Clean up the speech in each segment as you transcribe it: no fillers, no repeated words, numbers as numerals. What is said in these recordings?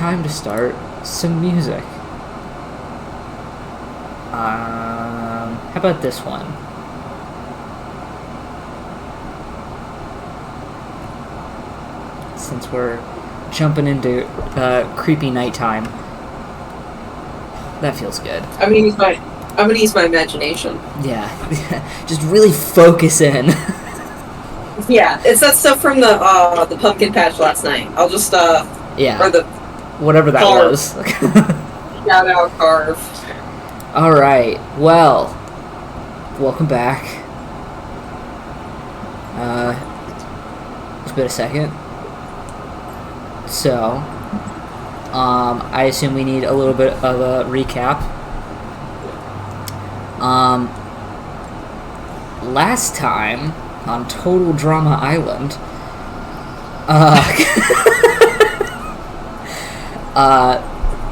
time to start some music. How about this one? Since we're jumping into creepy nighttime, that feels good. I'm gonna use my imagination. Yeah, just really focus in. Yeah, it's that stuff from the pumpkin patch last night. I'll just Yeah, or the whatever that carve. was. Shout out carve. All right, well, welcome back. Just been a second. So, I assume we need a little bit of a recap. Last time on Total Drama Island,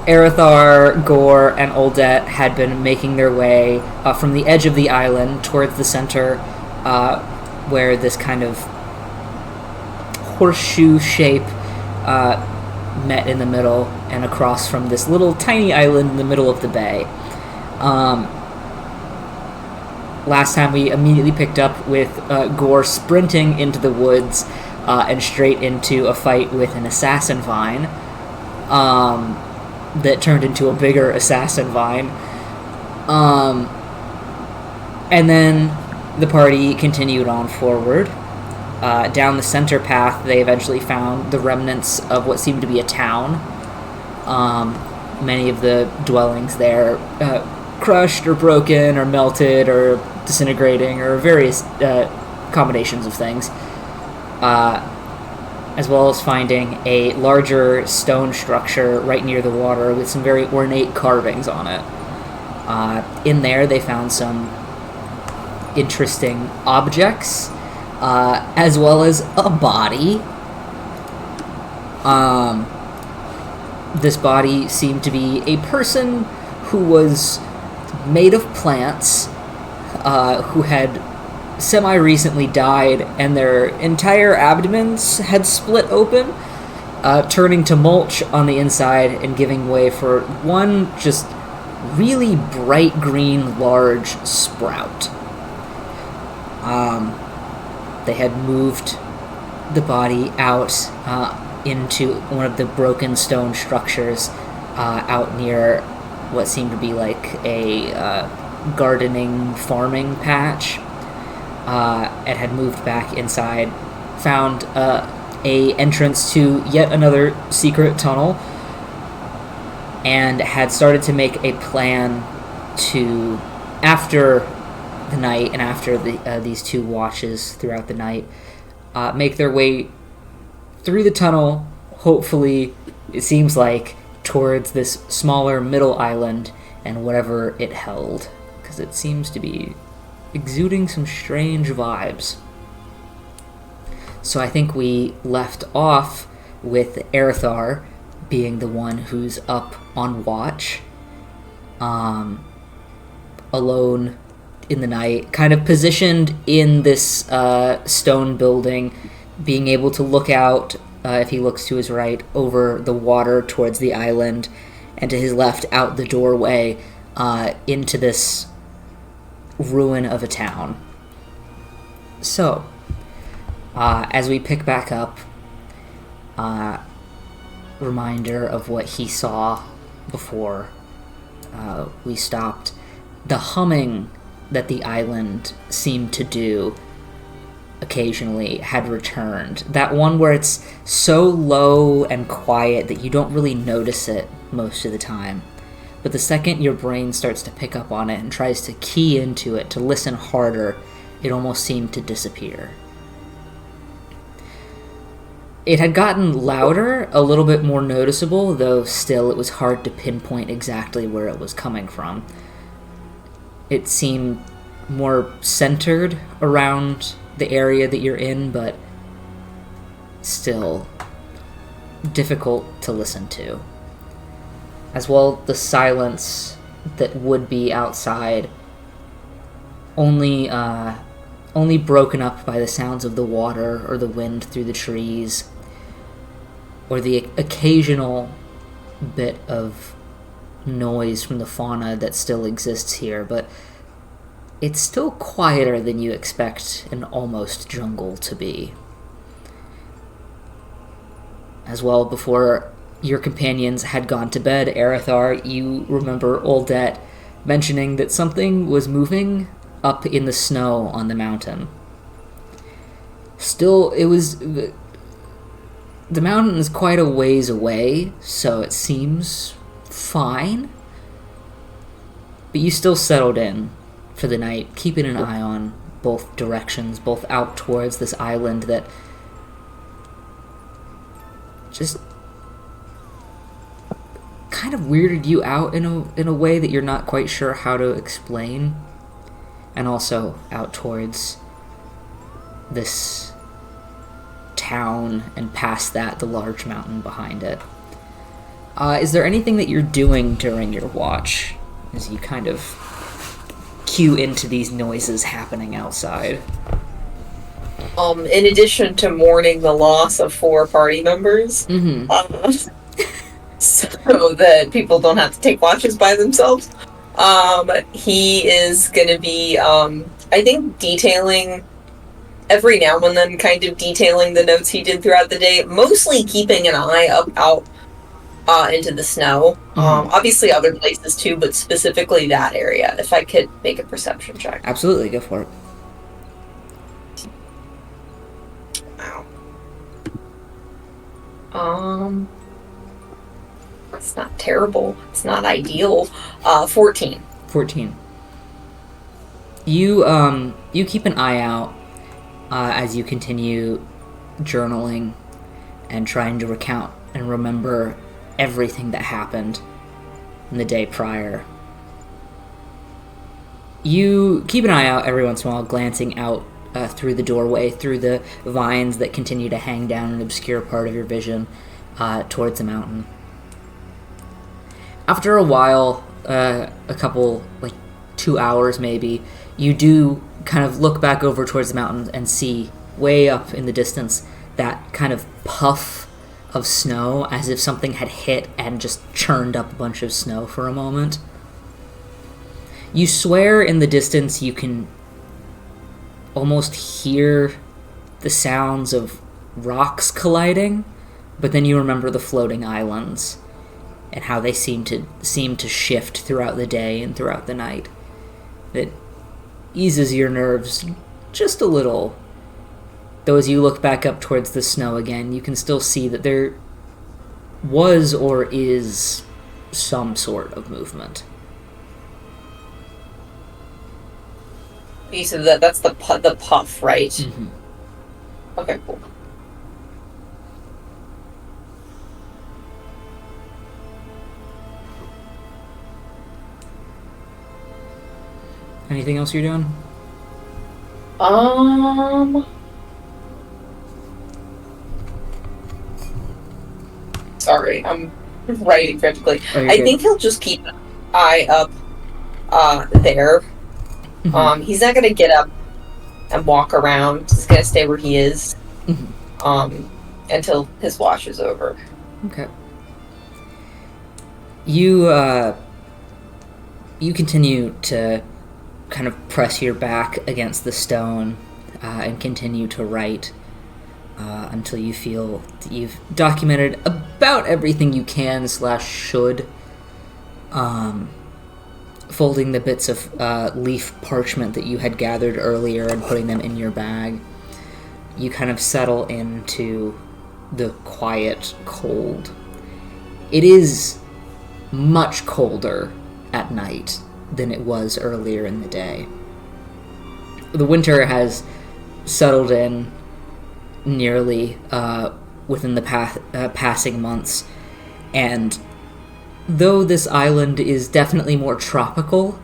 Arathar, Gore, and Uldet had been making their way from the edge of the island towards the center, where this kind of horseshoe shape met in the middle and across from this little tiny island in the middle of the bay. Last time we immediately picked up with Gore sprinting into the woods and straight into a fight with an assassin vine that turned into a bigger assassin vine. And then the party continued on forward. Down the center path, they eventually found the remnants of what seemed to be a town. Many of the dwellings there crushed or broken or melted or disintegrating or various combinations of things. As well as finding a larger stone structure right near the water with some very ornate carvings on it. In there, they found some interesting objects, as well as a body. This body seemed to be a person who was made of plants, who had semi-recently died, and their entire abdomens had split open, turning to mulch on the inside and giving way for one just really bright green large sprout. They had moved the body out into one of the broken stone structures out near what seemed to be like a gardening farming patch. And had moved back inside, found a entrance to yet another secret tunnel, and had started to make a plan to, after the night and after these two watches throughout the night, make their way through the tunnel, hopefully, it seems like, towards this smaller middle island and whatever it held, because it seems to be exuding some strange vibes. So I think we left off with Arathar being the one who's up on watch, alone in the night, kind of positioned in this stone building, being able to look out, if he looks to his right, over the water towards the island, and to his left, out the doorway into this ruin of a town. So, as we pick back up, reminder of what he saw before we stopped. The humming that the island seemed to do occasionally had returned. That one where it's so low and quiet that you don't really notice it most of the time. But the second your brain starts to pick up on it and tries to key into it, to listen harder, it almost seemed to disappear. It had gotten louder, a little bit more noticeable, though still it was hard to pinpoint exactly where it was coming from. It seemed more centered around the area that you're in, but still difficult to listen to. As well, the silence that would be outside, only broken up by the sounds of the water or the wind through the trees, or the occasional bit of noise from the fauna that still exists here, but it's still quieter than you expect an almost jungle to be. As well, before your companions had gone to bed, Arathar, you remember Oldet mentioning that something was moving up in the snow on the mountain. Still, it was... The mountain is quite a ways away, so it seems fine. But you still settled in for the night, keeping an eye on both directions, both out towards this island that just kind of weirded you out in a way that you're not quite sure how to explain, and also out towards this town, and past that, the large mountain behind it. Is there anything that you're doing during your watch as you kind of cue into these noises happening outside? In addition to mourning the loss of 4 party members, so that people don't have to take watches by themselves, he is going to be, I think, detailing every now and then, kind of detailing the notes he did throughout the day, mostly keeping an eye out into the snow. Obviously other places too, but specifically that area. If I could make a perception check. Absolutely, go for it. Wow. It's not terrible. It's not ideal. 14. 14. You keep an eye out as you continue journaling and trying to recount and remember everything that happened in the day prior. You keep an eye out every once in a while, glancing out through the doorway, through the vines that continue to hang down an obscure part of your vision towards the mountain. After a while, a couple, 2 hours maybe, you do kind of look back over towards the mountain and see way up in the distance that kind of puff of snow, as if something had hit and just churned up a bunch of snow for a moment. You swear in the distance you can almost hear the sounds of rocks colliding, but then you remember the floating islands and how they seem to shift throughout the day and throughout the night. That eases your nerves just a little. Though as you look back up towards the snow again, you can still see that there was or is some sort of movement. You said that's the puff, right? Mm-hmm. Okay, cool. Anything else you're doing? Sorry, I'm writing frantically. Oh, I good. think he'll just keep an eye up there. Mm-hmm. He's not gonna get up and walk around. He's gonna stay where he is until his watch is over. Okay. You continue to kind of press your back against the stone and continue to write until you feel that you've documented about everything you can / should. Folding the bits of leaf parchment that you had gathered earlier and putting them in your bag, you kind of settle into the quiet cold. It is much colder at night than it was earlier in the day. The winter has settled in nearly within the passing months, and though this island is definitely more tropical,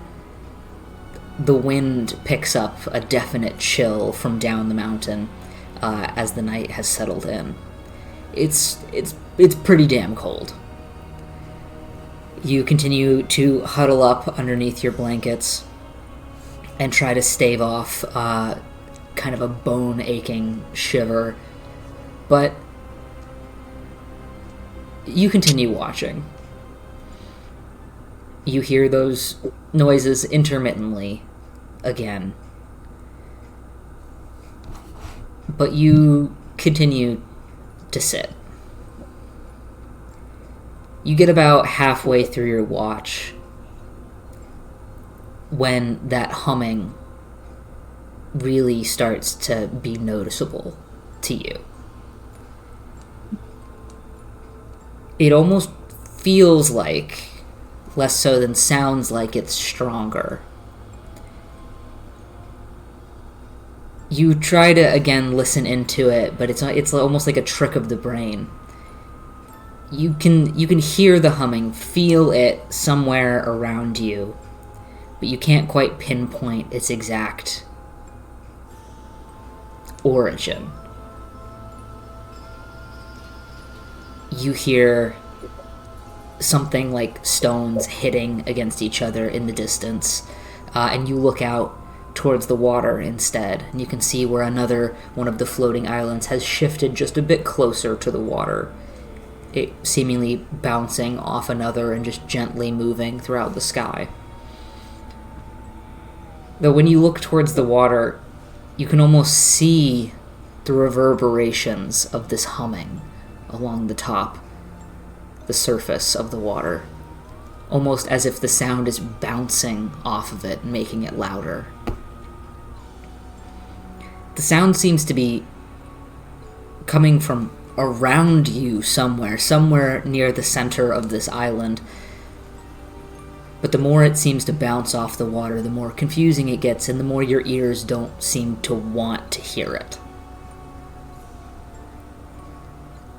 the wind picks up a definite chill from down the mountain as the night has settled in. It's pretty damn cold. You continue to huddle up underneath your blankets and try to stave off kind of a bone-aching shiver, but you continue watching. You hear those noises intermittently again. But you continue to sit. You get about halfway through your watch when that humming really starts to be noticeable to you. It almost feels like, less so than sounds like, it's stronger. You try to again listen into it, but it's almost like a trick of the brain. You can hear the humming, feel it somewhere around you, but you can't quite pinpoint its exact origin. You hear something like stones hitting against each other in the distance, and you look out towards the water instead, and you can see where another one of the floating islands has shifted just a bit closer to the water, it seemingly bouncing off another and just gently moving throughout the sky. Though when you look towards the water, you can almost see the reverberations of this humming along the top, the surface of the water, almost as if the sound is bouncing off of it and making it louder. The sound seems to be coming from around you somewhere near the center of this island. But the more it seems to bounce off the water, the more confusing it gets, and the more your ears don't seem to want to hear it.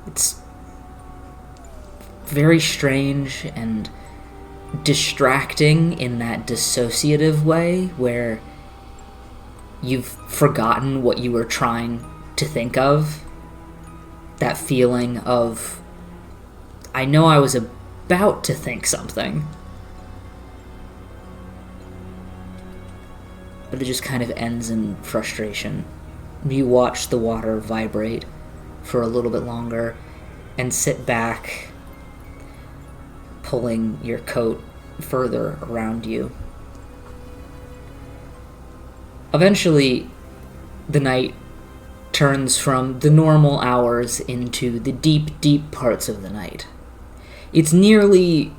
It's very strange and distracting in that dissociative way, where you've forgotten what you were trying to think of. That feeling of, I know I was about to think something, but it just kind of ends in frustration. You watch the water vibrate for a little bit longer and sit back, pulling your coat further around you. Eventually, the night turns from the normal hours into the deep, deep parts of the night. It's nearly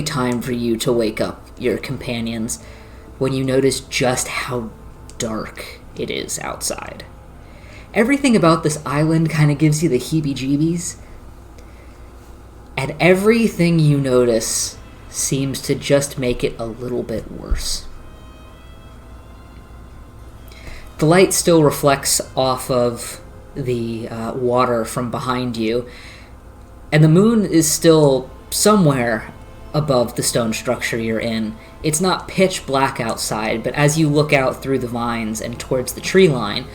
time for you to wake up your companions when you notice just how dark it is outside. Everything about this island kind of gives you the heebie-jeebies, and everything you notice seems to just make it a little bit worse. The light still reflects off of the water from behind you, and the moon is still somewhere above the stone structure you're in. It's not pitch black outside, but as you look out through the vines and towards the tree line,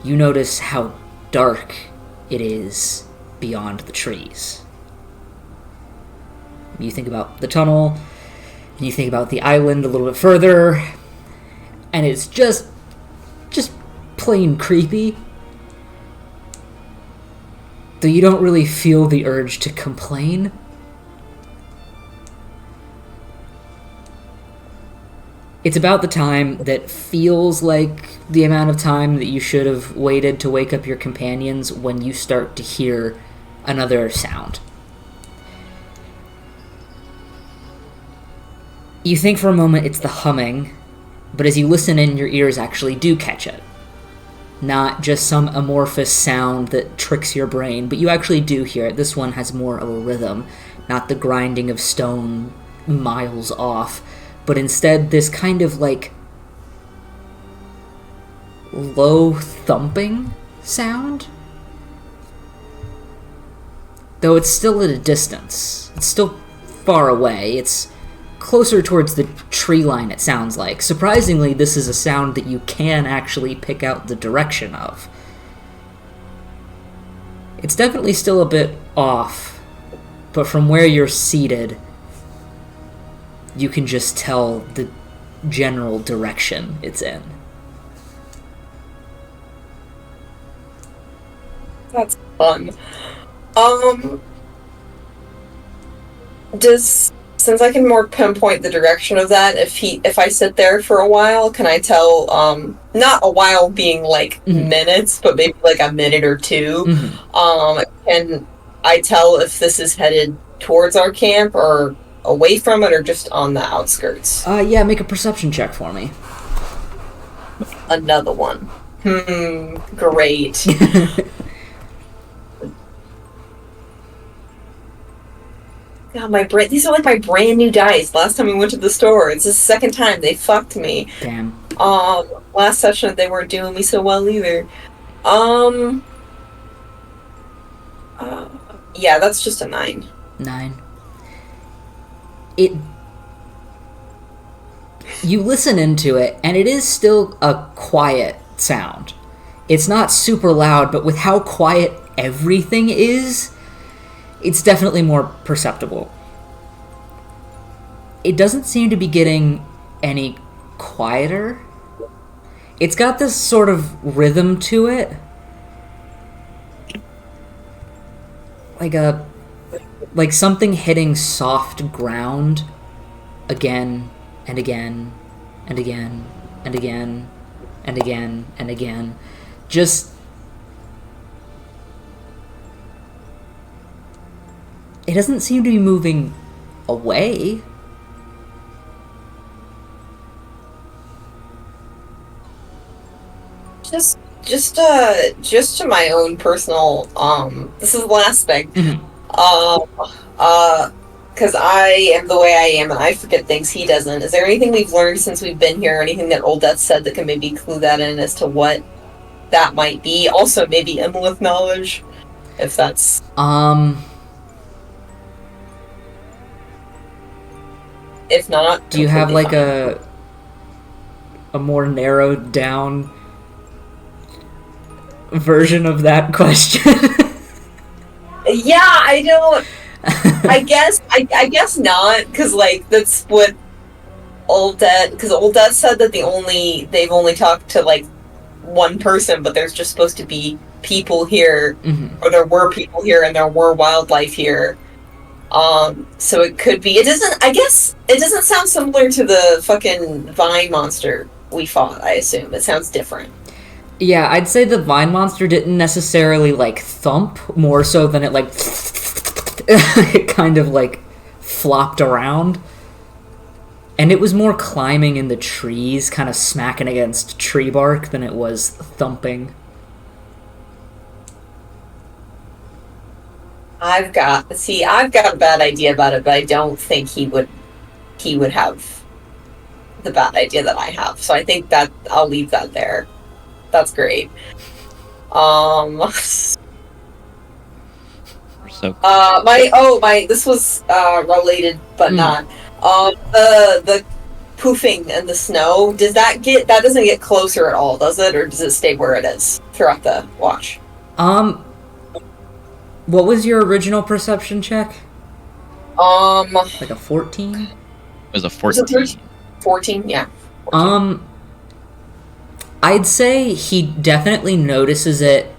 you notice how dark it is beyond the trees. You think about the tunnel, and you think about the island a little bit further, and it's just plain creepy. Though you don't really feel the urge to complain. It's about the time that feels like the amount of time that you should have waited to wake up your companions when you start to hear another sound. You think for a moment it's the humming, but as you listen in, your ears actually do catch it. Not just some amorphous sound that tricks your brain, but you actually do hear it. This one has more of a rhythm, not the grinding of stone miles off, but instead this kind of like low thumping sound. Though it's still at a distance. It's still far away. It's closer towards the tree line, it sounds like. Surprisingly, this is a sound that you can actually pick out the direction of. It's definitely still a bit off, but from where you're seated, you can just tell the general direction it's in. That's fun. Does since I can more pinpoint the direction of that, if I sit there for a while, can I tell? Not a while being like minutes, but maybe like a minute or two. Can I tell if this is headed towards our camp or away from it, or just on the outskirts? Yeah, make a perception check for me. Another one. Great. God, these are like my brand new dice. Last time we went to the store, it's the second time they fucked me. Damn. Last session they weren't doing me so well either. Yeah, that's just a 9. 9. You listen into it, and it is still a quiet sound. It's not super loud, but with how quiet everything is, it's definitely more perceptible. It doesn't seem to be getting any quieter. It's got this sort of rhythm to it. Like something hitting soft ground again and again and again and again and again and again. Just... it doesn't seem to be moving away. Just to my own personal, this is the last thing. Because I am the way I am and I forget things, he doesn't. Is there anything we've learned since we've been here, anything that Old Death said that can maybe clue that in as to what that might be? Also, maybe Imlith knowledge, if that's... If not... Do you have, like, a more narrowed down version of that question? Yeah, I don't... I guess not, because, like, that's what Old Death... Because Old Death said that they've only talked to, like, one person, but there's just supposed to be people here, or there were people here, and there were wildlife here. So it could be... I guess it doesn't sound similar to the fucking vine monster we fought, I assume. It sounds different. Yeah, I'd say the vine monster didn't necessarily, like, thump, more so than it, like... it kind of, like, flopped around. And it was more climbing in the trees, kind of smacking against tree bark than it was thumping. I've got a bad idea about it, but I don't think he would have the bad idea that I have. So I think that I'll leave that there. That's great. This was related but not. The poofing in the snow, that doesn't get closer at all, does it? Or does it stay where it is throughout the watch? What was your original perception check? Like a 14? It was a 14. 14, yeah. 14. I'd say he definitely notices it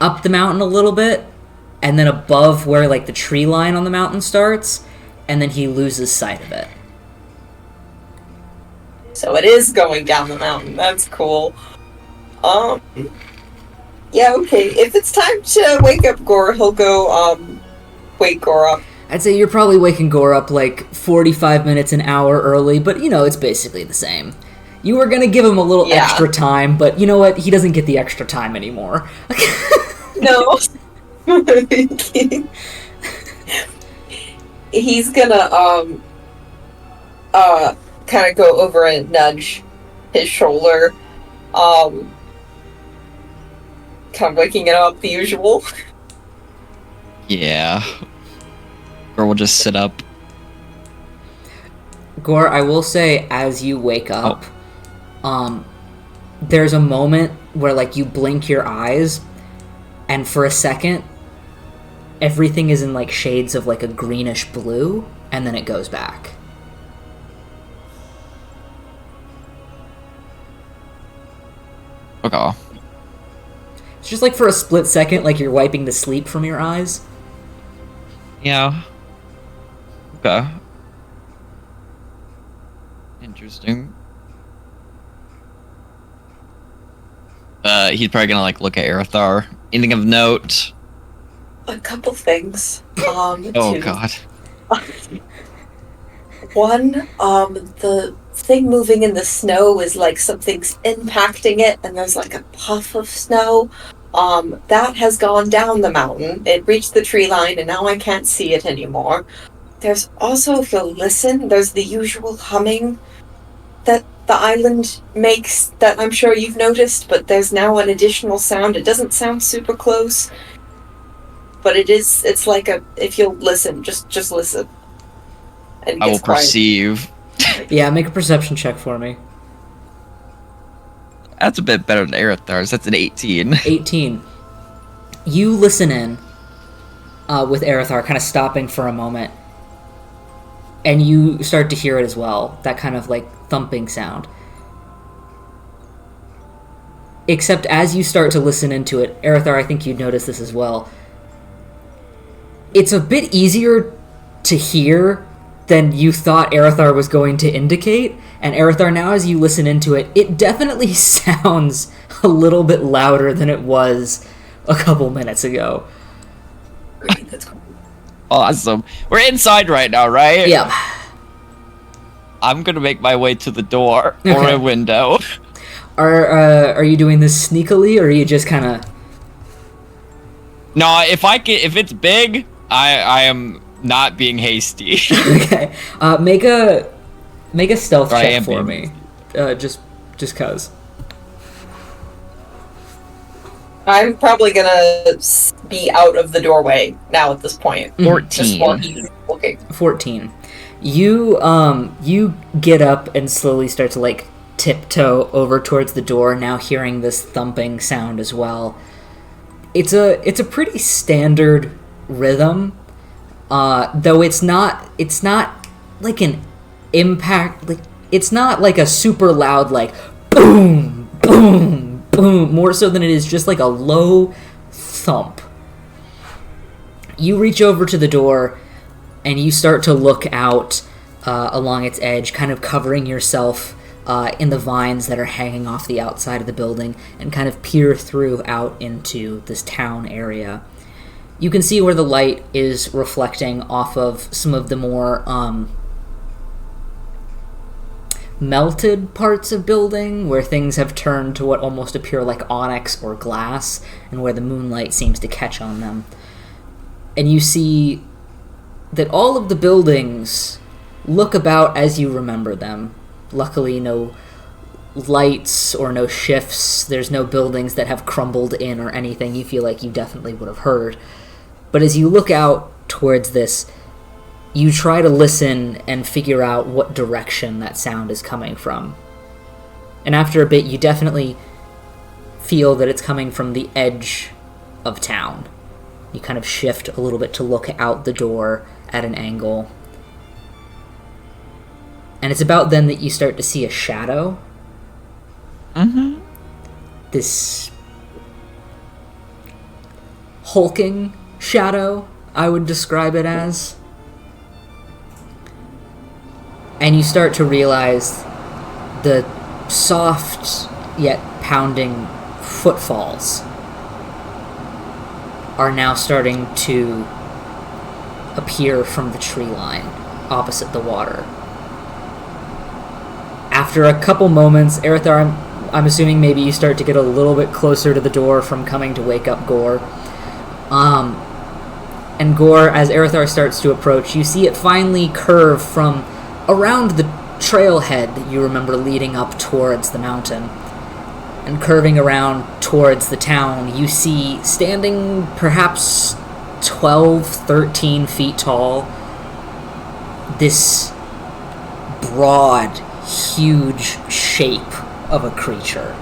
up the mountain a little bit, and then above where, like, the tree line on the mountain starts, and then he loses sight of it. So it is going down the mountain. That's cool. Yeah, okay. If it's time to wake up Gore, he'll go, wake Gore up. I'd say you're probably waking Gore up, like, 45 minutes, an hour early, but, you know, it's basically the same. You were gonna give him a little extra time, but you know what? He doesn't get the extra time anymore. No. He's gonna, kind of go over and nudge his shoulder, kind of waking it up the usual. Yeah. Or we'll just sit up. Gore, I will say, as you wake up, there's a moment where, like, you blink your eyes, and for a second, everything is in, like, shades of, like, a greenish blue, and then it goes back. Okay. It's just, like, for a split second, like you're wiping the sleep from your eyes. Yeah. Okay. Interesting. He's probably gonna look at Arathar. Anything of note? A couple things. Oh god. One, the thing moving in the snow is like something's impacting it, and there's like a puff of snow. That has gone down the mountain. It reached the tree line, and now I can't see it anymore. There's also, if you'll listen, there's the usual humming that the island makes that I'm sure you've noticed, but there's now an additional sound. It doesn't sound super close, but it's like if you'll listen, just listen. And I will perceive. Yeah, make a perception check for me. That's a bit better than Arathar's. That's an 18. 18. You listen in with Arathar kind of stopping for a moment, and you start to hear it as well, that kind of thumping sound. Except as you start to listen into it, Arathar, I think you'd notice this as well, it's a bit easier to hear than you thought Arathar was going to indicate. And Arathar, now as you listen into it, it definitely sounds a little bit louder than it was a couple minutes ago. Great, that's cool. Awesome. We're inside right now, right? Yeah. I'm gonna make my way to the door or Okay. a window. Are you doing this sneakily, or are you just kind of... No, if it's big, I am not being hasty. Okay. Make a stealth Or I check am for being me. Just cause. I'm probably gonna be out of the doorway now at this point. 14. Just while he's looking. 14. You get up and slowly start to tiptoe over towards the door, now hearing this thumping sound as well. It's a pretty standard rhythm, though it's not like an impact, it's not like a super loud boom boom boom, more so than it is just a low thump. You reach over to the door and you start to look out along its edge, kind of covering yourself in the vines that are hanging off the outside of the building, and kind of peer through out into this town area. You can see where the light is reflecting off of some of the more melted parts of building, where things have turned to what almost appear like onyx or glass, and where the moonlight seems to catch on them. And you see that all of the buildings look about as you remember them. Luckily, no lights or no shifts. There's no buildings that have crumbled in or anything you feel like you definitely would have heard. But as you look out towards this, you try to listen and figure out what direction that sound is coming from. And after a bit, you definitely feel that it's coming from the edge of town. You kind of shift a little bit to look out the door at an angle. And it's about then that you start to see a shadow. Mm-hmm. This hulking shadow, I would describe it as. And you start to realize the soft yet pounding footfalls are now starting to appear from the tree line opposite the water. After a couple moments, Arathar, I'm assuming maybe you start to get a little bit closer to the door from coming to wake up Gore. And Gore, as Arathar starts to approach, you see it finally curve from around the trailhead that you remember leading up towards the mountain. And curving around towards the town, you see, standing perhaps 12, 13 feet tall, this broad, huge shape of a creature.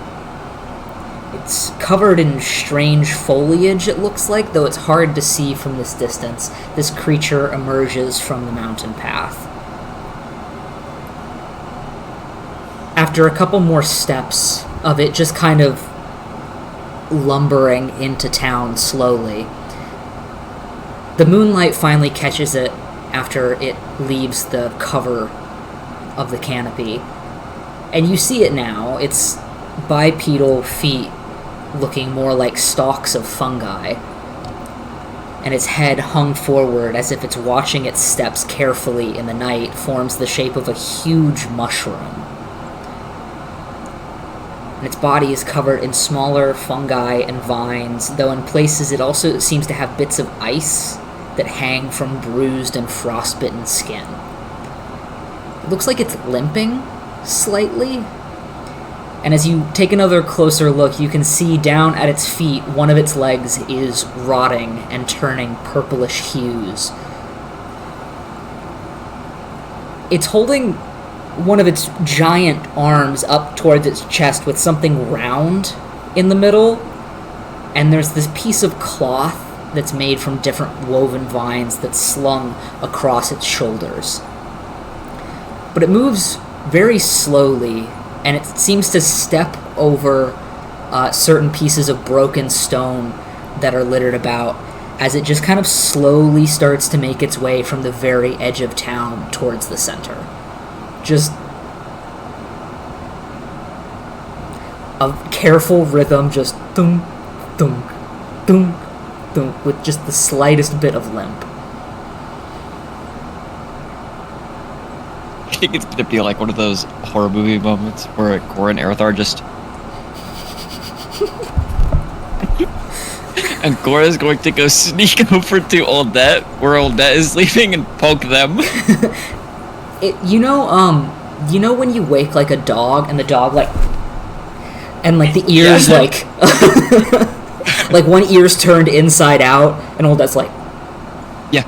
It's covered in strange foliage, it looks like, though it's hard to see from this distance. This creature emerges from the mountain path. After a couple more steps of it just kind of lumbering into town slowly, the moonlight finally catches it after it leaves the cover of the canopy. And you see it now. It's bipedal feet looking more like stalks of fungi. And its head hung forward as if it's watching its steps carefully in the night forms the shape of a huge mushroom. And its body is covered in smaller fungi and vines, though in places it also seems to have bits of ice that hang from bruised and frostbitten skin. It looks like it's limping slightly. And as you take another closer look, you can see down at its feet, one of its legs is rotting and turning purplish hues. It's holding one of its giant arms up towards its chest with something round in the middle, and there's this piece of cloth that's made from different woven vines that's slung across its shoulders. But it moves very slowly, and it seems to step over certain pieces of broken stone that are littered about as it just kind of slowly starts to make its way from the very edge of town towards the center. Just a careful rhythm, just thunk, thunk, thunk, thunk, with just the slightest bit of limp. I think it's gonna be like one of those horror movie moments where Gor and Arathar just... and Gor is going to go sneak over to Oldet, where Oldet is sleeping, and poke them. You know when you wake like a dog, and the dog like... and like the ears like... like one ear's turned inside out, and Oldet's like... Yeah.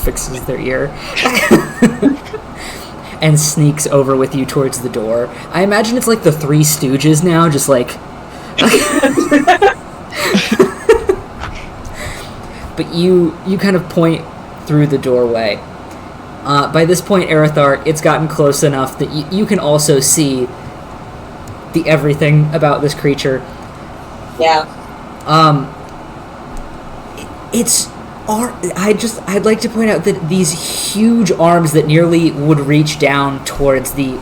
fixes their ear and sneaks over with you towards the door. I imagine it's like the Three Stooges now, just like... But you kind of point through the doorway. By this point, Arathar, it's gotten close enough that you can also see the everything about this creature. Yeah. It's... I'd like to point out that these huge arms that nearly would reach down towards the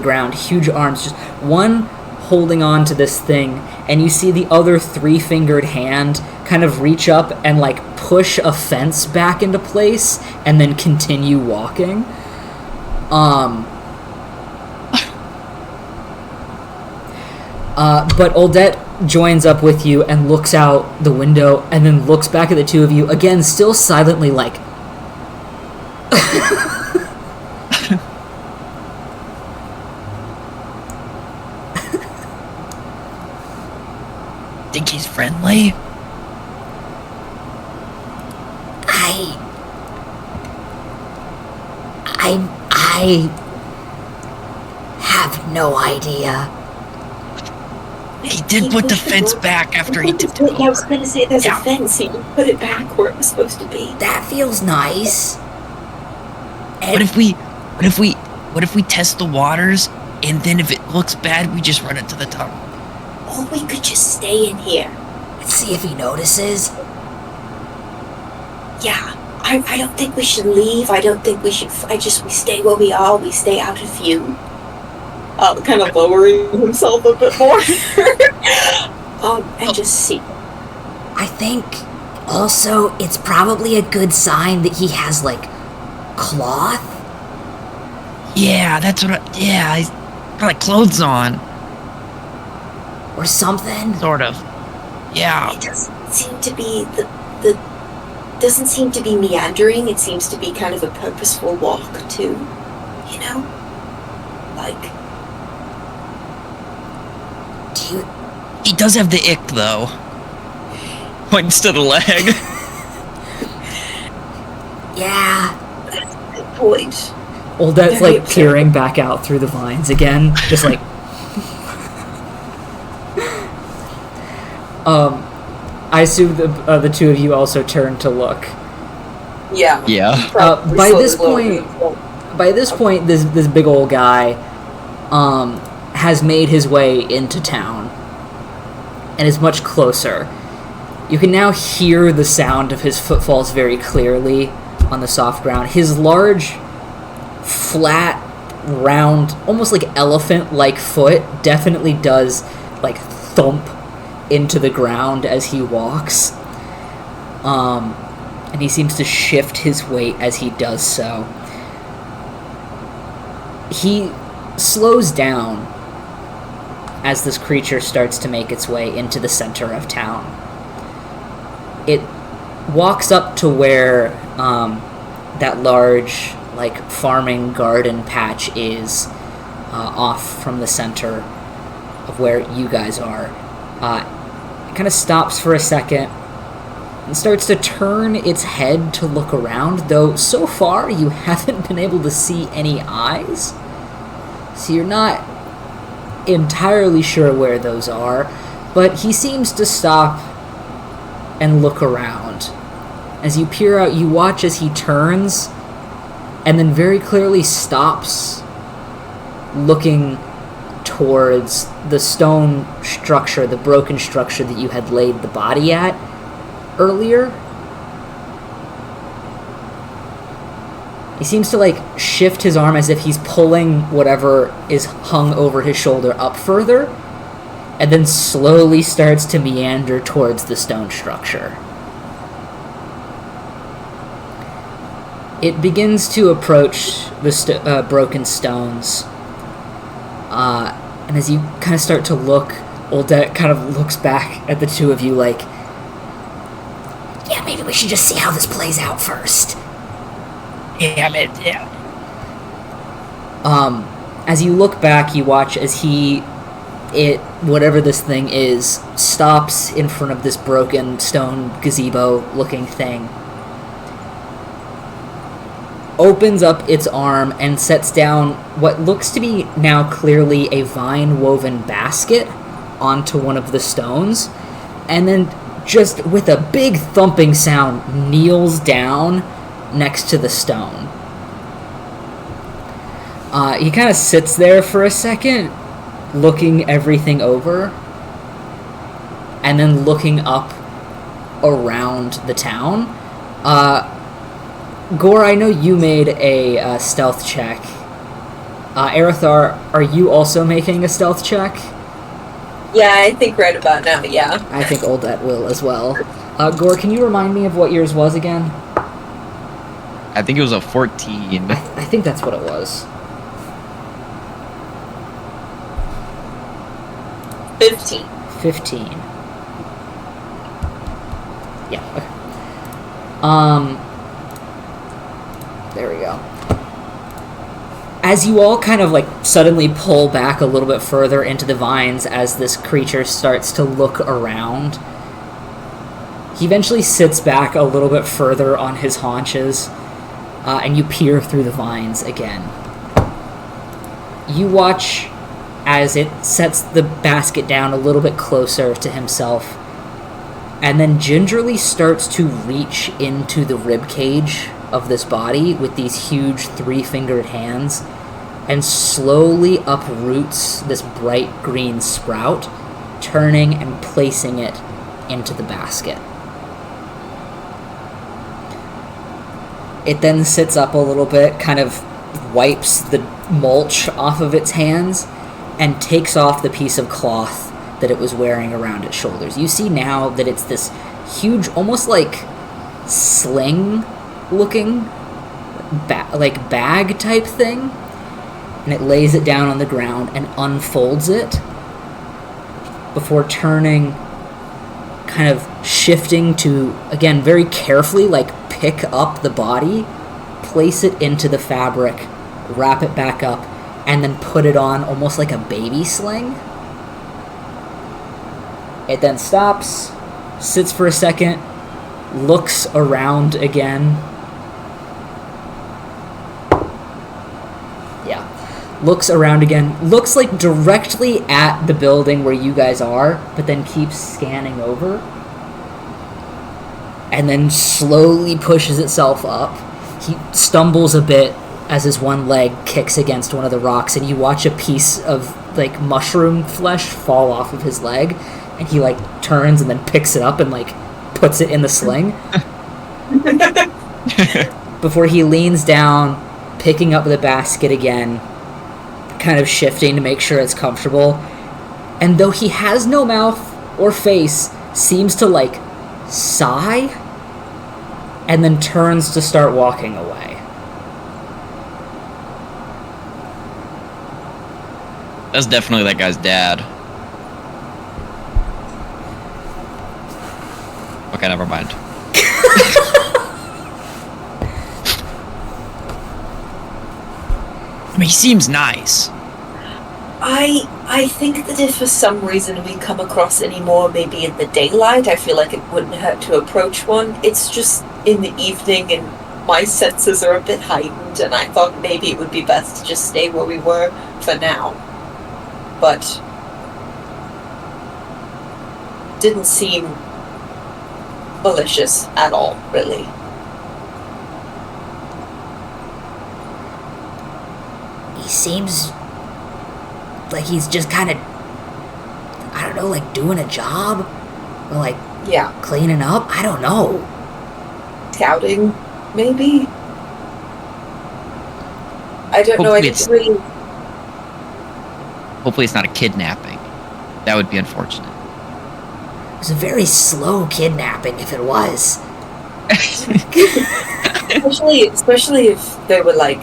ground, huge arms, just one holding on to this thing, and you see the other three-fingered hand kind of reach up and like push a fence back into place and then continue walking. But Oldet joins up with you and looks out the window and then looks back at the two of you, again, still silently like... Think he's friendly? I have no idea. He did put the fence back after he took it. Yeah, I was gonna say there's a fence. He put it back where it was supposed to be. That feels nice. What if we test the waters, and then if it looks bad, we just run it to the tunnel? Or we could just stay in here. Let's see if he notices. Yeah, I don't think we should leave. I don't think we should. We stay where we are. We stay out of view. Kind of lowering himself a bit more. And just see. I think also it's probably a good sign that he has like cloth. Yeah, that's what he's got like clothes on. Or something. Sort of. Yeah. It doesn't seem to be doesn't seem to be meandering. It seems to be kind of a purposeful walk too. You know? Like... He does have the ick, though. Points to the leg. Yeah. That's a good point. Oldet's like peering back out through the vines again, just like... I assume the two of you also turn to look. Yeah. Yeah. By this point, this big old guy has made his way into town and is much closer. You can now hear the sound of his footfalls very clearly on the soft ground. His large, flat, round, almost like elephant-like foot definitely does, like, thump into the ground as he walks. And he seems to shift his weight as he does so. He slows down as this creature starts to make its way into the center of town. It walks up to where that large, like, farming garden patch is, off from the center of where you guys are. It kind of stops for a second and starts to turn its head to look around, though so far you haven't been able to see any eyes. So you're not entirely sure where those are, but he seems to stop and look around. As you peer out, you watch as he turns and then very clearly stops, looking towards the stone structure, the broken structure that you had laid the body at earlier. He seems to, like, shift his arm as if he's pulling whatever is hung over his shoulder up further, and then slowly starts to meander towards the stone structure. It begins to approach the broken stones, and as you kind of start to look, Oldet kind of looks back at the two of you like, yeah, maybe we should just see how this plays out first. Yeah. As you look back, you watch as whatever this thing is, stops in front of this broken stone gazebo-looking thing, opens up its arm and sets down what looks to be now clearly a vine-woven basket onto one of the stones, and then just with a big thumping sound kneels down next to the stone. He kind of sits there for a second, looking everything over, and then looking up around the town. Gore, I know you made a stealth check. Arathar, are you also making a stealth check? Yeah, I think right about now, yeah. I think Oldet will as well. Gore, can you remind me of what yours was again? I think it was a 14. I think that's what it was. 15. 15. Yeah, okay. There we go. As you all kind of, like, suddenly pull back a little bit further into the vines as this creature starts to look around, he eventually sits back a little bit further on his haunches, and you peer through the vines again. You watch as it sets the basket down a little bit closer to himself, and then gingerly starts to reach into the rib cage of this body with these huge three-fingered hands, and slowly uproots this bright green sprout, turning and placing it into the basket. It then sits up a little bit, kind of wipes the mulch off of its hands, and takes off the piece of cloth that it was wearing around its shoulders. You see now that it's this huge, almost like sling-looking bag type thing, and it lays it down on the ground and unfolds it before turning, kind of shifting to, again, very carefully, like, pick up the body, place it into the fabric, wrap it back up, and then put it on almost like a baby sling. It then stops, sits for a second, looks around again. Yeah. Looks around again. Looks like directly at the building where you guys are, but then keeps scanning over. And then slowly pushes itself up. He stumbles a bit as his one leg kicks against one of the rocks, and you watch a piece of, like, mushroom flesh fall off of his leg, and he, like, turns and then picks it up and, like, puts it in the sling. Before he leans down, picking up the basket again, kind of shifting to make sure it's comfortable. And though he has no mouth or face, seems to, like, sigh, and then turns to start walking away. That's definitely that guy's dad. Okay, never mind. I mean, he seems nice. I think that if for some reason we come across any more, maybe in the daylight, I feel like it wouldn't hurt to approach one. It's just in the evening and my senses are a bit heightened, and I thought maybe it would be best to just stay where we were for now. But didn't seem malicious at all, really. He seems like he's just kind of, I don't know, like doing a job? Or like Yeah, cleaning up? I don't know. scouting, maybe? I don't know, I Hopefully didn't really... Hopefully it's not a kidnapping. That would be unfortunate. It was a very slow kidnapping if it was. Especially if they were like,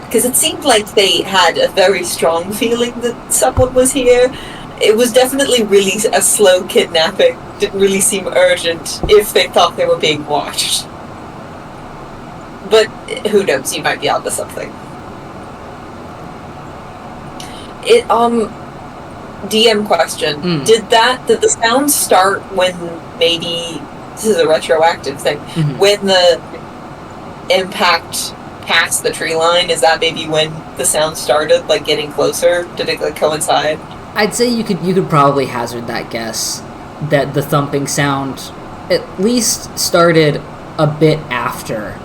because it seemed like they had a very strong feeling that someone was here. It was definitely really a slow kidnapping. Didn't really seem urgent if they thought they were being watched. But who knows? You might be onto something. DM question. Did the sound start when maybe, this is a retroactive thing, when the impact past the tree line, is that maybe when the sound started, like getting closer? Did it like coincide? I'd say you could probably hazard that guess that the thumping sound at least started a bit after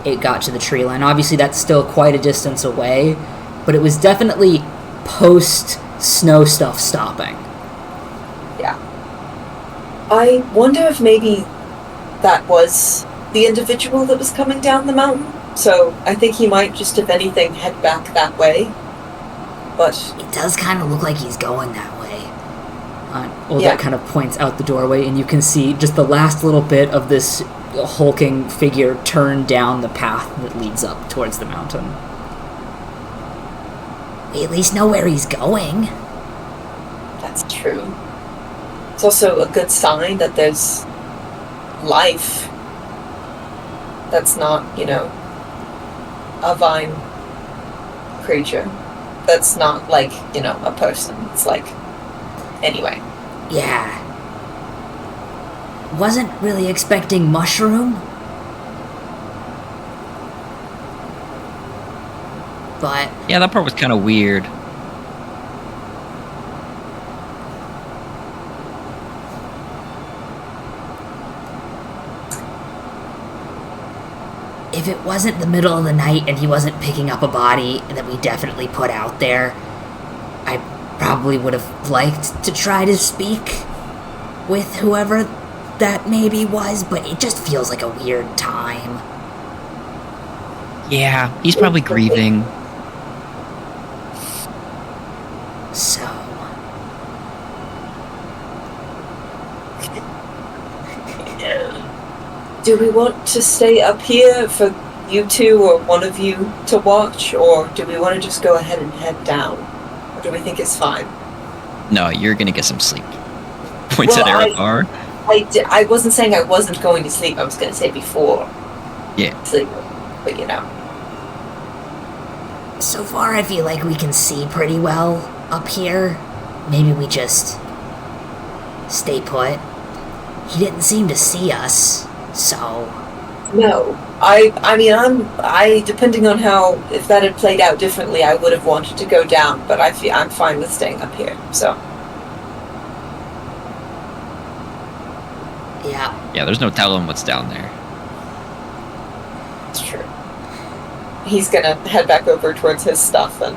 it got to the tree line. Obviously that's still quite a distance away, but it was definitely post snow stuff stopping. Yeah. I wonder if maybe that was the individual that was coming down the mountain. So I think he might just, if anything, head back that way. But it does kind of look like he's going that way. Yeah. Kind of points out the doorway, and you can see just the last little bit of this hulking figure turn down the path that leads up towards the mountain. We at least know where he's going. that's true. It's also a good sign that there's life that's not, a vine creature. That's not like, a person. It's like, anyway. Yeah. Wasn't really expecting mushroom. But Yeah, that part was kind of weird. if it wasn't the middle of the night and he wasn't picking up a body that we definitely put out there, I probably would have liked to try to speak with whoever that maybe was, but it just feels like a weird time. Yeah, he's probably grieving. So... Do we want to stay up here for you two or one of you to watch, or do we want to just go ahead and head down? Or do we think it's fine? No, you're gonna get some sleep. Points Well, at Erekar. I wasn't saying I wasn't going to sleep. I was going to say before. Yeah. Sleep. But So far I feel like we can see pretty well up here. Maybe we just stay put. He didn't seem to see us, so... No. I mean, depending on how, if that had played out differently, I would have wanted to go down, but I'm fine with staying up here, so. Yeah. Yeah, there's no telling what's down there. It's true. He's gonna head back over towards his stuff and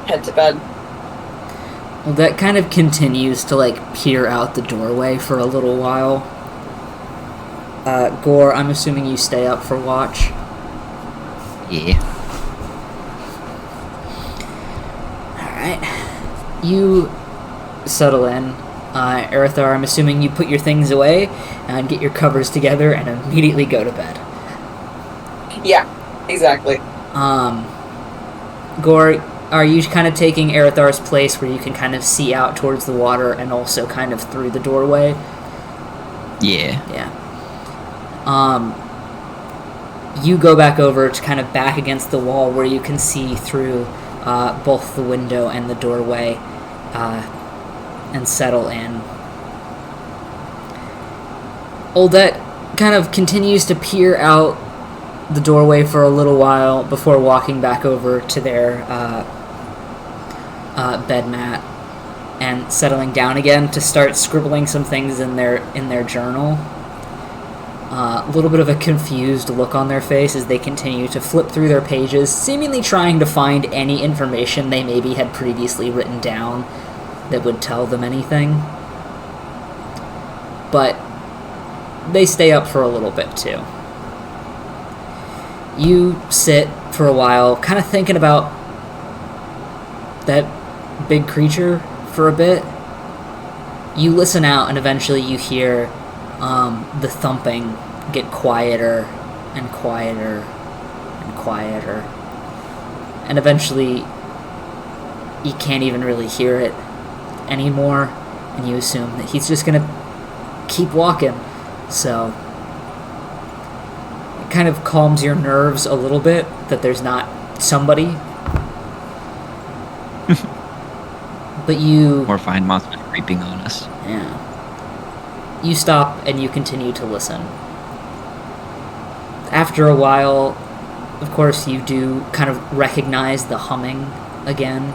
head to bed. Well, that kind of continues to, like, peer out the doorway for a little while. Gore, I'm assuming you stay up for watch. Yeah. Alright. You settle in. Erithar, I'm assuming you put your things away and get your covers together and immediately go to bed. Yeah, exactly. Gore, are you kind of taking Erithar's place where you can kind of see out towards the water and also kind of through the doorway? Yeah. Yeah. You go back over to kind of back against the wall where you can see through both the window and the doorway and settle in. Odette kind of continues to peer out the doorway for a little while before walking back over to their bed mat and settling down again to start scribbling some things in their journal. A little bit of a confused look on their face as they continue to flip through their pages, seemingly trying to find any information they maybe had previously written down that would tell them anything. But they stay up for a little bit too. You sit for a while, kind of thinking about that big creature for a bit. You listen out, and eventually you hear the thumping get quieter and quieter and quieter. And eventually, you can't even really hear it anymore, and you assume that he's just gonna keep walking. So it kind of calms your nerves a little bit that there's not somebody. But you... Or find monsters creeping on us. Yeah. You stop and you continue to listen. After a while, of course, you do kind of recognize the humming again.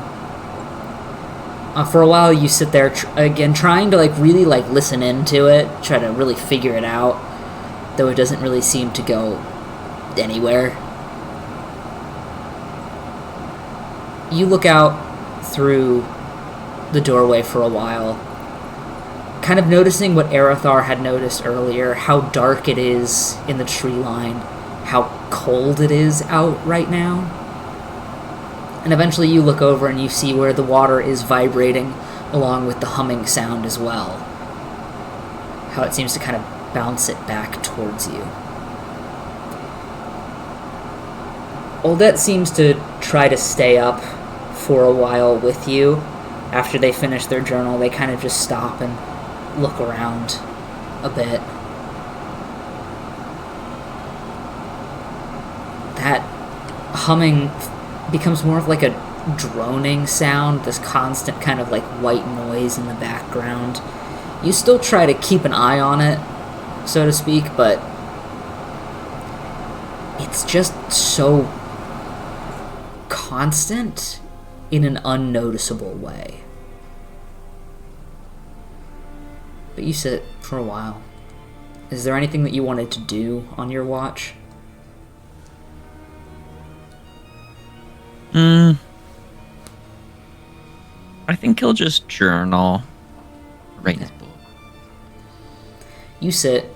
For a while, you sit there again, trying to really listen into it, try to really figure it out, though it doesn't really seem to go anywhere. You look out through the doorway for a while, kind of noticing what Erithar had noticed earlier, how dark it is in the tree line, how cold it is out right now. And eventually you look over and you see where the water is vibrating along with the humming sound as well. How it seems to kind of bounce it back towards you. Odette seems to try to stay up for a while with you. After they finish their journal, they kind of just stop and look around a bit. That humming becomes more of a droning sound, this constant kind of white noise in the background. You still try to keep an eye on it, so to speak, but it's just so constant in an unnoticeable way. But you sit for a while. Is there anything that you wanted to do on your watch? I think he'll just journal. Write his book. You sit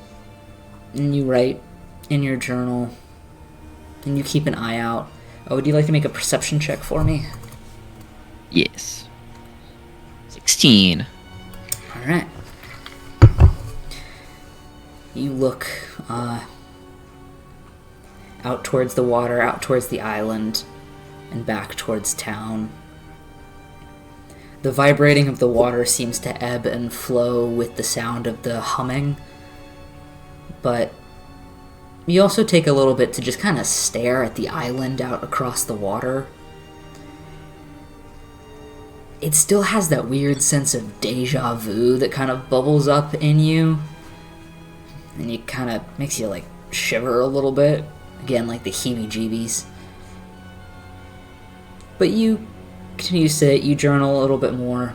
and you write in your journal and you keep an eye out. Oh, would you like to make a perception check for me? Yes. 16. Alright. You look out towards the water, out towards the island, and back towards town. The vibrating of the water seems to ebb and flow with the sound of the humming, but you also take a little bit to just kind of stare at the island out across the water. It still has that weird sense of deja vu that kind of bubbles up in you, and it kind of makes you shiver a little bit. Again, the heebie-jeebies. But you continue to sit, you journal a little bit more,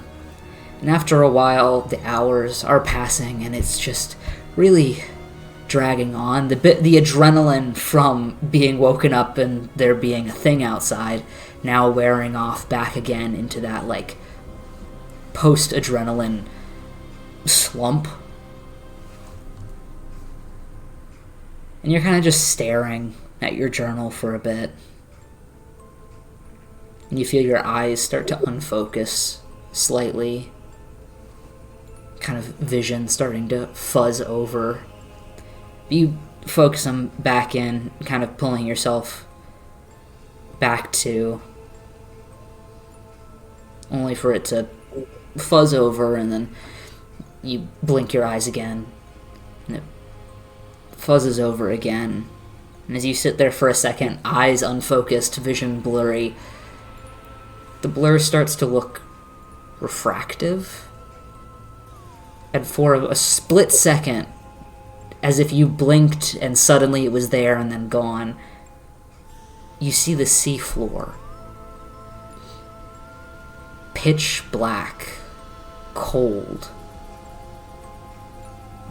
and after a while, the hours are passing, and it's just really dragging on. The adrenaline from being woken up and there being a thing outside now wearing off back again into that post-adrenaline slump. And you're kind of just staring at your journal for a bit. And you feel your eyes start to unfocus slightly. Kind of vision starting to fuzz over. You focus them back in, kind of pulling yourself back to, only for it to fuzz over, and then you blink your eyes again, and it fuzzes over again. And as you sit there for a second, eyes unfocused, vision blurry, the blur starts to look refractive. And for a split second, as if you blinked and suddenly it was there and then gone, you see the seafloor. Pitch black, cold.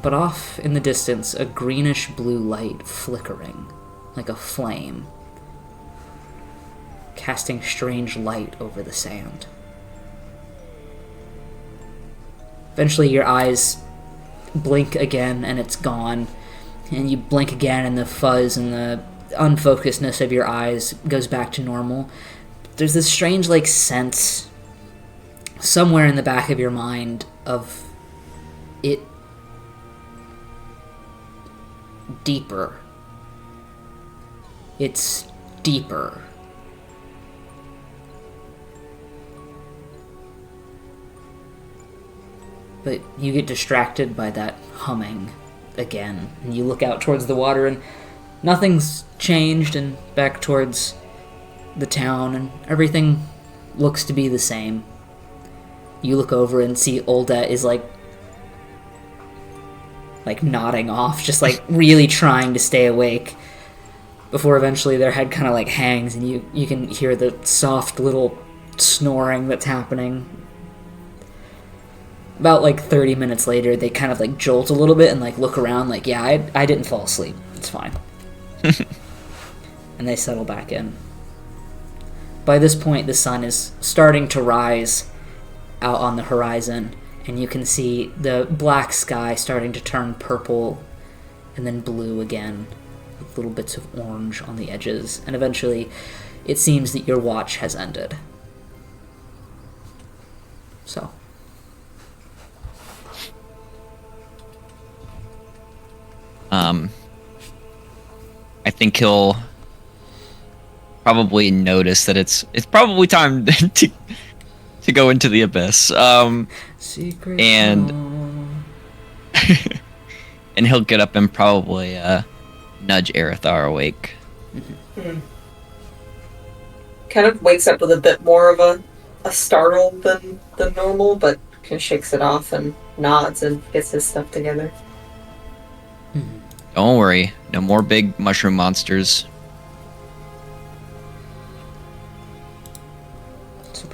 But off in the distance, a greenish blue light flickering, like a flame, casting strange light over the sand. Eventually your eyes blink again and it's gone, and you blink again and the fuzz and the unfocusedness of your eyes goes back to normal. There's this strange sense somewhere in the back of your mind of it deeper. It's deeper. But you get distracted by that humming again, and you look out towards the water, and nothing's changed, and back towards the town, and everything looks to be the same. You look over and see Olda is like nodding off, just really trying to stay awake, before eventually their head kind of hangs, and you can hear the soft little snoring that's happening. About 30 minutes later, they kind of jolt a little bit and look around yeah, I didn't fall asleep. It's fine. And they settle back in. By this point, the sun is starting to rise out on the horizon, and you can see the black sky starting to turn purple and then blue again, with little bits of orange on the edges, and eventually it seems that your watch has ended. So... I think he'll probably notice that it's probably time to go into the abyss. Secret and and he'll get up and probably nudge Arithar awake. Mm-hmm. Kind of wakes up with a bit more of a startle than normal, but kind of shakes it off and nods and gets his stuff together. Mm-hmm. Don't worry, no more big mushroom monsters.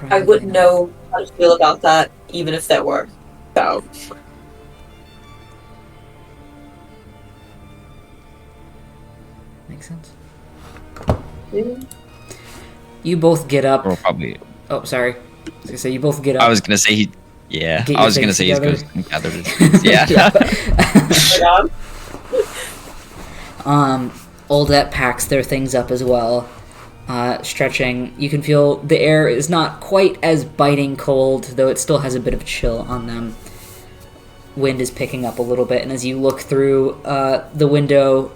I wouldn't know how to feel about that, even if there were. So. Makes sense. Mm-hmm. You both get up. Or probably. Oh, sorry. I was gonna say you both get up. I was gonna say he. Yeah, Get I your was gonna things say he's together. going to gather his. Yeah. Oldet packs their things up as well, stretching. You can feel the air is not quite as biting cold, though it still has a bit of chill on them. Wind is picking up a little bit, and as you look through the window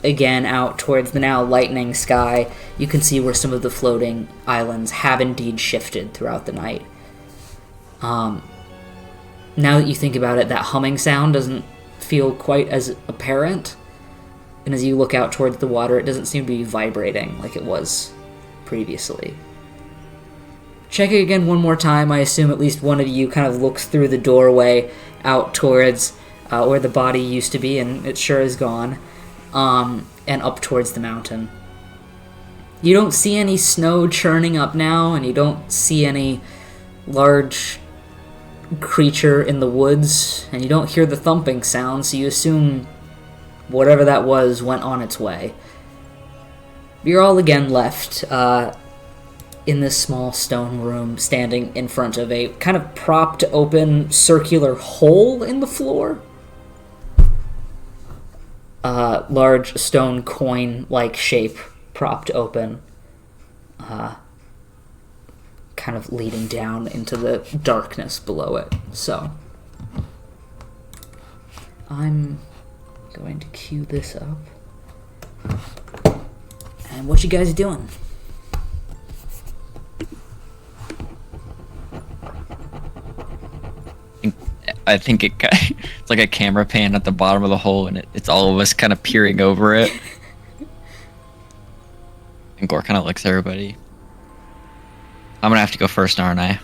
again out towards the now lightening sky, you can see where some of the floating islands have indeed shifted throughout the night. Now that you think about it, that humming sound doesn't feel quite as apparent. And as you look out towards the water, it doesn't seem to be vibrating like it was previously. Checking again one more time, I assume at least one of you kind of looks through the doorway out towards where the body used to be, and it sure is gone, and up towards the mountain. You don't see any snow churning up now, and you don't see any large creature in the woods, and you don't hear the thumping sound, so you assume whatever that was went on its way. You're all again left in this small stone room, standing in front of a kind of propped open circular hole in the floor. Large stone coin-like shape propped open, kind of leading down into the darkness below it. So, I'm going to cue this up. And what you guys doing? I think it's like a camera pan at the bottom of the hole, and it's all of us kind of peering over it. And Gore kind of looks at everybody. I'm gonna have to go first, aren't I?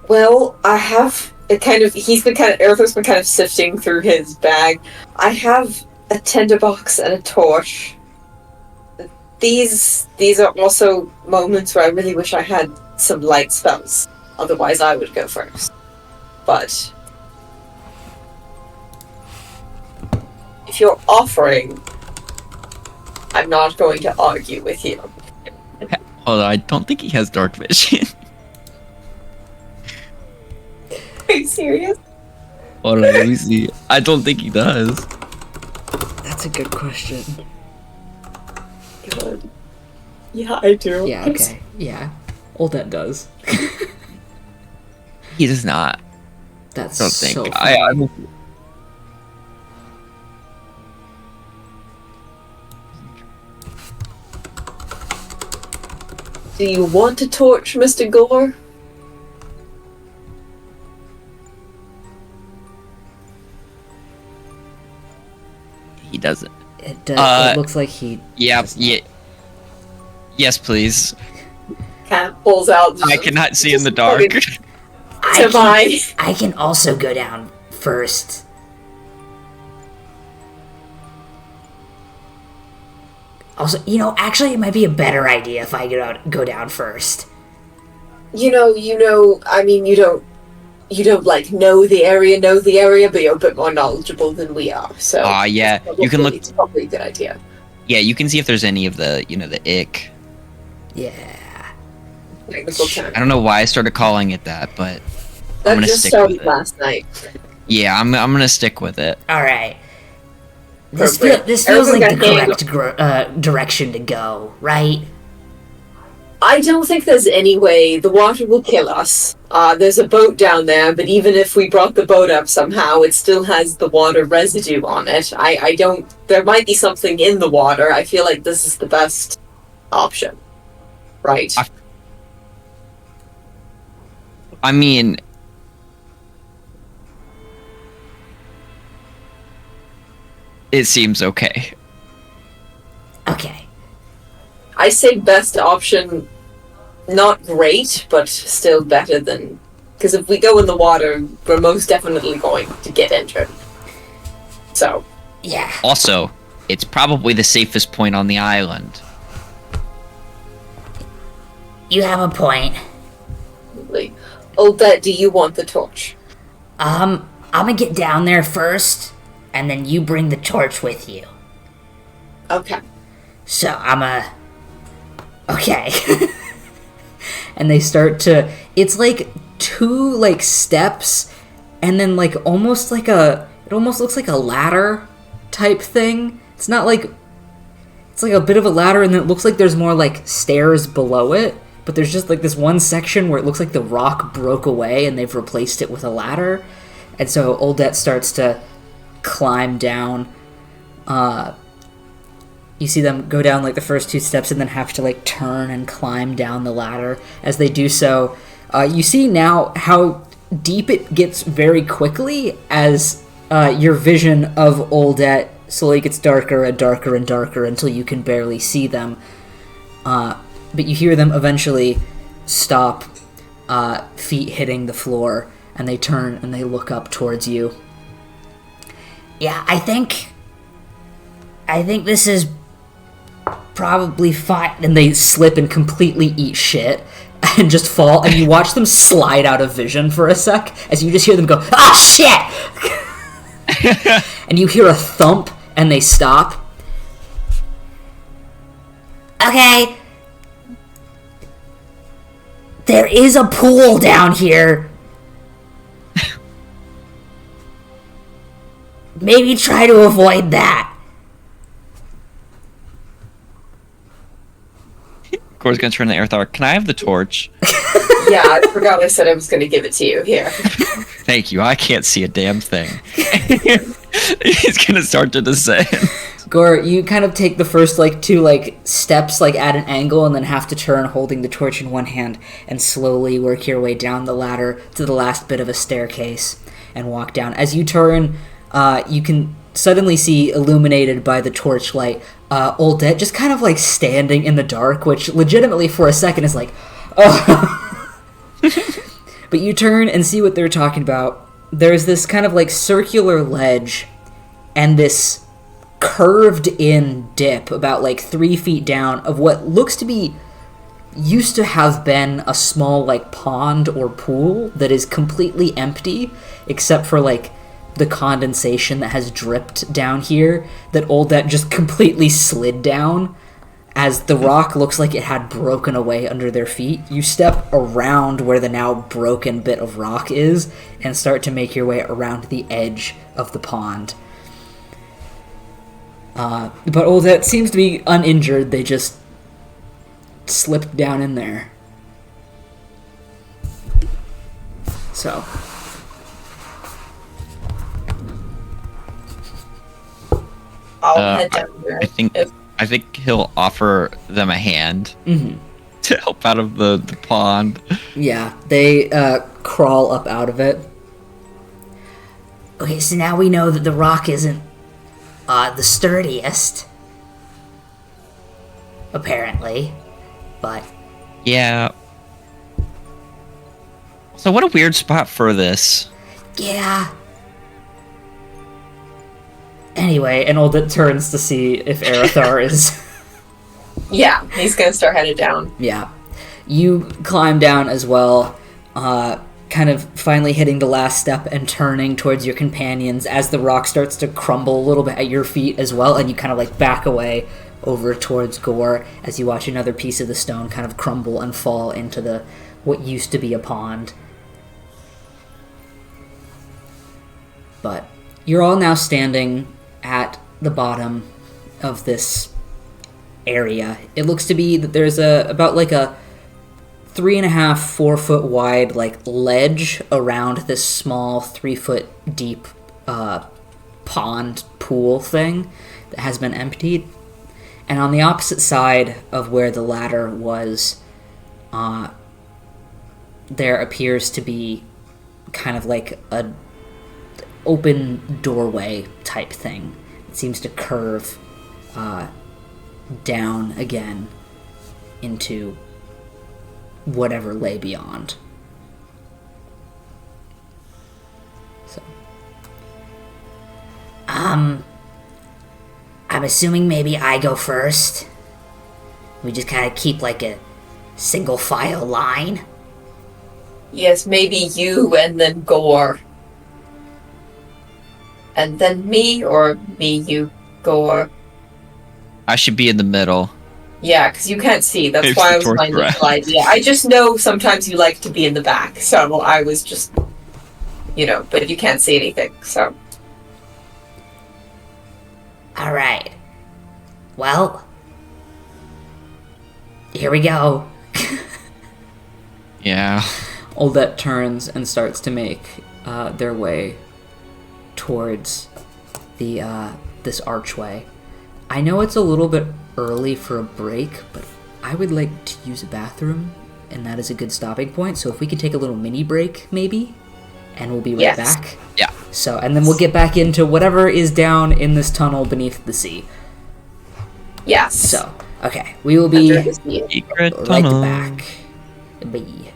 Well, I have Aerith's been kind of sifting through his bag. I have a tinderbox and a torch. These are also moments where I really wish I had some light spells. Otherwise, I would go first. But if you're offering, I'm not going to argue with you. Hold on, I don't think he has dark vision. Are you serious? Hold on, let me see. I don't think he does. That's a good question. God. Yeah, I do. Yeah, okay. Yeah. Oldet does. He does not. That's I don't think. so funny. I don't. Do you want a torch, Mr. Gore? He doesn't. It does. It looks like he. Yeah. does not. Yeah. Yes, please. Cat pulls out. I cannot see in the dark. I can also go down first. Also, actually, it might be a better idea if I go down first. I mean, you don't like know the area, but you're a bit more knowledgeable than we are. So. Yeah. You can look. It's probably a good idea. Yeah, you can see if there's any of the, the ick. Yeah. I don't know why I started calling it that, but I'm That gonna just stick with started it. last night. Yeah, I'm gonna stick with it. All right. This Perfect. feels like the Everyone correct direction to go, right? I don't think there's any way. The water will kill us. There's a boat down there, but even if we brought the boat up somehow, it still has the water residue on it. I don't... There might be something in the water. I feel like this is the best option. Right. I mean, it seems okay. Okay. I say best option, not great, but still better than... Because if we go in the water, we're most definitely going to get injured. So... Yeah. Also, it's probably the safest point on the island. You have a point. Oldet, do you want the torch? I'm gonna get down there first, and then you bring the torch with you. Okay. So okay. And they start to... It's like two, steps, and then, almost like a... It almost looks like a ladder type thing. It's not like... It's like a bit of a ladder, and then it looks like there's more, stairs below it. But there's just, this one section where it looks like the rock broke away, and they've replaced it with a ladder. And so Oldet starts to climb down. You see them go down, the first two steps and then have to, turn and climb down the ladder. As they do so, you see now how deep it gets very quickly as your vision of Oldet slowly gets darker and darker and darker until you can barely see them. But you hear them eventually stop, feet hitting the floor, and they turn and they look up towards you. Yeah, I think this is probably fine. And they slip and completely eat shit and just fall, and you watch them slide out of vision for a sec as you just hear them go, "Ah, shit!" And you hear a thump, and they stop. Okay. There is a pool down here. Maybe try to avoid that. Gore's gonna turn to Aerithar. Can I have the torch? Yeah, I forgot I said I was going to give it to you. Here. Thank you. I can't see a damn thing. He's gonna start to descend. Gore, you kind of take the first two steps at an angle and then have to turn holding the torch in one hand and slowly work your way down the ladder to the last bit of a staircase and walk down. As you turn, you can suddenly see, illuminated by the torchlight, Oldet just kind of standing in the dark, which legitimately for a second is oh. But you turn and see what they're talking about. There's this kind of circular ledge and this curved in dip about 3 feet down of what looks to be used to have been a small pond or pool that is completely empty except for the condensation that has dripped down here that Oldet just completely slid down. As the rock looks like it had broken away under their feet, you step around where the now broken bit of rock is and start to make your way around the edge of the pond. But Oldet seems to be uninjured. They just slipped down in there. So. I'll head down there. I think he'll offer them a hand to help out of the pond. Yeah, they crawl up out of it. Okay, so now we know that the rock isn't the sturdiest, apparently, but... Yeah. So what a weird spot for this. Yeah. Anyway, and Oldet turns to see if Aerithar is... Yeah, he's gonna start headed down. Yeah. You climb down as well, kind of finally hitting the last step and turning towards your companions as the rock starts to crumble a little bit at your feet as well, and you kind of back away over towards Gore as you watch another piece of the stone kind of crumble and fall into what used to be a pond. But you're all now standing at the bottom of this area. It looks to be that there's about a 3.5, 4 foot wide ledge around this small 3 foot deep pond pool thing that has been emptied. And on the opposite side of where the ladder was, there appears to be kind of a open doorway type thing. It seems to curve down again into whatever lay beyond. So, I'm assuming maybe I go first. We just kind of keep a single file line. Yes, maybe you and then Gore. And then me, or me, you, Gore. I should be in the middle. Yeah, because you can't see. That's Here's why the I was torch my initial rack. idea. I just know sometimes you like to be in the back, so I was just, but you can't see anything, so. Alright. Well, here we go. Yeah. Oldet turns and starts to make their way towards this archway. I know it's a little bit early for a break, but I would like to use a bathroom, and that is a good stopping point. So if we could take a little mini break, maybe, and we'll be right back. Yeah. So, and then we'll get back into whatever is down in this tunnel beneath the sea. Yes. So, okay, we will be Under the sea. Secret right tunnel. back. Bye.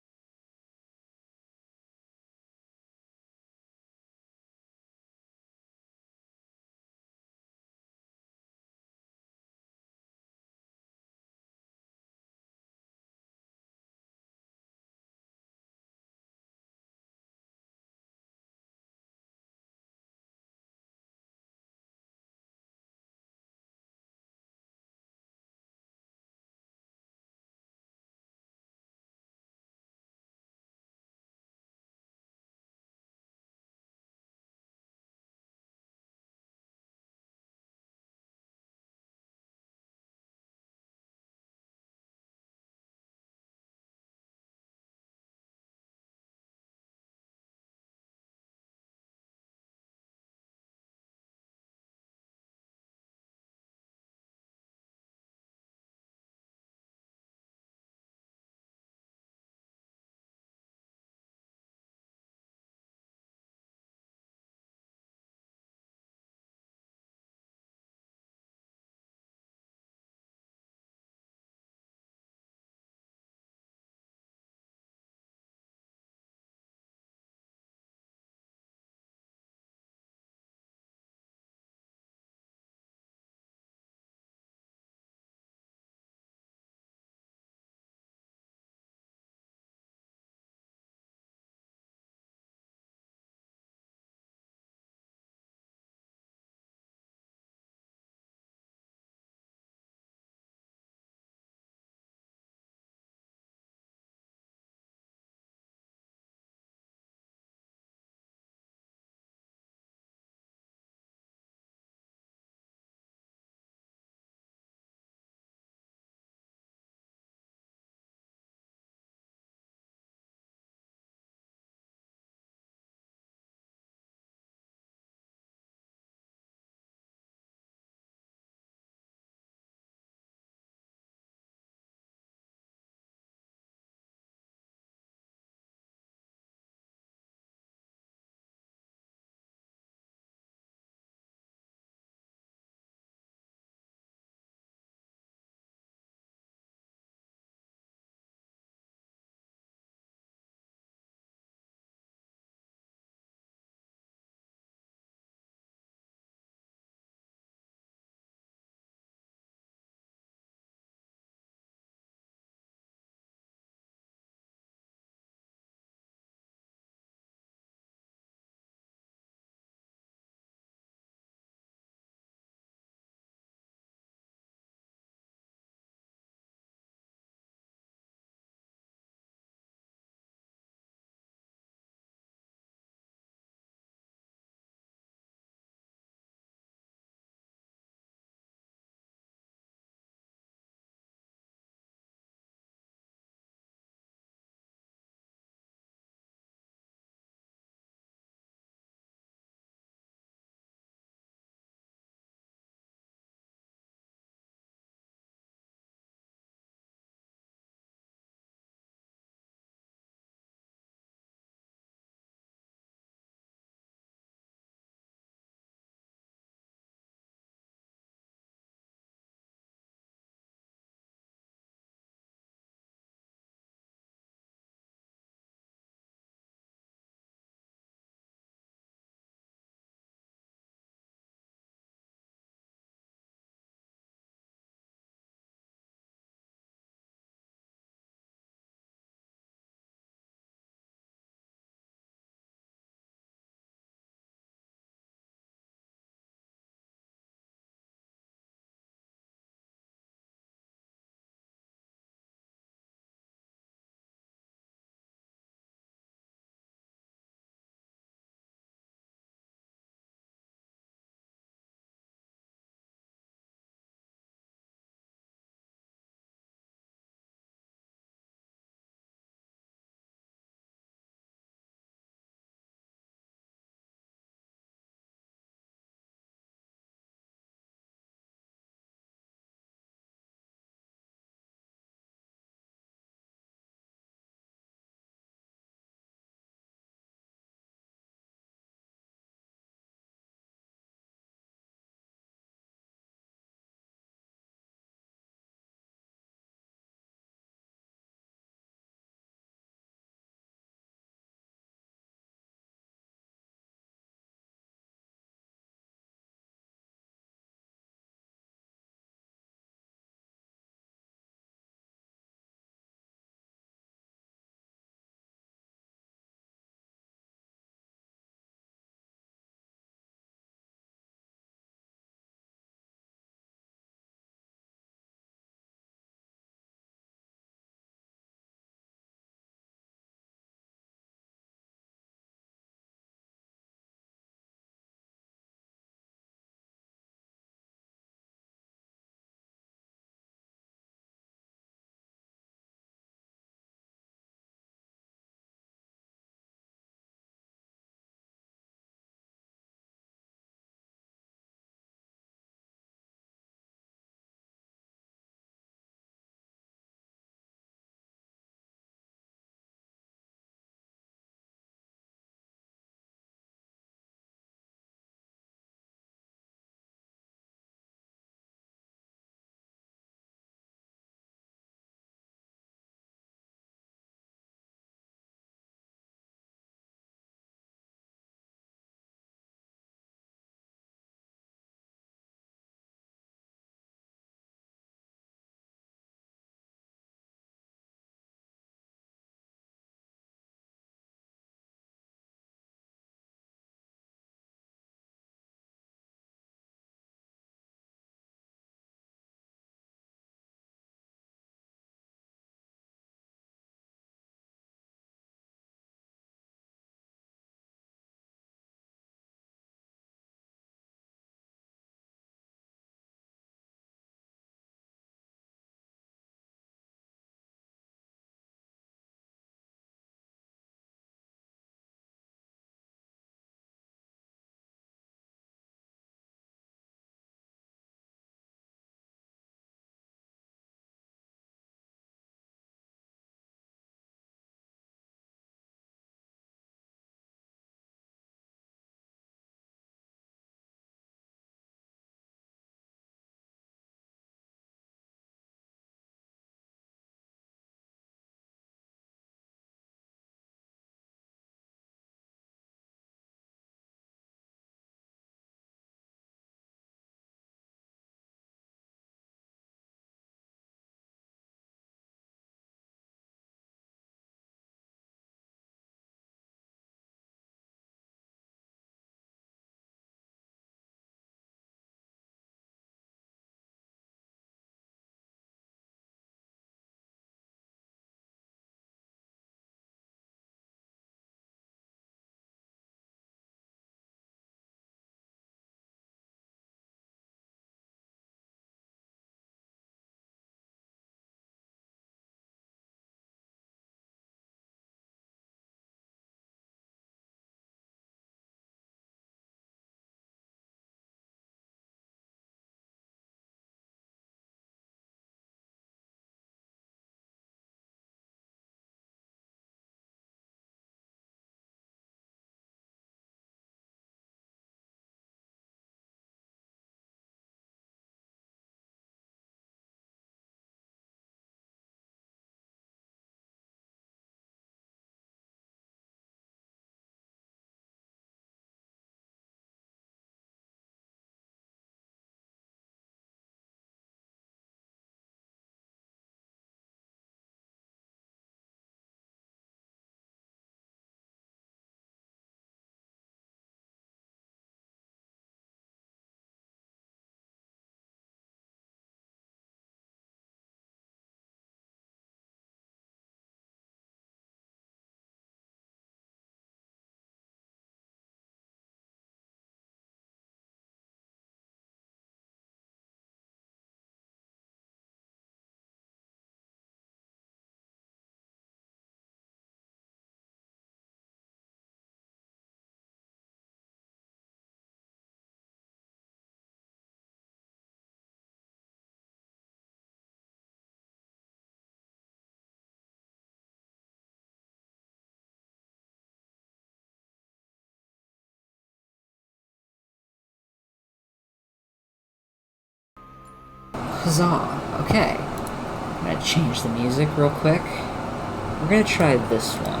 Huzzah. Okay. I'm gonna change the music real quick. We're gonna try this one.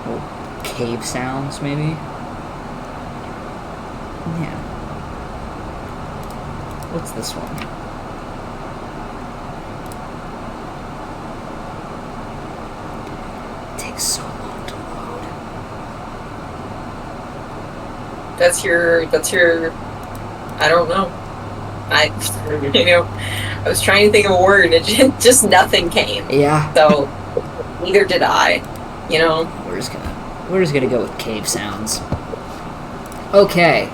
Oh, cave sounds, maybe? Yeah. What's this one? It takes so long to load. That's your, I don't know. I was trying to think of a word, and just nothing came. Yeah. So, neither did I, We're just gonna go with cave sounds. Okay,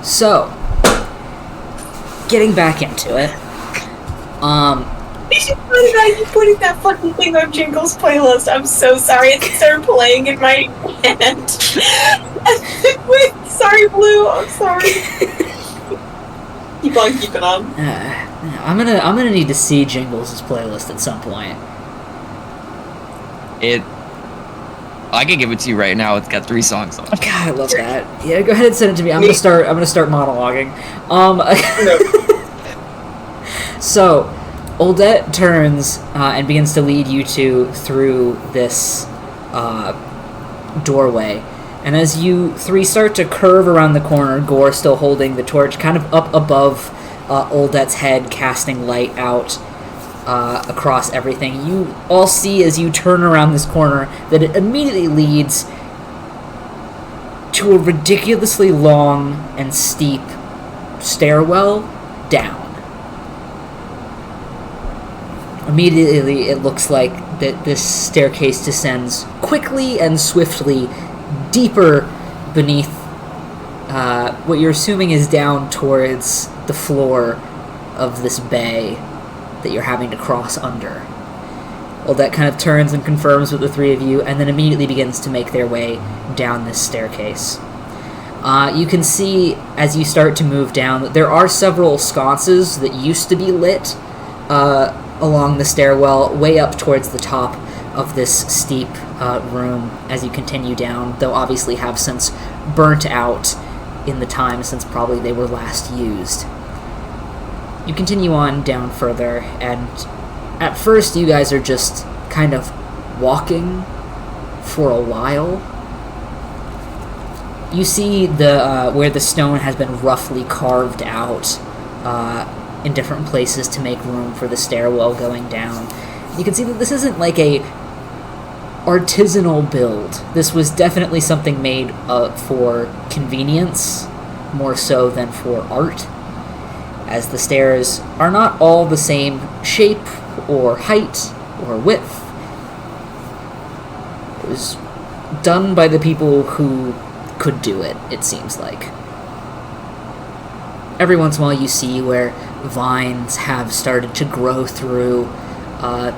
so getting back into it. You should putting that fucking thing on Jingle's playlist. I'm so sorry. It started playing in my head. Wait, sorry, Blue. I'm sorry. Keep on keeping on. I'm gonna need to see Jingles' playlist at some point. I can give it to you right now. It's got 3 songs on it. God, I love that. Yeah, go ahead and send it to me. I'm gonna start monologuing. So, Oldette turns and begins to lead you two through this doorway. And as you three start to curve around the corner, Gore still holding the torch, kind of up above Oldette's head, casting light out across everything. You all see as you turn around this corner that it immediately leads to a ridiculously long and steep stairwell down. Immediately, it looks like that this staircase descends quickly and swiftly deeper beneath what you're assuming is down towards the floor of this bay that you're having to cross under. Well, that kind of turns and confirms with the three of you, and then immediately begins to make their way down this staircase. You can see, as you start to move down, that there are several sconces that used to be lit along the stairwell, way up towards the top of this steep room as you continue down, though obviously have since burnt out in the time since probably they were last used. You continue on down further, and at first you guys are just kind of walking for a while. You see the where the stone has been roughly carved out in different places to make room for the stairwell going down. You can see that this isn't like a artisanal build. This was definitely something made for convenience more so than for art, as the stairs are not all the same shape or height or width. It was done by the people who could do it, it seems like. Every once in a while you see where vines have started to grow through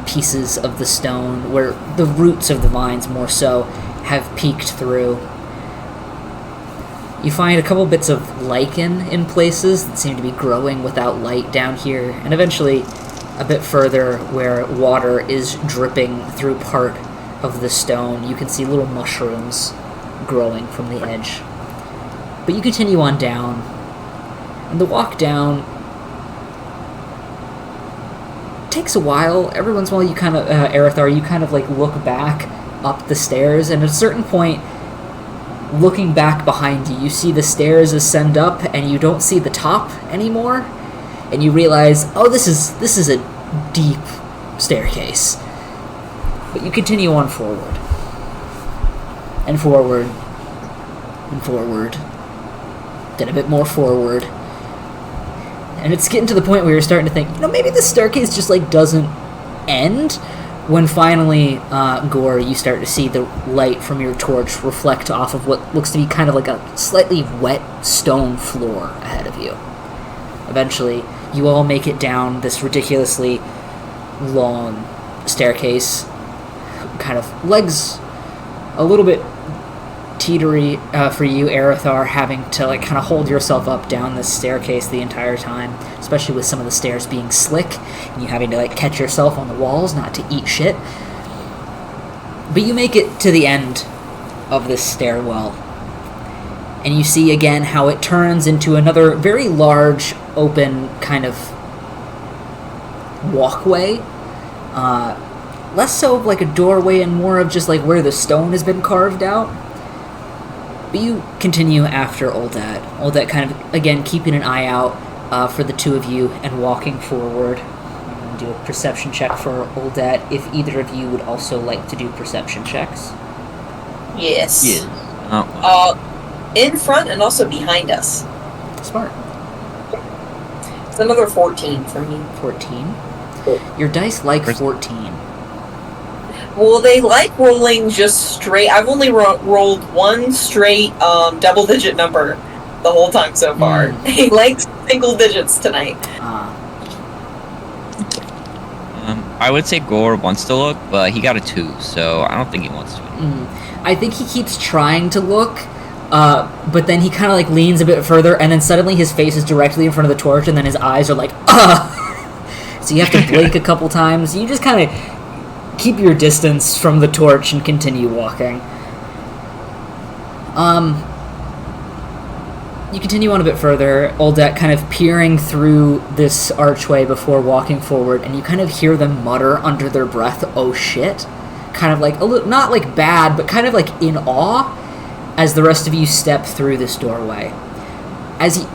pieces of the stone, where the roots of the vines more so have peeked through. You find a couple bits of lichen in places that seem to be growing without light down here, and eventually a bit further where water is dripping through part of the stone, you can see little mushrooms growing from the edge. But you continue on down, and the walk down takes a while. Every once in a while you kind of, Arithar, you kind of like look back up the stairs, and at a certain point, looking back behind you, you see the stairs ascend up, and you don't see the top anymore, and you realize, oh, this is a deep staircase. But you continue on forward, and forward, and forward, then a bit more forward, and it's getting to the point where you're starting to think, maybe this staircase just like doesn't end. When finally, Gore, you start to see the light from your torch reflect off of what looks to be kind of like a slightly wet stone floor ahead of you. Eventually, you all make it down this ridiculously long staircase, kind of legs a little bit teetery for you, Arithar, having to like kind of hold yourself up down this staircase the entire time, especially with some of the stairs being slick and you having to like catch yourself on the walls not to eat shit. But you make it to the end of this stairwell, And you see again how it turns into another very large, open kind of walkway. Less so of like a doorway and more of just like where the stone has been carved out. But you continue after Oldet. Oldet kind of, again, keeping an eye out for the two of you and walking forward. I'm going to do a perception check for Oldet if either of you would also like to do perception checks. Yes. Yeah. In front and also behind us. Smart. It's another 14 for me. 14. Your dice like 14. Well, they like rolling just straight. I've only rolled one straight double-digit number the whole time so far. He likes single digits tonight. I would say Gore wants to look, but he got a 2, so I don't think he wants to. I think he keeps trying to look, but then he kind of like leans a bit further, and then suddenly his face is directly in front of the torch, and then his eyes are like, So you have to blink a couple times. You just kind of keep your distance from the torch and continue walking. You continue on a bit further, Oldet kind of peering through this archway before walking forward, and you kind of hear them mutter under their breath, "Oh shit." Kind of like, not like bad, but kind of like in awe as the rest of you step through this doorway. As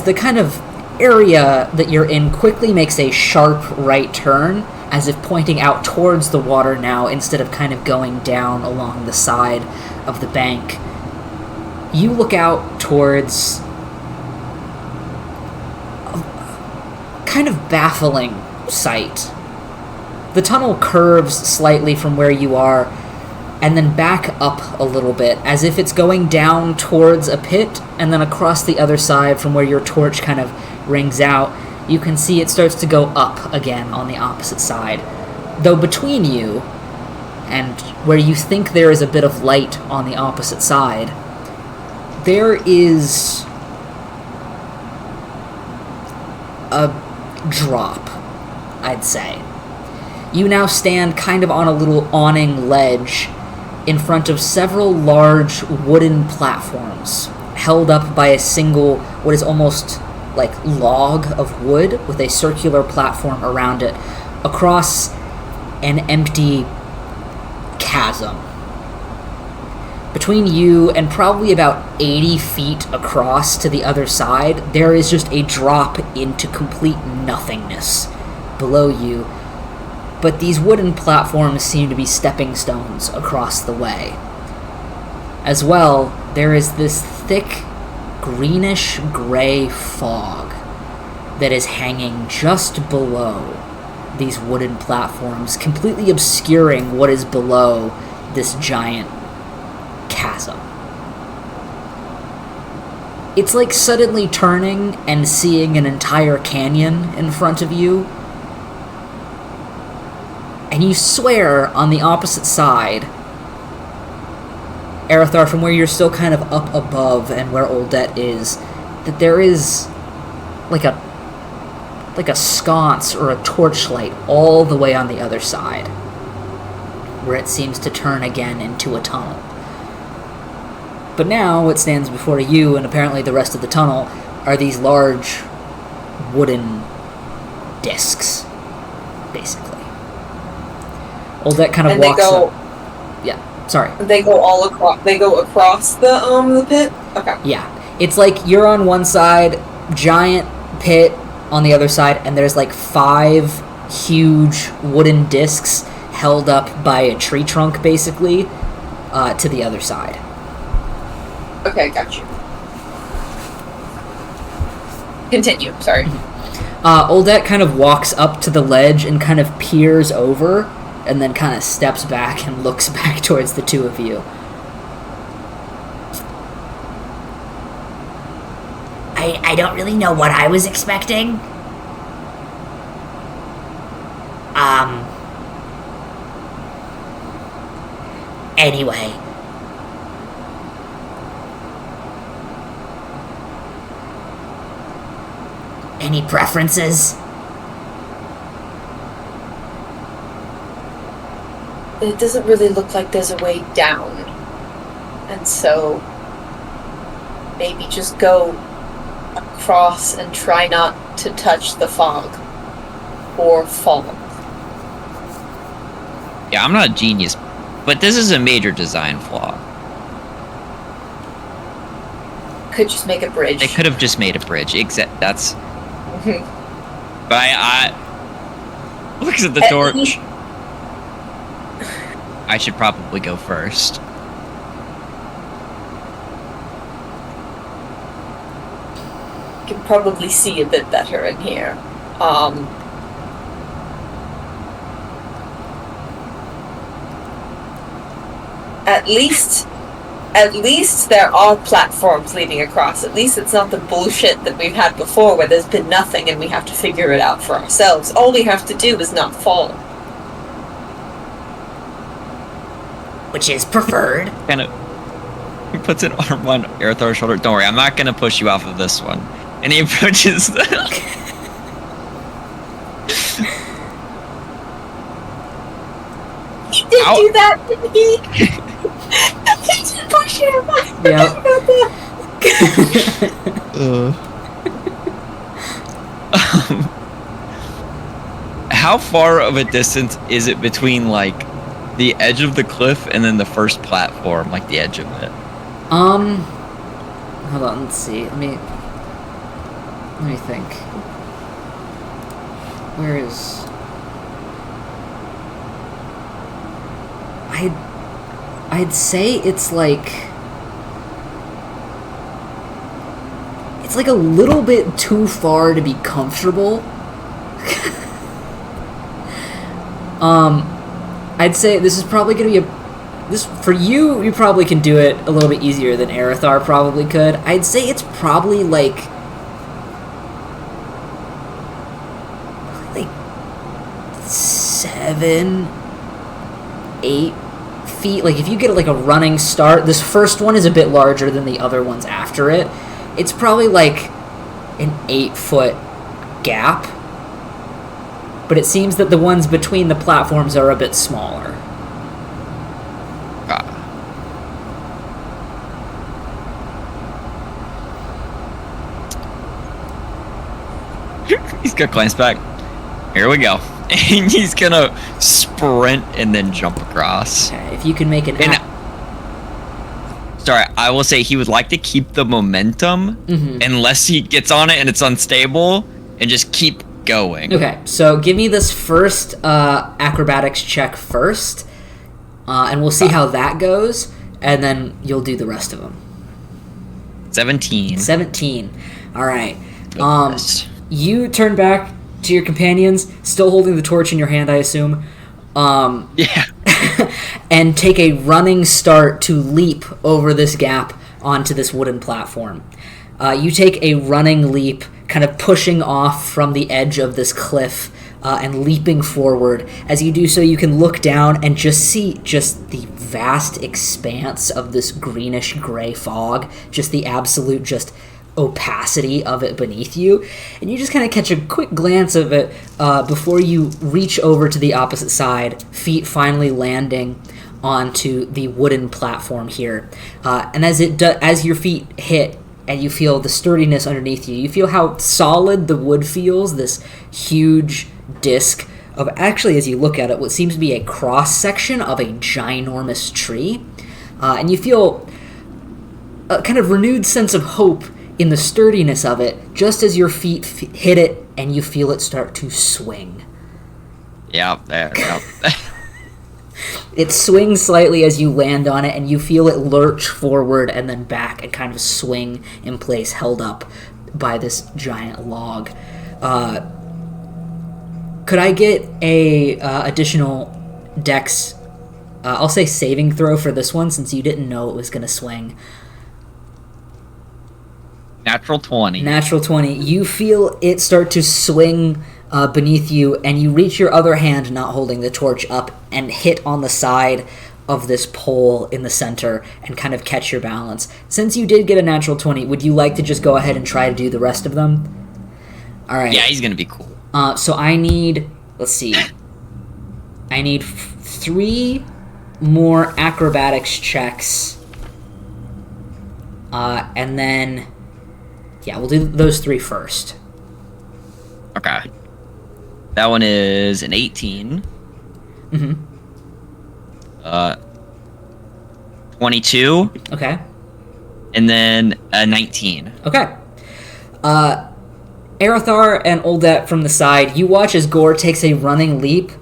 the kind of area that you're in quickly makes a sharp right turn, as if pointing out towards the water now instead of kind of going down along the side of the bank. You look out towards a kind of baffling sight. The tunnel curves slightly from where you are, and then back up a little bit, as if it's going down towards a pit, and then across the other side from where your torch kind of rings out, you can see it starts to go up again on the opposite side. Though between you, and where you think there is a bit of light on the opposite side, there is a drop, I'd say. You now stand kind of on a little awning ledge in front of several large wooden platforms held up by a single, what is almost like log of wood with a circular platform around it across an empty chasm. Between you and probably about 80 feet across to the other side, there is just a drop into complete nothingness below you. But these wooden platforms seem to be stepping stones across the way. As well, there is this thick, greenish-gray fog that is hanging just below these wooden platforms, completely obscuring what is below this giant chasm. It's like suddenly turning and seeing an entire canyon in front of you. And you swear on the opposite side, Arathar, from where you're still kind of up above and where Oldet is, that there is like a sconce or a torchlight all the way on the other side, where it seems to turn again into a tunnel. But now what stands before you and apparently the rest of the tunnel are these large wooden discs, basically. Oldet kind of walks up. Yeah, sorry. They go all across. They go across the pit. Okay. Yeah, it's like you're on one side, giant pit on the other side, and there's like 5 huge wooden discs held up by a tree trunk, basically, to the other side. Okay, got you. Continue. Sorry. Oldet kind of walks up to the ledge and kind of peers over, and then kind of steps back and looks back towards the two of you. I don't really know what I was expecting. Anyway. Any preferences? It doesn't really look like there's a way down. And so maybe just go across and try not to touch the fog or fall. Yeah, I'm not a genius, but this is a major design flaw. Could just make a bridge. They could have just made a bridge. That's. But I looks at the torch. I should probably go first. You can probably see a bit better in here. At least there are platforms leading across. At least it's not the bullshit that we've had before where there's been nothing and we have to figure it out for ourselves. All we have to do is not fall. Which is preferred. Kind of. He puts an arm on Aerothar's shoulder. Don't worry, I'm not gonna push you off of this one. And he approaches. You did do that, didn't he? He did push him. I forgot about that. How far of a distance is it between like the edge of the cliff and then the first platform, like the edge of it? Hold on, let's see. Let me think. Where is... I'd say it's like a little bit too far to be comfortable. I'd say this is probably gonna be for you. You probably can do it a little bit easier than Aerothar probably could. I'd say it's probably like 7, 8 feet. Like if you get like a running start, this first one is a bit larger than the other ones after it. It's probably like an 8-foot gap, but it seems that the ones between the platforms are a bit smaller. He's gonna glance back. Here we go. And he's gonna sprint and then jump across. Okay, if you can make an... Sorry, I will say he would like to keep the momentum unless he gets on it and it's unstable and just keep going. Okay, so give me this first acrobatics check first, and we'll see how that goes, and then you'll do the rest of them. 17. 17. All right. You turn back to your companions, still holding the torch in your hand, I assume. Yeah. And take a running start to leap over this gap onto this wooden platform. You take a running leap, kind of pushing off from the edge of this cliff and leaping forward. As you do so, you can look down and just see just the vast expanse of this greenish-gray fog, just the absolute just opacity of it beneath you, and you just kind of catch a quick glance of it before you reach over to the opposite side, feet finally landing onto the wooden platform here. And as your feet hit and you feel the sturdiness underneath you, you feel how solid the wood feels, this huge disc of, actually as you look at it, what seems to be a cross-section of a ginormous tree. And you feel a kind of renewed sense of hope in the sturdiness of it, just as your feet hit it and you feel it start to swing. Yeah, there. Yep. It swings slightly as you land on it, and you feel it lurch forward and then back and kind of swing in place, held up by this giant log. Could I get a additional dex, I'll say saving throw for this one, since you didn't know it was going to swing? Natural 20. Natural 20. You feel it start to swing beneath you, and you reach your other hand, not holding the torch, up and hit on the side of this pole in the center and kind of catch your balance. Since you did get a natural 20, would you like to just go ahead and try to do the rest of them? All right. Yeah, he's going to be cool. So I need, let's see. I need 3 more acrobatics checks And then, yeah, we'll do those 3 first. Okay. That one is an 18. Mm-hmm. 22. Okay. And then a 19. Okay. Arathar and Oldet from the side, you watch as Gore takes a running leap,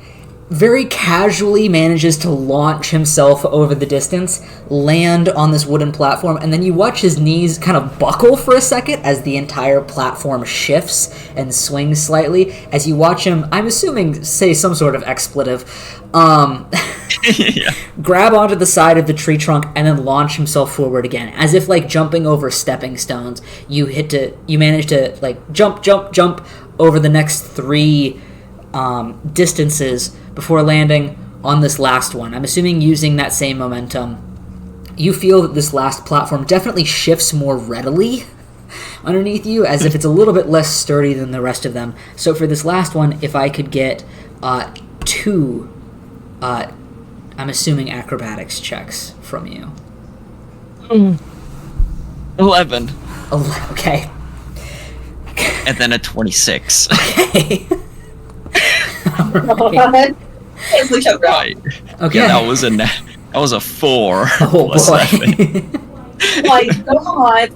very casually manages to launch himself over the distance, land on this wooden platform, and then you watch his knees kind of buckle for a second as the entire platform shifts and swings slightly. As you watch him, I'm assuming, say some sort of expletive, Yeah. grab onto the side of the tree trunk and then launch himself forward again, as if like jumping over stepping stones. You manage to like jump over the next 3 distances before landing on this last one. I'm assuming using that same momentum. You feel that this last platform definitely shifts more readily underneath you, as if it's a little bit less sturdy than the rest of them. So for this last one, if I could get 2, I'm assuming acrobatics checks from you. 11. Okay. And then a 26. Okay. Right. Right. Okay. Yeah, that was a 4. Oh plus boy. My God.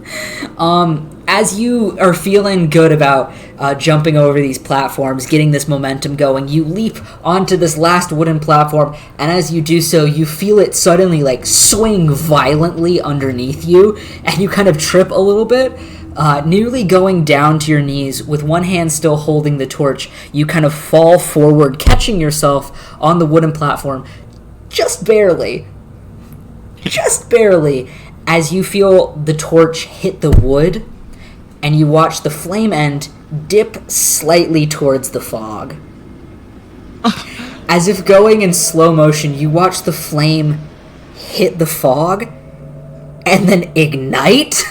As you are feeling good about jumping over these platforms, getting this momentum going, you leap onto this last wooden platform, and as you do so, you feel it suddenly like swing violently underneath you, and you kind of trip a little bit. Nearly going down to your knees, with one hand still holding the torch, you kind of fall forward, catching yourself on the wooden platform, just barely, as you feel the torch hit the wood, and you watch the flame end dip slightly towards the fog. As if going in slow motion, you watch the flame hit the fog, and then ignite.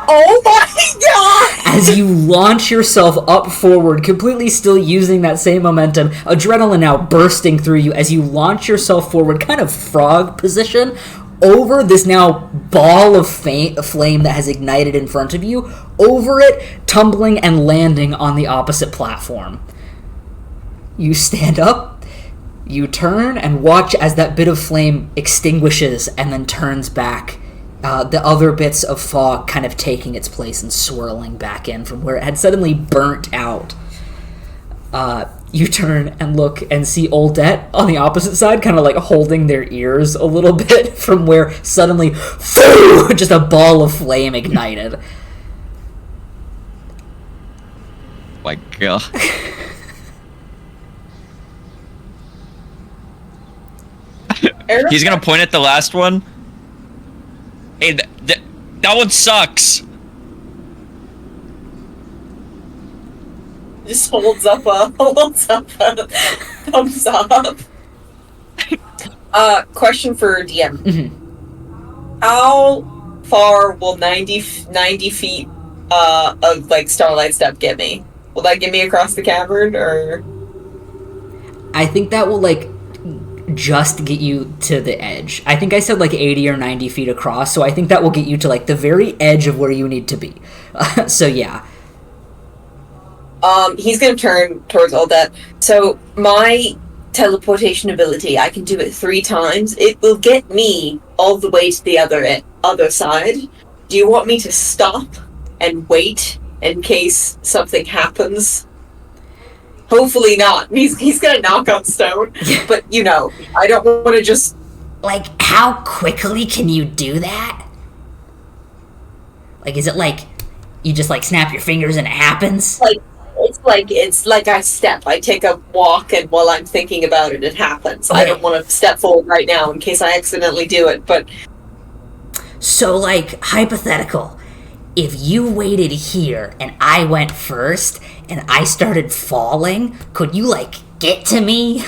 Oh my God! As you launch yourself up forward, completely still using that same momentum, adrenaline now bursting through you as you launch yourself forward, kind of frog position, over this now ball of flame that has ignited in front of you, over it, tumbling and landing on the opposite platform. You stand up, you turn, and watch as that bit of flame extinguishes and then turns back. The other bits of fog kind of taking its place and swirling back in from where it had suddenly burnt out. You turn and look and see Oldet on the opposite side, kind of like holding their ears a little bit from where suddenly, just a ball of flame ignited. My God. He's gonna point at the last one. Hey, that one sucks. Just holds up a thumbs up. Question for DM. Mm-hmm. How far will 90 feet of like Starlight Step get me? Will that get me across the cavern, or? I think that will, like, just get you to the edge. I think I said, like, 80 or 90 feet across, so I think that will get you to, like, the very edge of where you need to be. So, yeah. He's gonna turn towards all that. So, my teleportation ability, I can do it 3 times. It will get me all the way to the other side. Do you want me to stop and wait in case something happens? Hopefully not. He's gonna knock on stone, but you know, I don't want to just. Like, how quickly can you do that? Like, is it like you just like snap your fingers and it happens? It's like I step. I take a walk, and while I'm thinking about it, it happens. I don't want to step forward right now in case I accidentally do it. But So, like, hypothetical. If you waited here and I went first and I started falling, could you, like, get to me?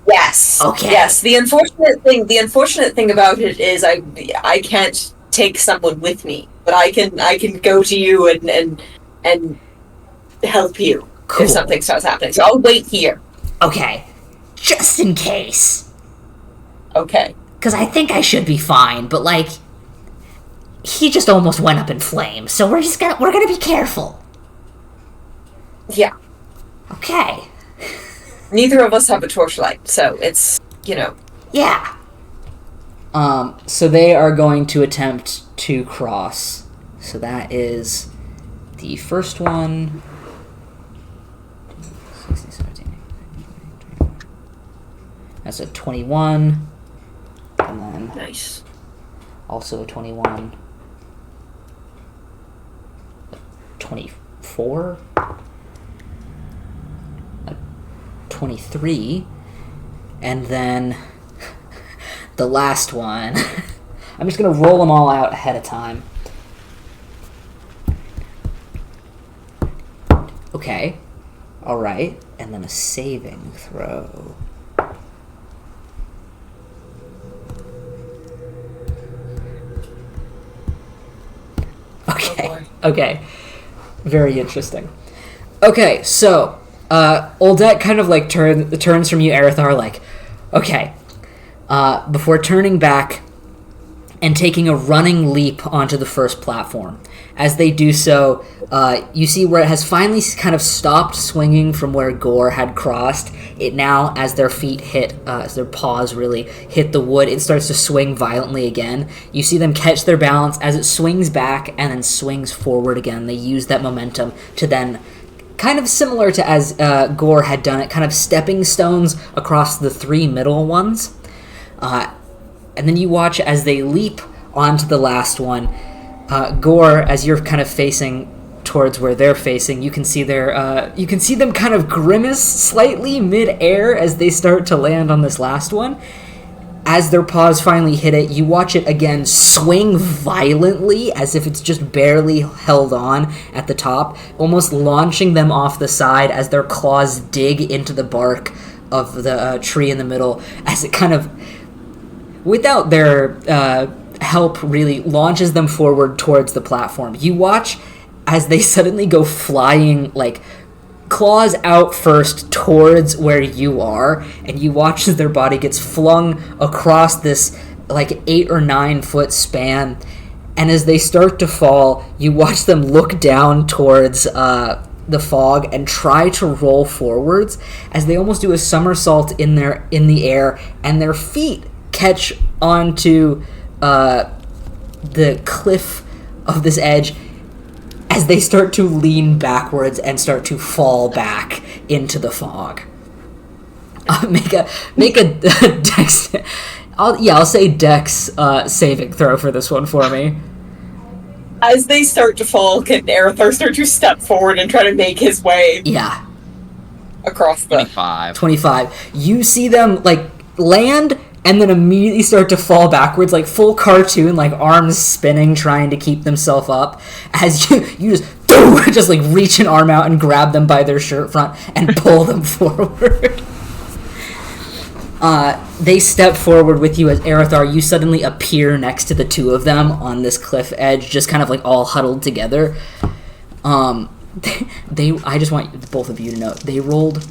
yes, Okay. yes. The unfortunate thing about it is I can't take someone with me, but I can go to you and help you Cool. if something starts happening. So I'll wait here. Okay. Just in case. Okay. because I think I should be fine, but, like, he just almost went up in flames, so we're gonna be careful. Yeah. Okay. Neither of us have a torchlight, so it's, Yeah. So they are going to attempt to cross. So that is the first one. 16, 17, 18, 19, 20. That's a 21. And then nice. also a 21. 24. A 23. And then the last one. I'm just going to roll them all out ahead of time. Okay. All right. And then a saving throw. Okay. Oh boy. Okay. Very interesting. Okay, so Oldet kind of like turns from you, Arathar, like, okay. Before turning back and taking a running leap onto the first platform. As they do so, you see where it has finally kind of stopped swinging from where Gore had crossed. It now, as their feet hit, as their paws really hit the wood, it starts to swing violently again. You see them catch their balance as it swings back and then swings forward again. They use that momentum to then, kind of similar to as Gore had done it, kind of stepping stones across the three middle ones. And then you watch as they leap onto the last one. Gore, as you're kind of facing towards where they're facing, you can see you can see them kind of grimace slightly mid-air as they start to land on this last one. As their paws finally hit it, you watch it again swing violently as if it's just barely held on at the top, almost launching them off the side as their claws dig into the bark of the tree in the middle, as it kind of, without their help, really launches them forward towards the platform. You watch as they suddenly go flying, like, claws out first towards where you are, and you watch as their body gets flung across this, like, 8 or 9 foot span, and as they start to fall, you watch them look down towards the fog and try to roll forwards as they almost do a somersault in the air, and their feet catch onto the cliff of this edge as they start to lean backwards and start to fall back into the fog. Make a dex. I'll say dex saving throw for this one for me. As they start to fall, can Arathar start to step forward and try to make his way Yeah, across the... 25. You see them like land and then immediately start to fall backwards, like full cartoon, like arms spinning, trying to keep themselves up, as you just like reach an arm out and grab them by their shirt front and pull them forward. They step forward with you as Arathar, you suddenly appear next to the two of them on this cliff edge, just kind of like all huddled together. I just want both of you to know, they rolled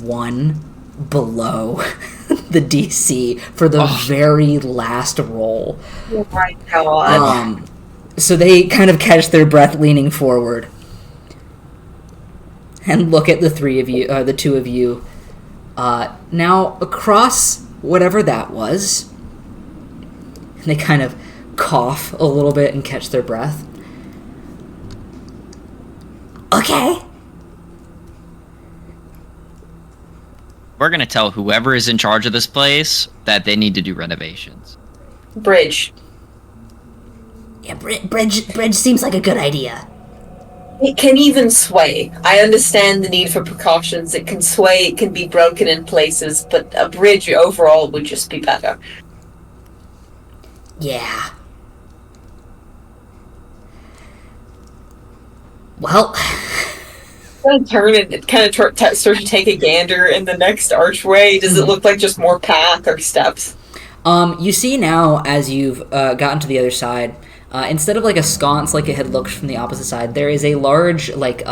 1 below the DC for the very last roll. Oh my god. So they kind of catch their breath leaning forward and look at the two of you. Now across whatever that was, and they kind of cough a little bit and catch their breath. Okay. We're gonna tell whoever is in charge of this place that they need to do renovations. Bridge. Yeah, bridge seems like a good idea. It can even sway. I understand the need for precautions. It can sway, it can be broken in places, but a bridge overall would just be better. Yeah. Well, Kind of turn and kind of start to take a gander in the next archway. Does it look like just more path or steps? You see now, as you've gotten to the other side, instead of like a sconce like it had looked from the opposite side, there is a large like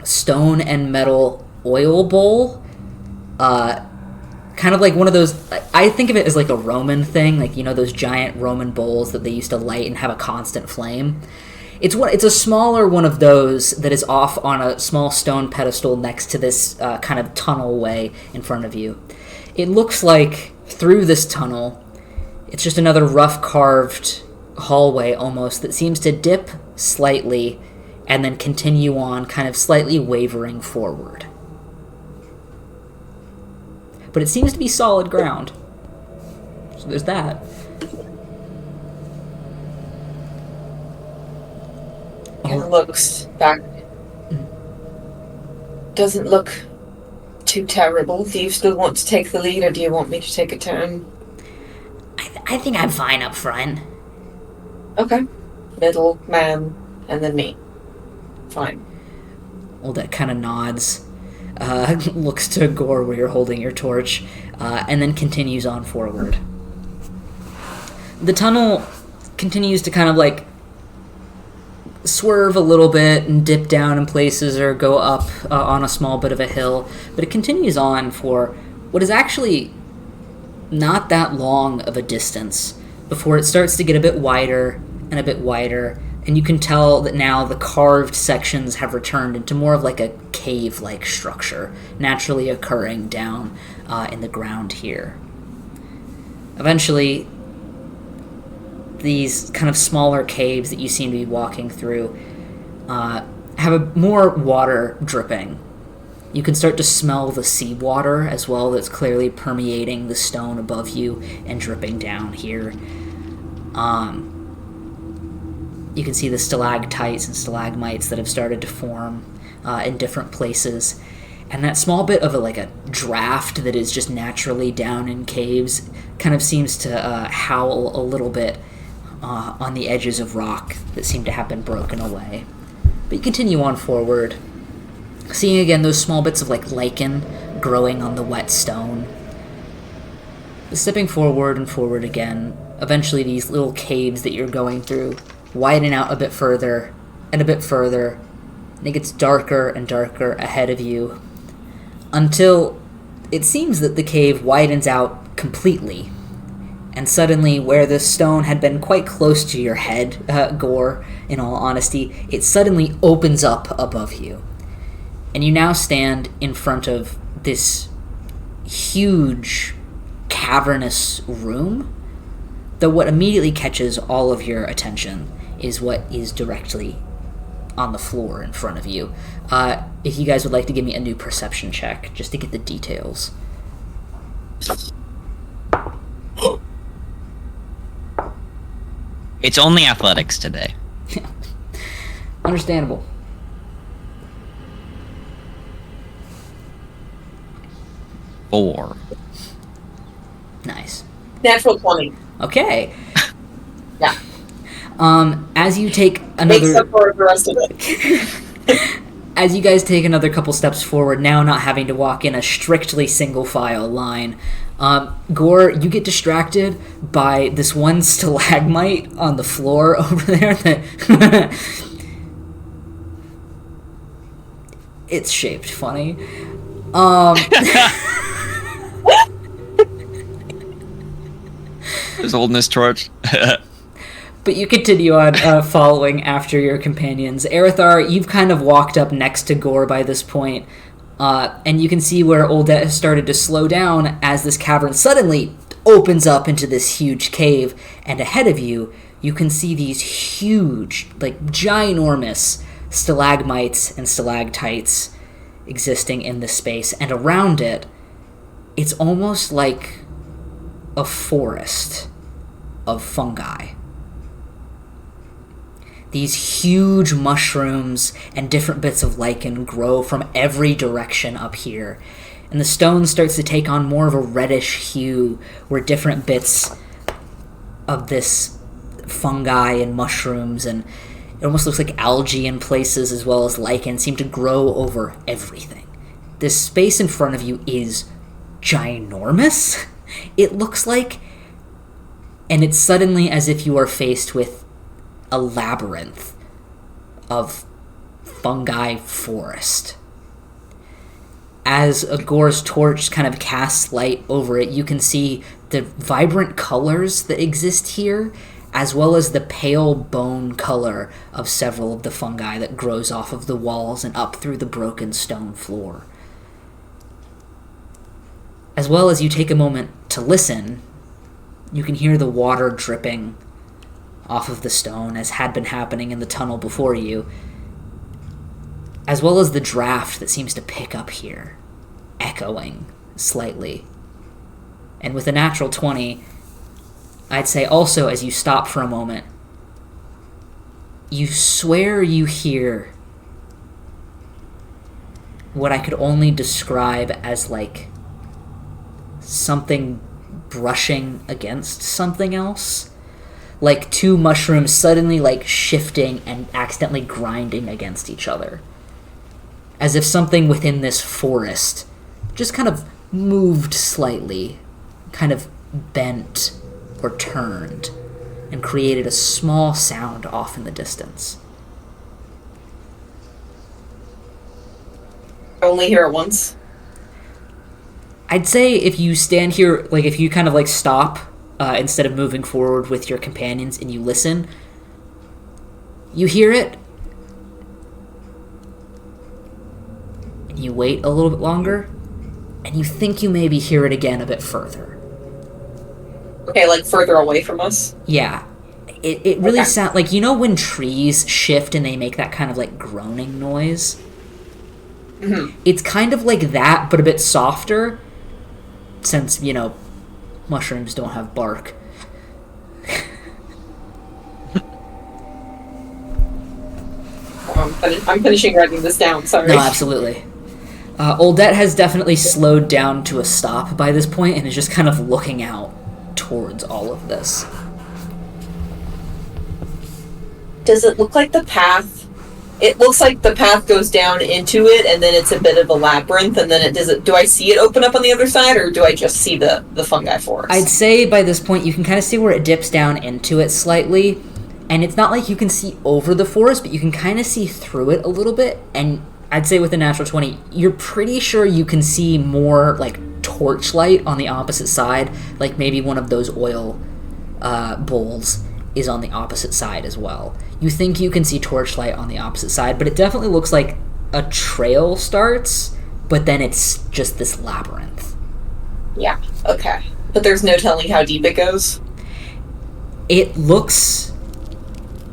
stone and metal oil bowl kind kind of like one of those. I think of it as like a Roman thing, like those giant Roman bowls that they used to light and have a constant flame. It's a smaller one of those that is off on a small stone pedestal next to this kind of tunnel way in front of you. It looks like through this tunnel, it's just another rough carved hallway almost that seems to dip slightly and then continue on, kind of slightly wavering forward. But it seems to be solid ground. So there's that. It looks back. Doesn't look too terrible. Do you still want to take the lead, or do you want me to take a turn? I think I'm fine up front. Okay. Middle, man, and then me. Fine. Oldette kind of nods, looks to Gore where you're holding your torch, and then continues on forward. The tunnel continues to kind of like swerve a little bit and dip down in places or go up on a small bit of a hill, but it continues on for what is actually not that long of a distance before it starts to get a bit wider and a bit wider, and you can tell that now the carved sections have returned into more of like a cave-like structure naturally occurring down in the ground here. Eventually, these kind of smaller caves that you seem to be walking through have more water dripping. You can start to smell the seawater as well that's clearly permeating the stone above you and dripping down here. You can see the stalactites and stalagmites that have started to form in different places. And that small bit of a draft that is just naturally down in caves kind of seems to howl a little bit on the edges of rock that seem to have been broken away. But you continue on forward, seeing again those small bits of lichen growing on the wet stone. Stepping forward and forward again, eventually these little caves that you're going through widen out a bit further and a bit further, and it gets darker and darker ahead of you until it seems that the cave widens out completely. And suddenly, where the stone had been quite close to your head, Gore, in all honesty, it suddenly opens up above you. And you now stand in front of this huge, cavernous room, though what immediately catches all of your attention is what is directly on the floor in front of you. If you guys would like to give me a new perception check, just to get the details. It's only athletics today. Understandable. Four. Nice. Natural 20. Okay. Yeah. As you take Makes another... up for the rest of it. As you guys take another couple steps forward, now not having to walk in a strictly single-file line, Gore, you get distracted by this one stalagmite on the floor over there that... It's shaped funny. Who's holding this torch? But you continue on following after your companions. Erithar, you've kind of walked up next to Gore by this point, and you can see where Oldette has started to slow down as this cavern suddenly opens up into this huge cave, and ahead of you, you can see these huge, ginormous stalagmites and stalactites existing in this space, and around it, it's almost like a forest of fungi. These huge mushrooms and different bits of lichen grow from every direction up here, and the stone starts to take on more of a reddish hue, where different bits of this fungi and mushrooms, and it almost looks like algae in places as well as lichen, seem to grow over everything. This space in front of you is ginormous, it looks like, and it's suddenly as if you are faced with a labyrinth of fungi forest. as a Gore's torch kind of casts light over it, you can see the vibrant colors that exist here, as well as the pale bone color of several of the fungi that grows off of the walls and up through the broken stone floor. As well as you take a moment to listen, you can hear the water dripping off of the stone, as had been happening in the tunnel before you, as well as the draft that seems to pick up here, echoing slightly. And with a natural 20, I'd say also, as you stop for a moment, you swear you hear what I could only describe as, like, something brushing against something else. Like two mushrooms suddenly, like, shifting and accidentally grinding against each other. As if something within this forest just kind of moved slightly, kind of bent or turned, and created a small sound off in the distance. I only hear it once. I'd say if you stand here, like if you kind of like stop instead of moving forward with your companions and you listen, you hear it, and you wait a little bit longer, and you think you maybe hear it again a bit further. Okay, like further away from us? Yeah. It really Okay. sounds like, you know when trees shift and they make that kind of like groaning noise? Mm-hmm. It's kind of like that, but a bit softer, since, you know, mushrooms don't have bark. I'm finishing writing this down, sorry. No, absolutely. Oldet has definitely slowed down to a stop by this point and is just kind of looking out towards all of this. Does it look like the path? It looks like the path goes down into it, and then it's a bit of a labyrinth, and then do I see it open up on the other side, or do I just see the fungi forest? I'd say by this point you can kind of see where it dips down into it slightly, and it's not like you can see over the forest, but you can kind of see through it a little bit, and I'd say with a natural 20, you're pretty sure you can see more, like, torchlight on the opposite side, like maybe one of those oil bowls is on the opposite side as well. You think you can see torchlight on the opposite side, but it definitely looks like a trail starts, but then it's just this labyrinth. Yeah, okay. But there's no telling how deep it goes? It looks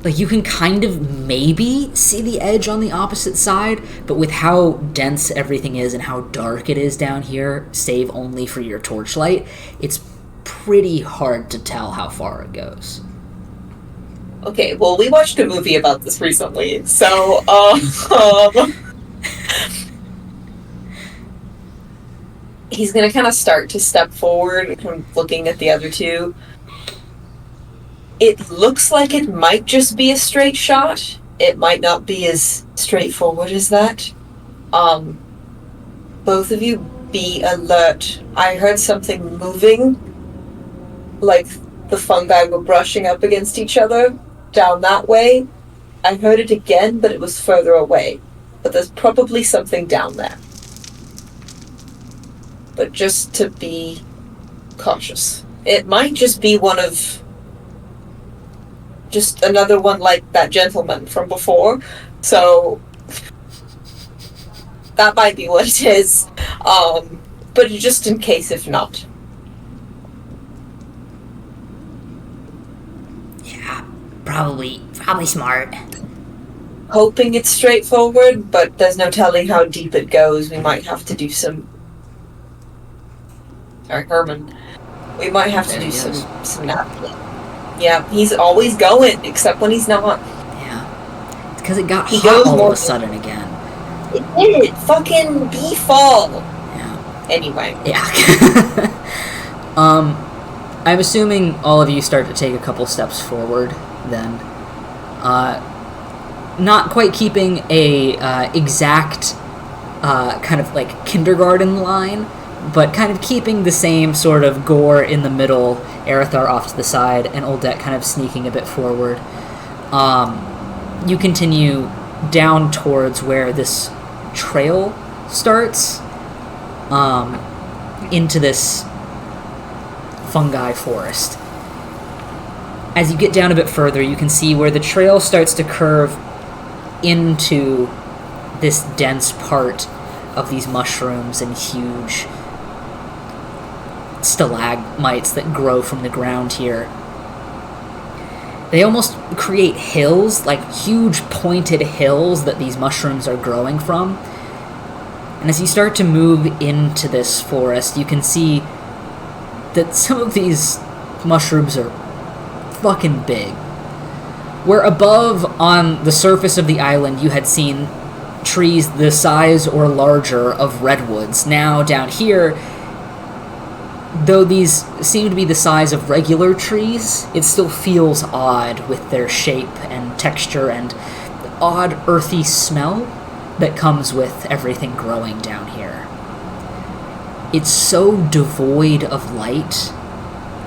like you can kind of maybe see the edge on the opposite side, but with how dense everything is and how dark it is down here, save only for your torchlight, it's pretty hard to tell how far it goes. Okay, well, we watched a movie about this recently, so, he's gonna kind of start to step forward, kind of looking at the other two. It looks like it might just be a straight shot. It might not be as straightforward as that. Both of you be alert. I heard something moving, like the fungi were brushing up against each other down that way. I heard it again, but it was further away. But there's probably something down there. But just to be cautious. It might just be just another one like that gentleman from before. So that might be what it is. But just in case if not. Yeah, probably smart. Hoping it's straightforward, but there's no telling how deep it goes. We might have to do some... Sorry, Herman. We might have to do some napping. Yeah, he's always going, except when he's not. Yeah. It's because it got He hot goes all of more- a sudden again. It did! Fucking bee fall! Yeah. Anyway. Yeah. I'm assuming all of you start to take a couple steps forward then. Not quite keeping a exact kind of like kindergarten line, but kind of keeping the same sort of Gore in the middle, Arathar off to the side, and Oldet kind of sneaking a bit forward. You continue down towards where this trail starts, into this fungi forest. As you get down a bit further, you can see where the trail starts to curve into this dense part of these mushrooms and huge stalagmites that grow from the ground here. They almost create hills, like huge pointed hills that these mushrooms are growing from. And as you start to move into this forest, you can see that some of these mushrooms are fucking big. Where above on the surface of the island you had seen trees the size or larger of redwoods, now down here, though these seem to be the size of regular trees, it still feels odd with their shape and texture and the odd earthy smell that comes with everything growing down here. It's so devoid of light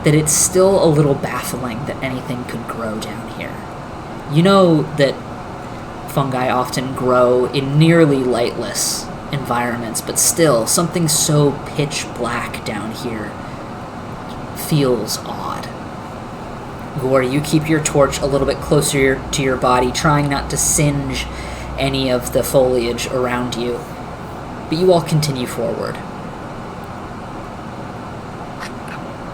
that it's still a little baffling that anything could grow down here. You know that fungi often grow in nearly lightless environments, but still, something so pitch black down here feels odd. Gore, you keep your torch a little bit closer to your body, trying not to singe any of the foliage around you, but you all continue forward.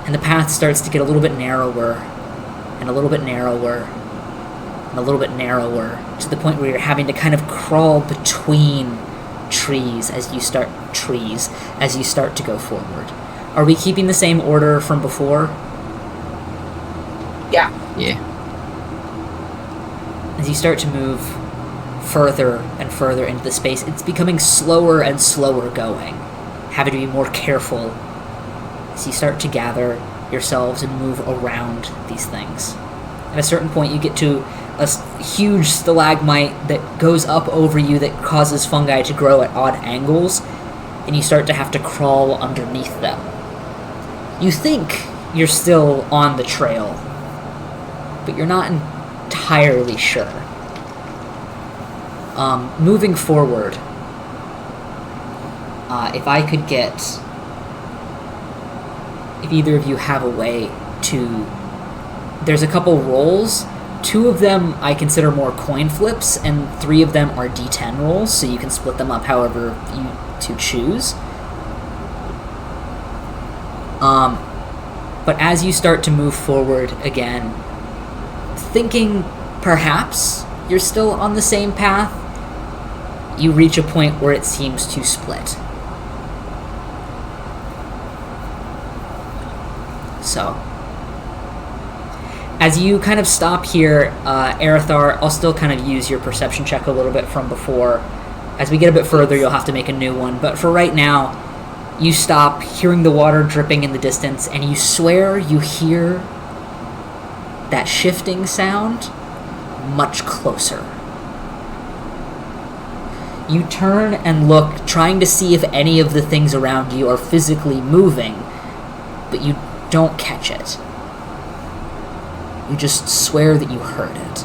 And the path starts to get a little bit narrower, and a little bit narrower, and a little bit narrower, to the point where you're having to kind of crawl between trees as you start to go forward. Are we keeping the same order from before? Yeah. Yeah. As you start to move further and further into the space, it's becoming slower and slower going, having to be more careful as you start to gather yourselves and move around these things. At a certain point, you get to a huge stalagmite that goes up over you that causes fungi to grow at odd angles, and you start to have to crawl underneath them. You think you're still on the trail, but you're not entirely sure. Moving forward, if I could get... If either of you have a way to... There's a couple rolls. 2 of them I consider more coin flips, and 3 of them are D10 rolls, so you can split them up however you to choose. But as you start to move forward again, thinking perhaps you're still on the same path, you reach a point where it seems to split. So, as you kind of stop here, Aerithar, I'll still kind of use your perception check a little bit from before. As we get a bit further, you'll have to make a new one. But for right now, you stop, hearing the water dripping in the distance, and you swear you hear that shifting sound much closer. You turn and look, trying to see if any of the things around you are physically moving, but you don't catch it. You just swear that you heard it.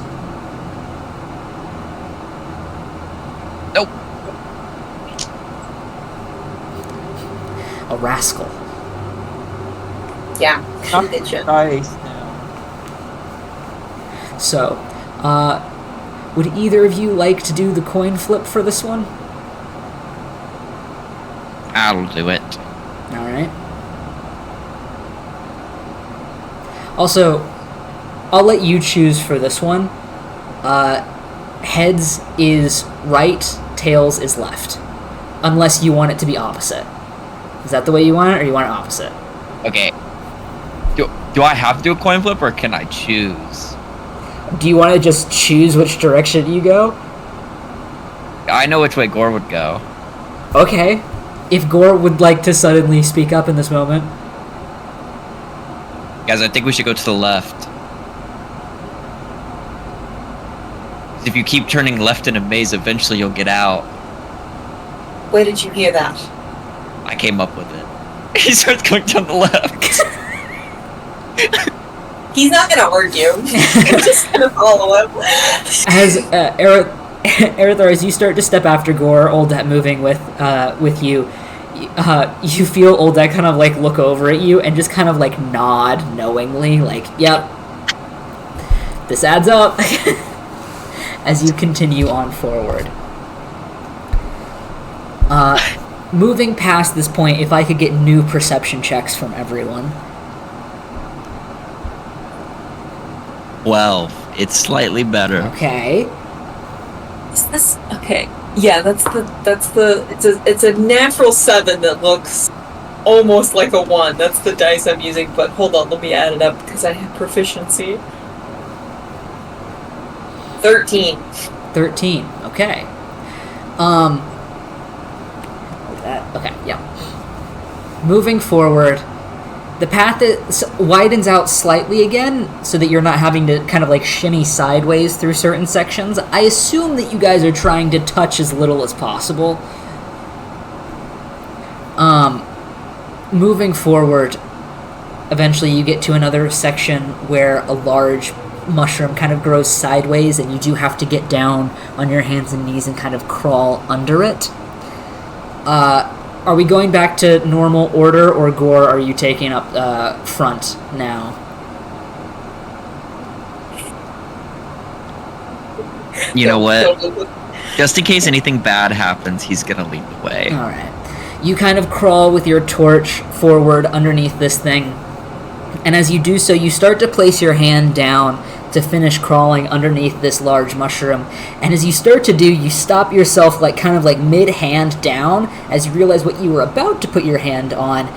Nope. A rascal. Yeah. Bitchin'. Nice now. So, would either of you like to do the coin flip for this one? I'll do it. Alright. Also, I'll let you choose for this one. Heads is right, tails is left. Unless you want it to be opposite. Is that the way you want it, or you want it opposite? Okay. Do I have to do a coin flip, or can I choose? Do you want to just choose which direction you go? I know which way Gore would go. Okay. If Gore would like to suddenly speak up in this moment. Guys, I think we should go to the left. If you keep turning left in a maze, eventually you'll get out. Where did you hear that? I came up with it. He starts going down the left. He's not gonna argue. I'm just gonna follow him. As Aerithar, as you start to step after Gore, Oldat moving with you, You feel Oldette kind of like look over at you and just kind of like nod knowingly, like, yep, this adds up, as you continue on forward. Moving past this point, if I could get new perception checks from everyone. 12. It's slightly better. Okay. Is this okay? Yeah, that's the it's a natural 7 that looks almost like a 1. That's the dice I'm using, but hold on, let me add it up because I have proficiency. 13. 13. Okay. Okay, yeah. Moving forward, the path widens out slightly again so that you're not having to kind of like shimmy sideways through certain sections. I assume that you guys are trying to touch as little as possible. Moving forward, eventually you get to another section where a large mushroom kind of grows sideways and you do have to get down on your hands and knees and kind of crawl under it. Are we going back to normal order, or Gore, are you taking up front now? You know what? Just in case anything bad happens, he's gonna lead the way. Alright. You kind of crawl with your torch forward underneath this thing, and as you do so, you start to place your hand down to finish crawling underneath this large mushroom. And as you start to do, you stop yourself like kind of like mid-hand down as you realize what you were about to put your hand on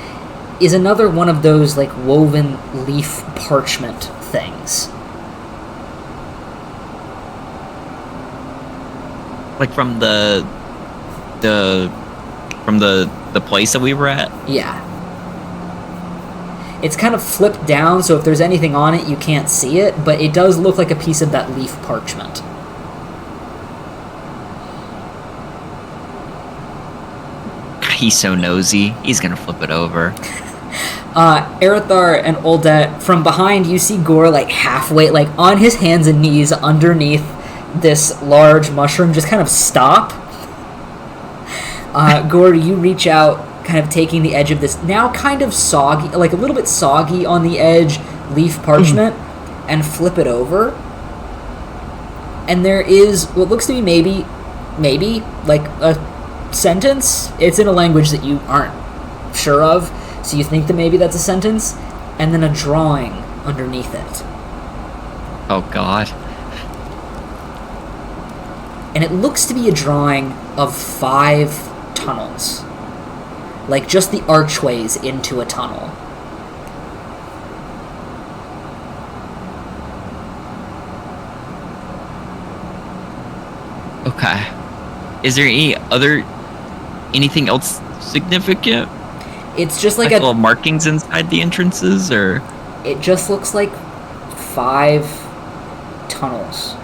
is another one of those like woven leaf parchment things. Like from the place that we were at? Yeah. It's kind of flipped down, so if there's anything on it, you can't see it, but it does look like a piece of that leaf parchment. He's so nosy. He's gonna flip it over. Erithar and Oldette, from behind, you see Gore like halfway, like on his hands and knees underneath this large mushroom, just kind of stop. Gore, you reach out, kind of taking the edge of this now kind of soggy, like a little bit soggy on the edge, leaf parchment, and flip it over. And there is what looks to be maybe like a sentence. It's in a language that you aren't sure of, so you think that maybe that's a sentence, and then a drawing underneath it. Oh God. And it looks to be a drawing of 5 tunnels. Like just the archways into a tunnel. Okay. Is there anything else significant? It's just like little markings inside the entrances, or? It just looks like 5 tunnels.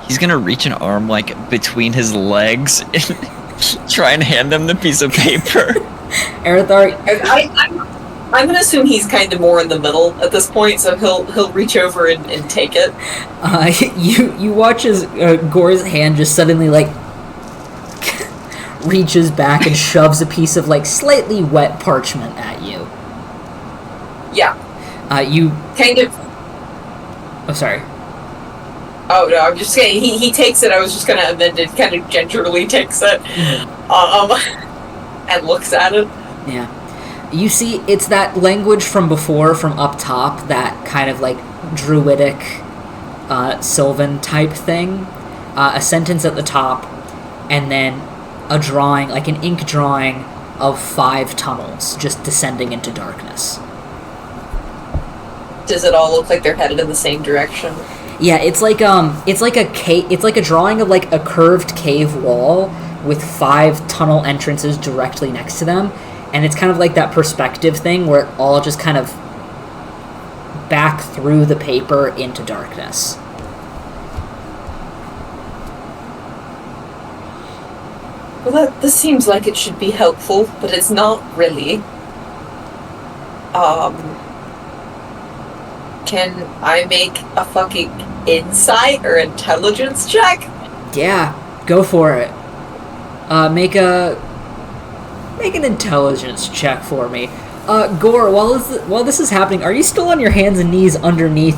He's gonna reach an arm like between his legs and try and hand them the piece of paper. Erithar, I'm gonna assume he's kind of more in the middle at this point, so he'll reach over and take it. you watch as Gore's hand just suddenly like reaches back and shoves a piece of like slightly wet parchment at you. Yeah. You kind of. Oh, sorry. Oh no, I'm just saying he takes it. I was just gonna amend it. Kind of gingerly takes it, and looks at it. Yeah. You see, it's that language from before, from up top, that kind of like druidic, Sylvan type thing. A sentence at the top, and then a drawing, like an ink drawing of 5 tunnels just descending into darkness. Does it all look like they're headed in the same direction? Yeah, it's like a cave. It's like a drawing of like a curved cave wall with 5 tunnel entrances directly next to them, and it's kind of like that perspective thing where it all just kind of back through the paper into darkness. Well, this seems like it should be helpful, but it's not really. Can I make a fucking insight or intelligence check? Yeah, go for it. Make an intelligence check for me. Gore, while this is happening, are you still on your hands and knees underneath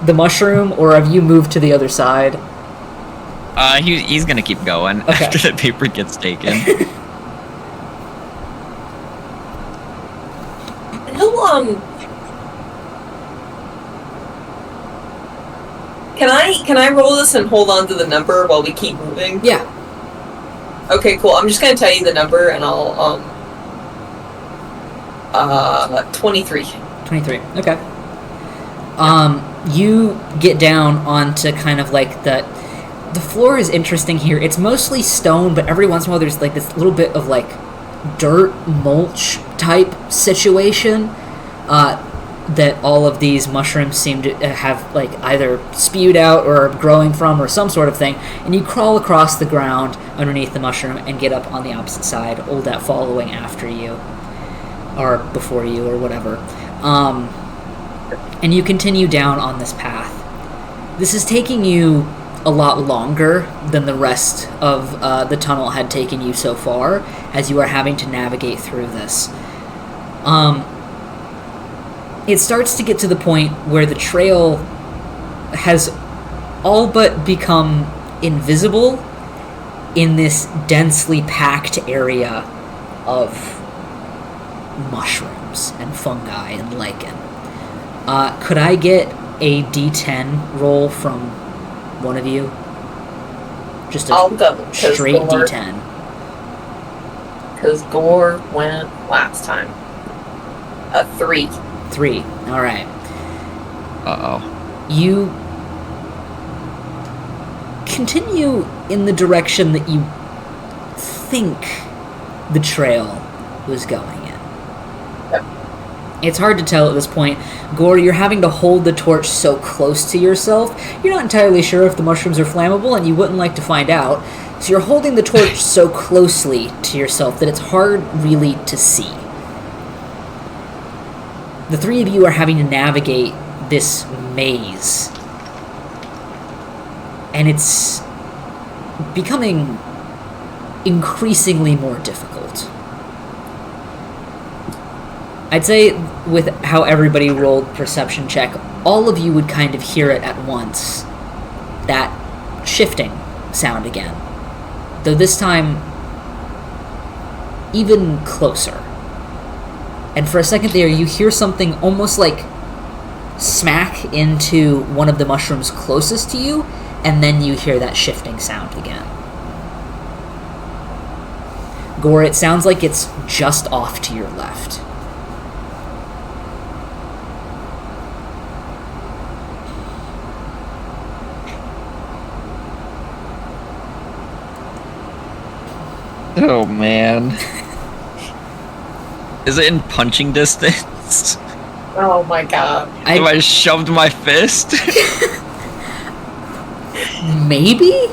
the mushroom, or have you moved to the other side? He's gonna keep going after the paper gets taken. He'll Can I roll this and hold on to the number while we keep moving? Yeah. Okay, cool. I'm just gonna tell you the number, and I'll 23. 23. Okay. You get down onto kind of like the floor is interesting here. It's mostly stone, but every once in a while there's like this little bit of like dirt mulch type situation that all of these mushrooms seem to have like either spewed out or growing from or some sort of thing. And you crawl across the ground underneath the mushroom and get up on the opposite side, Oldet following after you or before you or whatever. And you continue down on this path. This is taking you a lot longer than the rest of the tunnel had taken you so far, as you are having to navigate through this. It starts to get to the point where the trail has all but become invisible in this densely packed area of mushrooms and fungi and lichen. Could I get a D10 roll from one of you? Just a I'll go, straight Gore, D10. Because Gore went last time. A 3. 3. All right. Uh-oh. You continue in the direction that you think the trail was going in. Yep. It's hard to tell at this point. Gore, you're having to hold the torch so close to yourself. You're not entirely sure if the mushrooms are flammable, and you wouldn't like to find out. So you're holding the torch so closely to yourself that it's hard really to see. The three of you are having to navigate this maze. And it's becoming increasingly more difficult. I'd say with how everybody rolled perception check, all of you would kind of hear it at once. That shifting sound again. Though this time, even closer. And for a second there, you hear something almost like smack into one of the mushrooms closest to you, and then you hear that shifting sound again. Gore, it sounds like it's just off to your left. Oh, man. Is it in punching distance? Oh my god. Have I shoved my fist? Maybe?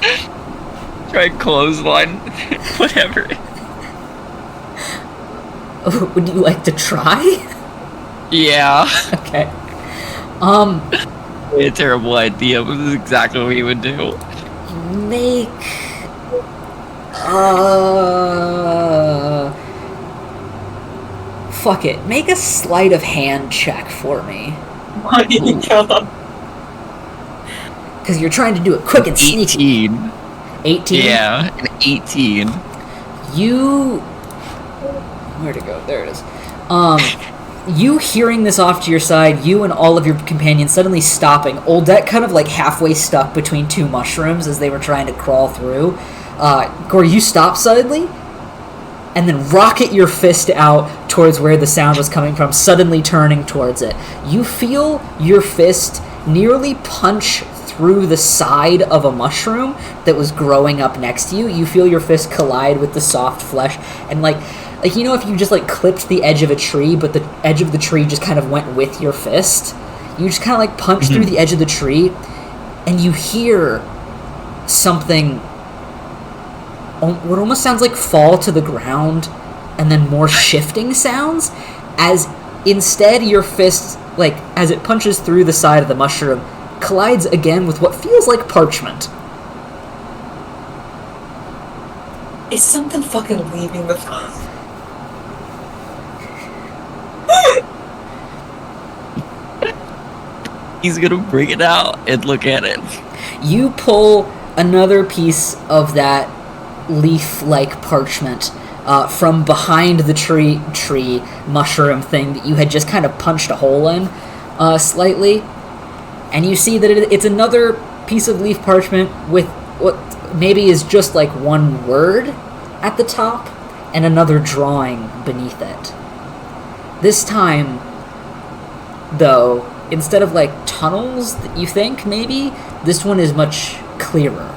Try clothesline. Whatever. Would you like to try? Yeah. Okay. A terrible idea, but this is exactly what he would do. Make... Fuck it. Make a sleight of hand check for me. My god. Because you're trying to do it quick and sneaky. 18. 18? Yeah, an 18. You... Where'd it go? There it is. You hearing this off to your side, you and all of your companions suddenly stopping. Oldet kind of like halfway stuck between two mushrooms as they were trying to crawl through. Gore, you stop suddenly, and then rocket your fist out towards where the sound was coming from, suddenly turning towards it. You feel your fist nearly punch through the side of a mushroom that was growing up next to you. You feel your fist collide with the soft flesh, and like you know, if you just like clipped the edge of a tree, but the edge of the tree just kind of went with your fist. You just kind of like punch through the edge of the tree, and you hear something. What almost sounds like fall to the ground, and then more shifting sounds, as instead your fist, like as it punches through the side of the mushroom, collides again with what feels like parchment. Is something fucking leaving the... He's gonna bring it out and look at it. You pull another piece of that leaf-like parchment from behind the tree mushroom thing that you had just kind of punched a hole in slightly, and you see that it's another piece of leaf parchment with what maybe is just like one word at the top and another drawing beneath it. This time, though, instead of like tunnels that you think maybe, this one is much clearer,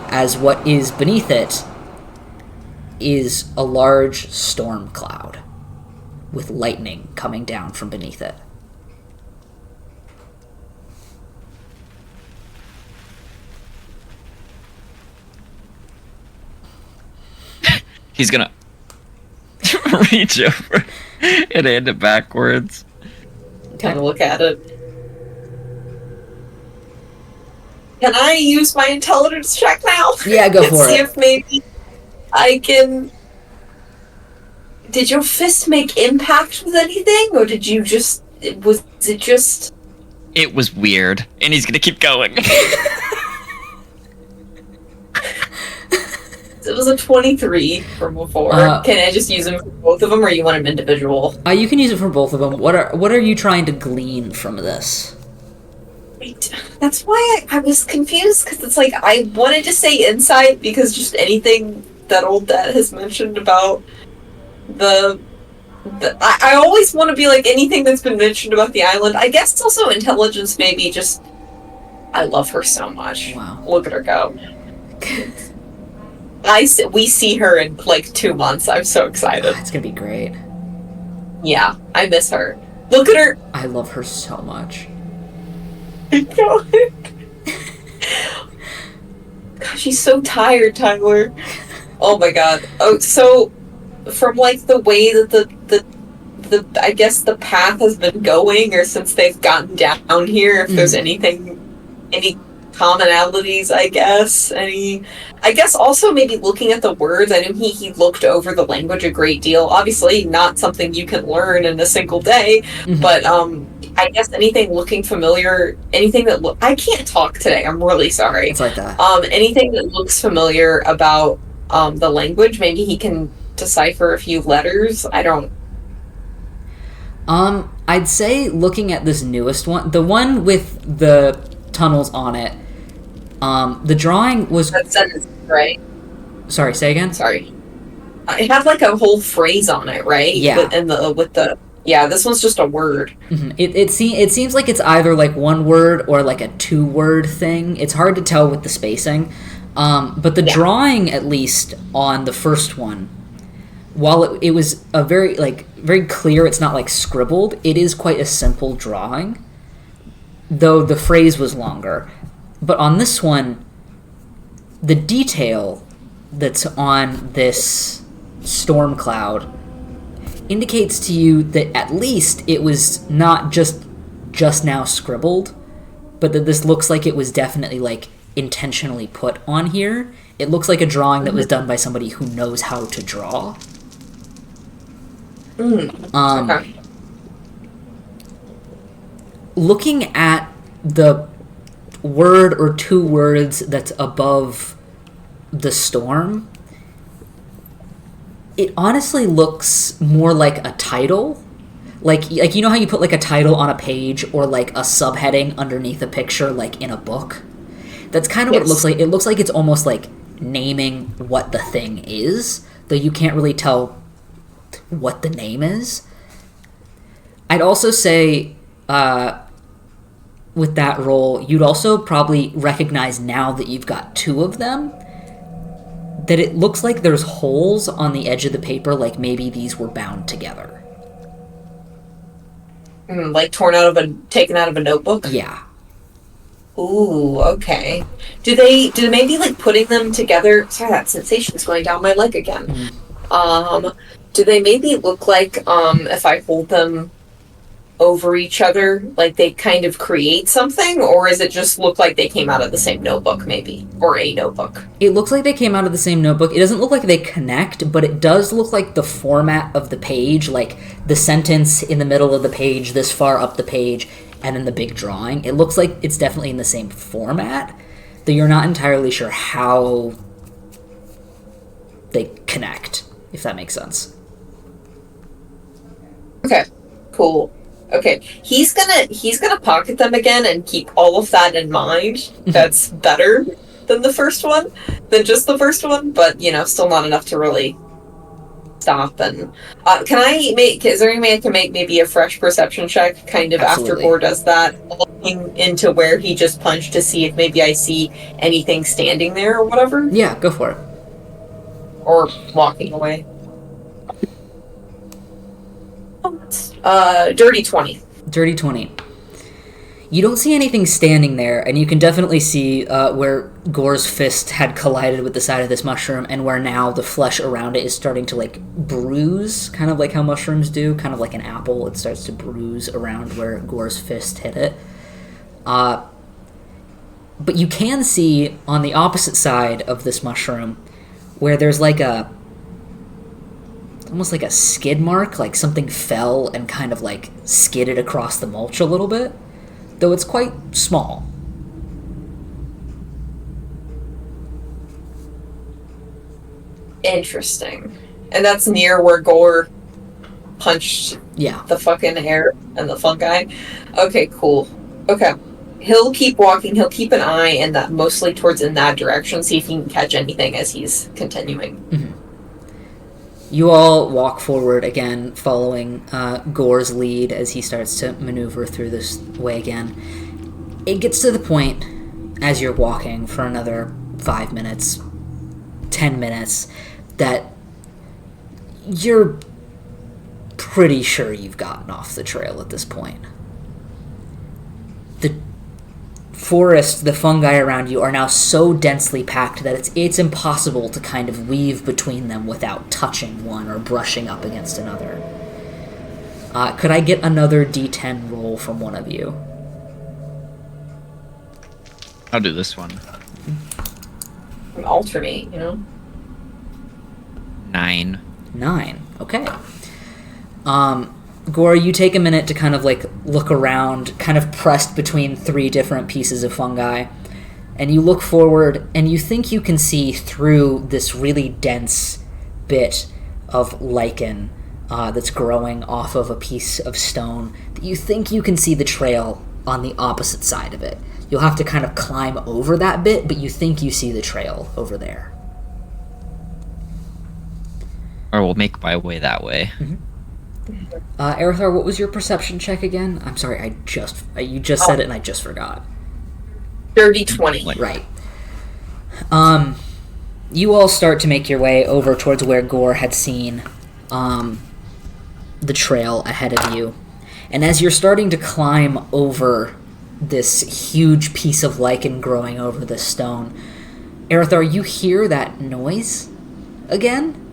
as what is beneath it is a large storm cloud with lightning coming down from beneath it. He's gonna reach over and hand it backwards. Kind of look at it. Can I use my intelligence check now? Yeah, go for See it. if maybe I can... Did your fist make impact with anything? Or did you just... Was it just... It was weird, and he's gonna keep going. It was a 23 from before. Can I just use them for both of them, or you want them individual? You can use it for both of them. What are you trying to glean from this? Wait, that's why I was confused, because it's like, I wanted to say insight, because just anything that old dad has mentioned about I always want to be like, anything that's been mentioned about the island. I guess it's also intelligence, maybe, just... I love her so much. Wow. Look at her go. We see her in like 2 months. I'm so excited. It's gonna be great. Yeah, I miss her. Look at her. I love her so much. God, she's so tired, Tyler. Oh my god. Oh, so from like the way that the I guess the path has been going, or since they've gotten down here, if there's any commonalities, I guess also maybe looking at the words. I know he looked over the language a great deal. Obviously not something you can learn in a single day, but I guess anything looking familiar, anything that I can't talk today, I'm really sorry. It's like that. Anything that looks familiar about the language, maybe he can decipher a few letters. I don't... I'd say looking at this newest one, the one with the tunnels on it, the drawing was... That sentence, right? Sorry, say again? Sorry. It had like a whole phrase on it, right? Yeah. Yeah, this one's just a word. Mm-hmm. It seems like it's either like one word or like a 2-word thing. It's hard to tell with the spacing. But the drawing, at least on the first one, while it was a very clear, it's not like scribbled, it is quite a simple drawing, though the phrase was longer. But on this one, the detail that's on this storm cloud indicates to you that at least it was not just now scribbled, but that this looks like it was definitely like intentionally put on here. It looks like a drawing that was done by somebody who knows how to draw. Okay. Looking at the word or 2 words that's above the storm, it honestly looks more like a title. Like you know how you put like a title on a page or like a subheading underneath a picture, like in a book? That's kind of what it looks like. It looks like it's almost like naming what the thing is, though you can't really tell what the name is. I'd also say, with that roll, you'd also probably recognize, now that you've got 2 of them, that it looks like there's holes on the edge of the paper, like maybe these were bound together. Like taken out of a notebook? Yeah. Ooh, okay. Do they maybe like putting them together? Sorry, that sensation's going down my leg again. Do they maybe look like if I hold them over each other, like they kind of create something, or is it just look like they came out of the same notebook, maybe, or a notebook? It looks like they came out of the same notebook. It doesn't look like they connect, but it does look like the format of the page, like the sentence in the middle of the page, this far up the page, and then the big drawing. It looks like it's definitely in the same format, though you're not entirely sure how they connect, if that makes sense. Okay, cool. Okay, he's gonna pocket them again and keep all of that in mind. That's better than the first one, than just the first one, but still not enough to really stop. And can I make? Is there any way I can make maybe a fresh perception check, kind of Absolutely. after Gore does that, looking into where he just punched to see if maybe I see anything standing there or whatever, Yeah, go for it. or walking away. Dirty 20. Dirty 20. You don't see anything standing there, and you can definitely see where Gore's fist had collided with the side of this mushroom, and where now the flesh around it is starting to, like, bruise, kind of like how mushrooms do, kind of like an apple. It starts to bruise around where Gore's fist hit it. But you can see on the opposite side of this mushroom where there's like almost like a skid mark, like something fell and kind of like skidded across the mulch a little bit, though it's quite small. Interesting. And that's near where Gore punched Yeah. the fucking air and the fungi. Okay, cool. Okay. He'll keep walking, he'll keep an eye in that, mostly towards in that direction, see if he can catch anything as he's continuing. You all walk forward again, following Gore's lead as he starts to maneuver through this way again. It gets to the point, as you're walking for another 5 minutes, 10 minutes, that you're pretty sure you've gotten off the trail at this point. The forest, the fungi around you are now so densely packed that it's impossible to kind of weave between them without touching one or brushing up against another. Could I get another D10 roll from one of you? I'll do this one. Alternate, 9. 9. Okay. Gore, you take a minute to kind of like look around, kind of pressed between 3 different pieces of fungi, and you look forward and you think you can see through this really dense bit of lichen that's growing off of a piece of stone, that you think you can see the trail on the opposite side of it. You'll have to kind of climb over that bit, but you think you see the trail over there. Or we'll make my way that way. Arathar, what was your perception check again? I'm sorry, you just said it and I just forgot. Dirty 20. Right. You all start to make your way over towards where Gore had seen the trail ahead of you. And as you're starting to climb over this huge piece of lichen growing over the stone, Arathar, you hear that noise again?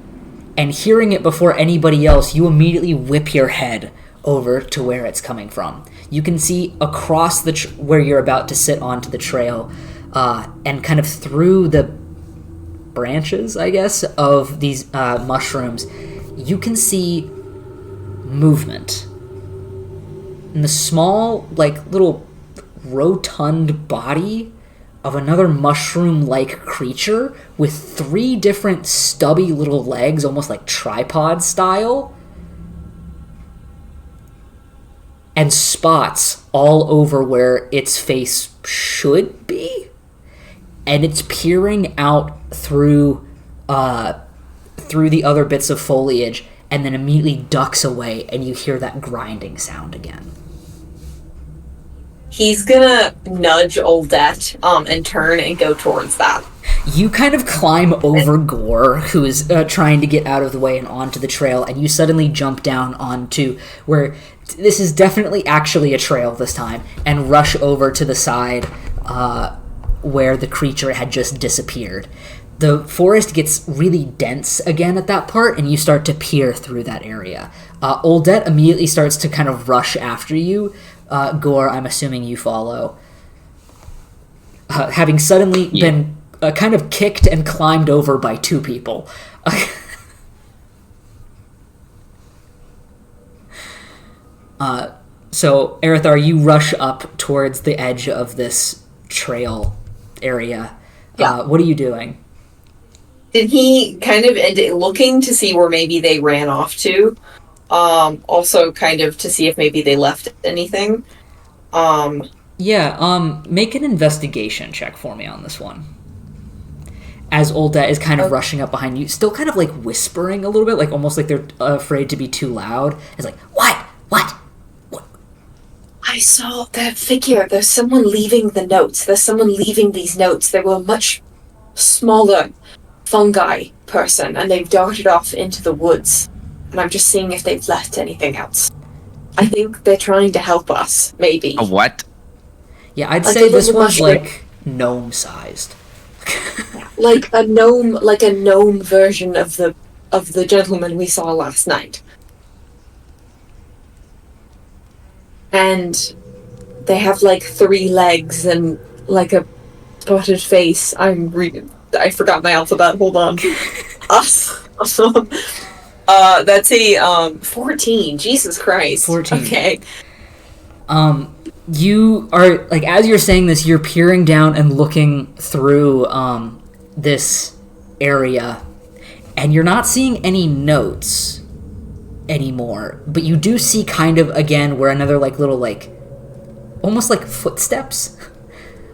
And hearing it before anybody else, you immediately whip your head over to where it's coming from. You can see across where you're about to sit onto the trail, and kind of through the branches, I guess, of these mushrooms, you can see movement. And the small, like, little rotund body of another mushroom-like creature with 3 different stubby little legs, almost like tripod style, and spots all over where its face should be, and it's peering out through the other bits of foliage, and then immediately ducks away, and you hear that grinding sound again. He's gonna nudge Oldette and turn and go towards that. You kind of climb over Gore, who is trying to get out of the way and onto the trail, and you suddenly jump down onto where this is definitely actually a trail this time, and rush over to the side where the creature had just disappeared. the forest gets really dense again at that part, and you start to peer through that area. Oldet immediately starts to kind of rush after you. Gore, I'm assuming you follow. Having suddenly been kind of kicked and climbed over by two people. So, Arathar, you rush up towards the edge of this trail area. Yeah. What are you doing? Did he kind of looking to see where maybe they ran off to? Also kind of to see if maybe they left anything. Make an investigation check for me on this one. As Oldet is kind of rushing up behind you, still kind of like whispering a little bit, like almost like they're afraid to be too loud. It's like, what? I saw that figure. There's someone leaving the notes. There's someone leaving these notes. They were a much smaller fungi person, and they've darted off into the woods. And I'm just seeing if they've left anything else. I think they're trying to help us, maybe. A what? Yeah, I'd Like say a this little one's mushroom. like gnome-sized. Like a gnome version of the gentleman we saw last night. And they have like 3 legs and like a spotted face. I forgot my alphabet. Hold on. That's a 14. Jesus Christ. 14. Okay. You are, like, as you're saying this, you're peering down and looking through this area, and you're not seeing any notes anymore, but you do see kind of, again, where another, like, little, like, almost like footsteps,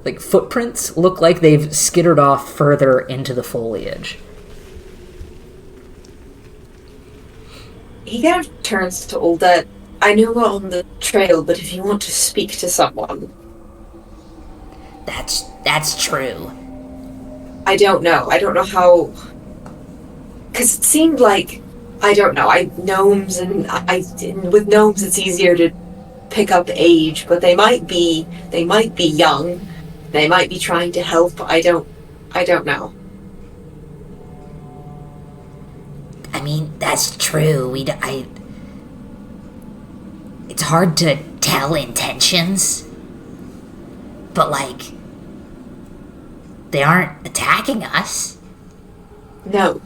like footprints, look like they've skittered off further into the foliage. He kind of turns to Oldet. I know we're on the trail, but if you want to speak to someone... That's true. I don't know. I don't know how... Because it seemed like... I don't know. Gnomes, and with gnomes it's easier to pick up age, but they might be young. They might be trying to help. I don't know. I mean, that's true. It's hard to tell intentions, but like, they aren't attacking us. No.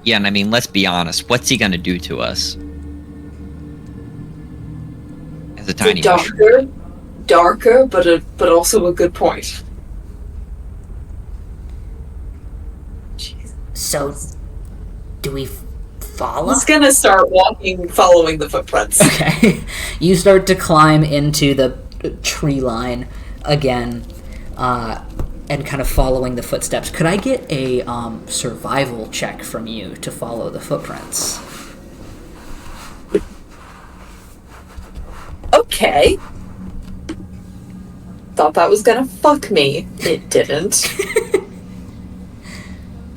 Yeah, and I mean, let's be honest. What's he gonna do to us? As a tiny mushroom. Darker, but also a good point. So, do we follow? He's gonna start following the footprints. Okay. You start to climb into the tree line again, and kind of following the footsteps. Could I get a survival check from you to follow the footprints? Okay. Thought that was gonna fuck me. It didn't.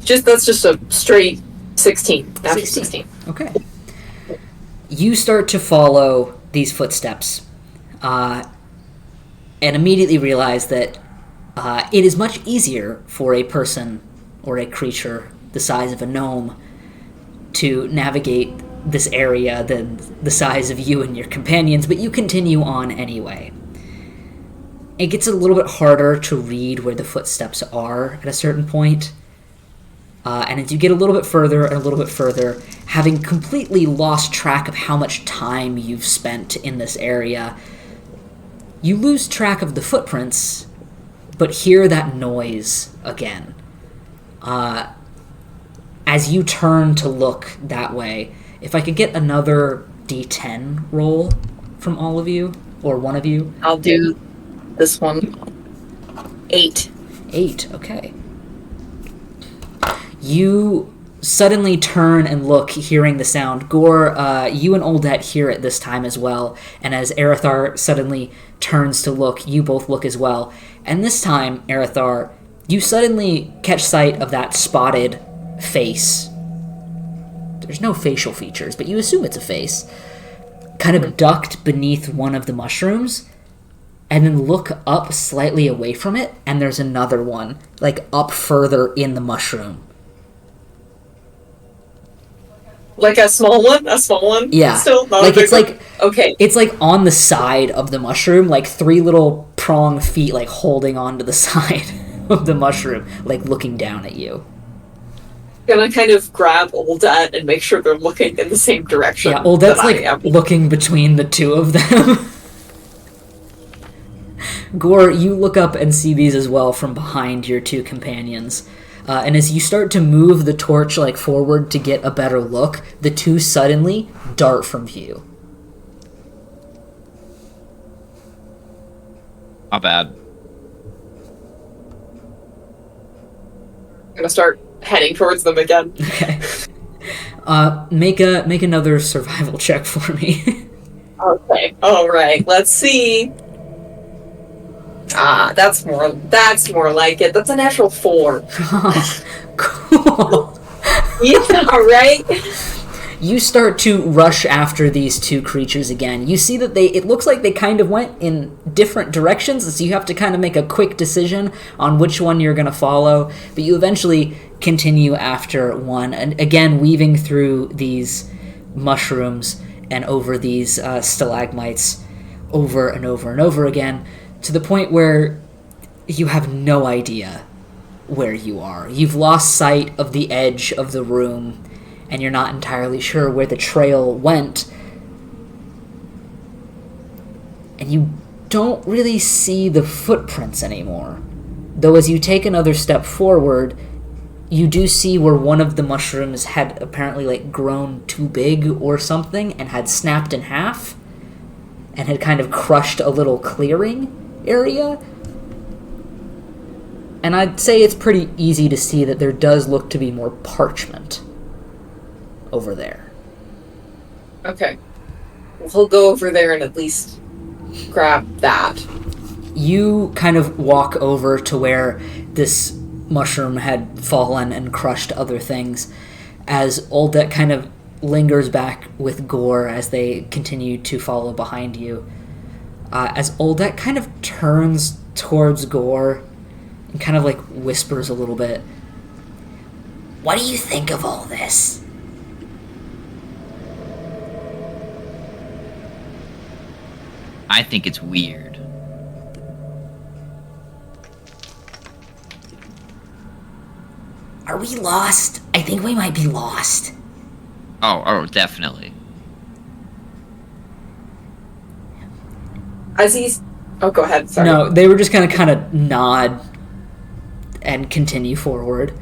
That's just a straight 16. After 16. Okay. You start to follow these footsteps, and immediately realize that it is much easier for a person or a creature the size of a gnome to navigate this area than the size of you and your companions, but you continue on anyway. It gets a little bit harder to read where the footsteps are at a certain point. And as you get a little bit further and a little bit further, having completely lost track of how much time you've spent in this area, you lose track of the footprints, but hear that noise again. As you turn to look that way, if I could get another D10 roll from all of you, or one of you. I'll do this one. 8. 8, okay. You suddenly turn and look, hearing the sound. Gore, you and Oldet hear it this time as well, and as Arathar suddenly turns to look, you both look as well. And this time, Arathar, you suddenly catch sight of that spotted face. There's no facial features, but you assume it's a face. Kind of ducked beneath one of the mushrooms, and then look up slightly away from it, and there's another one, like up further in the mushroom. Like a small one? A small one? Yeah. Still not like a it's big one? like Okay. it's like on the side of the mushroom, like 3 little prong feet like holding onto the side of the mushroom, like looking down at you. Gonna kind of grab Oldat and make sure they're looking in the same direction. Yeah, well, that's that I like am. looking between the two of them. Gore, you look up and see these as well from behind your 2 companions. And as you start to move the torch like forward to get a better look, the 2 suddenly dart from view. Not bad. I'm gonna start heading towards them again. Okay. Make another survival check for me. Okay. Alright, let's see. That's more like it. That's a natural 4. Cool. Yeah, right? You start to rush after these 2 creatures again. You see that it looks like they kind of went in different directions, so you have to kind of make a quick decision on which one you're going to follow, but you eventually continue after one, and again weaving through these mushrooms and over these stalagmites over and over and over again, to the point where you have no idea where you are. You've lost sight of the edge of the room, and you're not entirely sure where the trail went. And you don't really see the footprints anymore. Though as you take another step forward, you do see where one of the mushrooms had apparently like grown too big or something and had snapped in half and had kind of crushed a little clearing area. And I'd say it's pretty easy to see that there does look to be more parchment over there. Okay. We'll go over there and at least grab that. You kind of walk over to where this mushroom had fallen and crushed other things, as Oldet kind of lingers back with Gore as they continue to follow behind you. As Oldet kind of turns towards Gore and kind of like whispers a little bit. What do you think of all this? I think it's weird. Are we lost? I think we might be lost. Oh, definitely. As he's... Oh, go ahead, sorry. No, they were just gonna kind of nod and continue forward.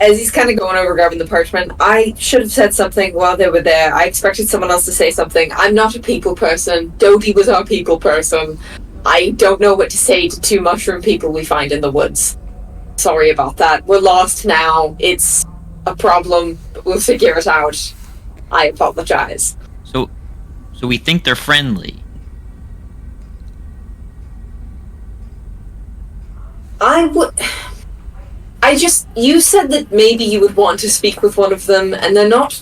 As he's kind of going over grabbing the parchment, I should have said something while they were there. I expected someone else to say something. I'm not a people person. Dodie was our people person. I don't know what to say to 2 mushroom people we find in the woods. Sorry about that. We're lost now. It's a problem, but we'll figure it out. I apologize. So we think they're friendly. You said that maybe you would want to speak with one of them, and they're not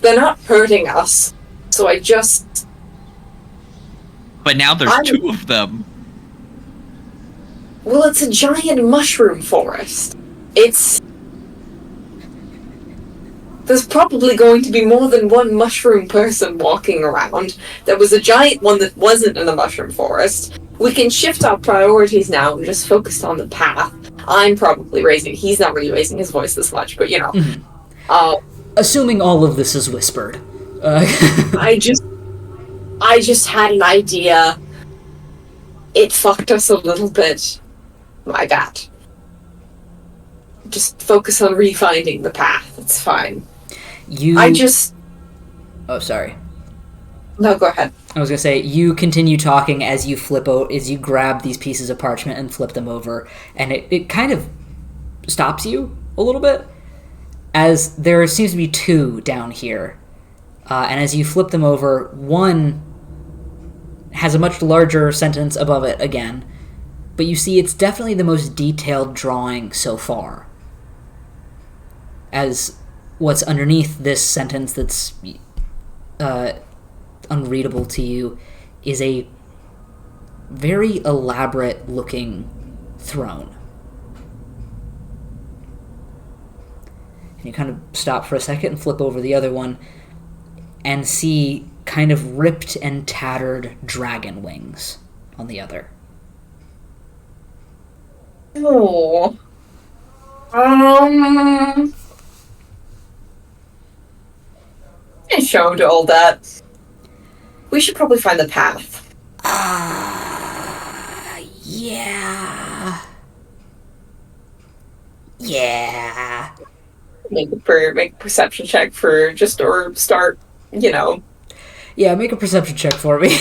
hurting us. So I just... But now there's 2 of them. Well, it's a giant mushroom forest. There's probably going to be more than one mushroom person walking around. There was a giant one that wasn't in the mushroom forest. We can shift our priorities now and just focus on the path. I'm probably he's not really raising his voice this much, but you know. Mm-hmm. Assuming all of this is whispered. I just had an idea. It fucked us a little bit. My bad. Just focus on refinding the path. It's fine. Oh, sorry. No, go ahead. I was gonna say, you continue talking as you as you grab these pieces of parchment and flip them over, and it kind of stops you a little bit, as there seems to be 2 down here. And as you flip them over, one has a much larger sentence above it again, but you see it's definitely the most detailed drawing so far. As what's underneath this sentence that's unreadable to you is a very elaborate looking throne. And you kind of stop for a second and flip over the other one and see kind of ripped and tattered dragon wings on the other. Oh. And show to all that. We should probably find the path. Yeah. Yeah. Make a perception check for just, or start, Yeah, make a perception check for me.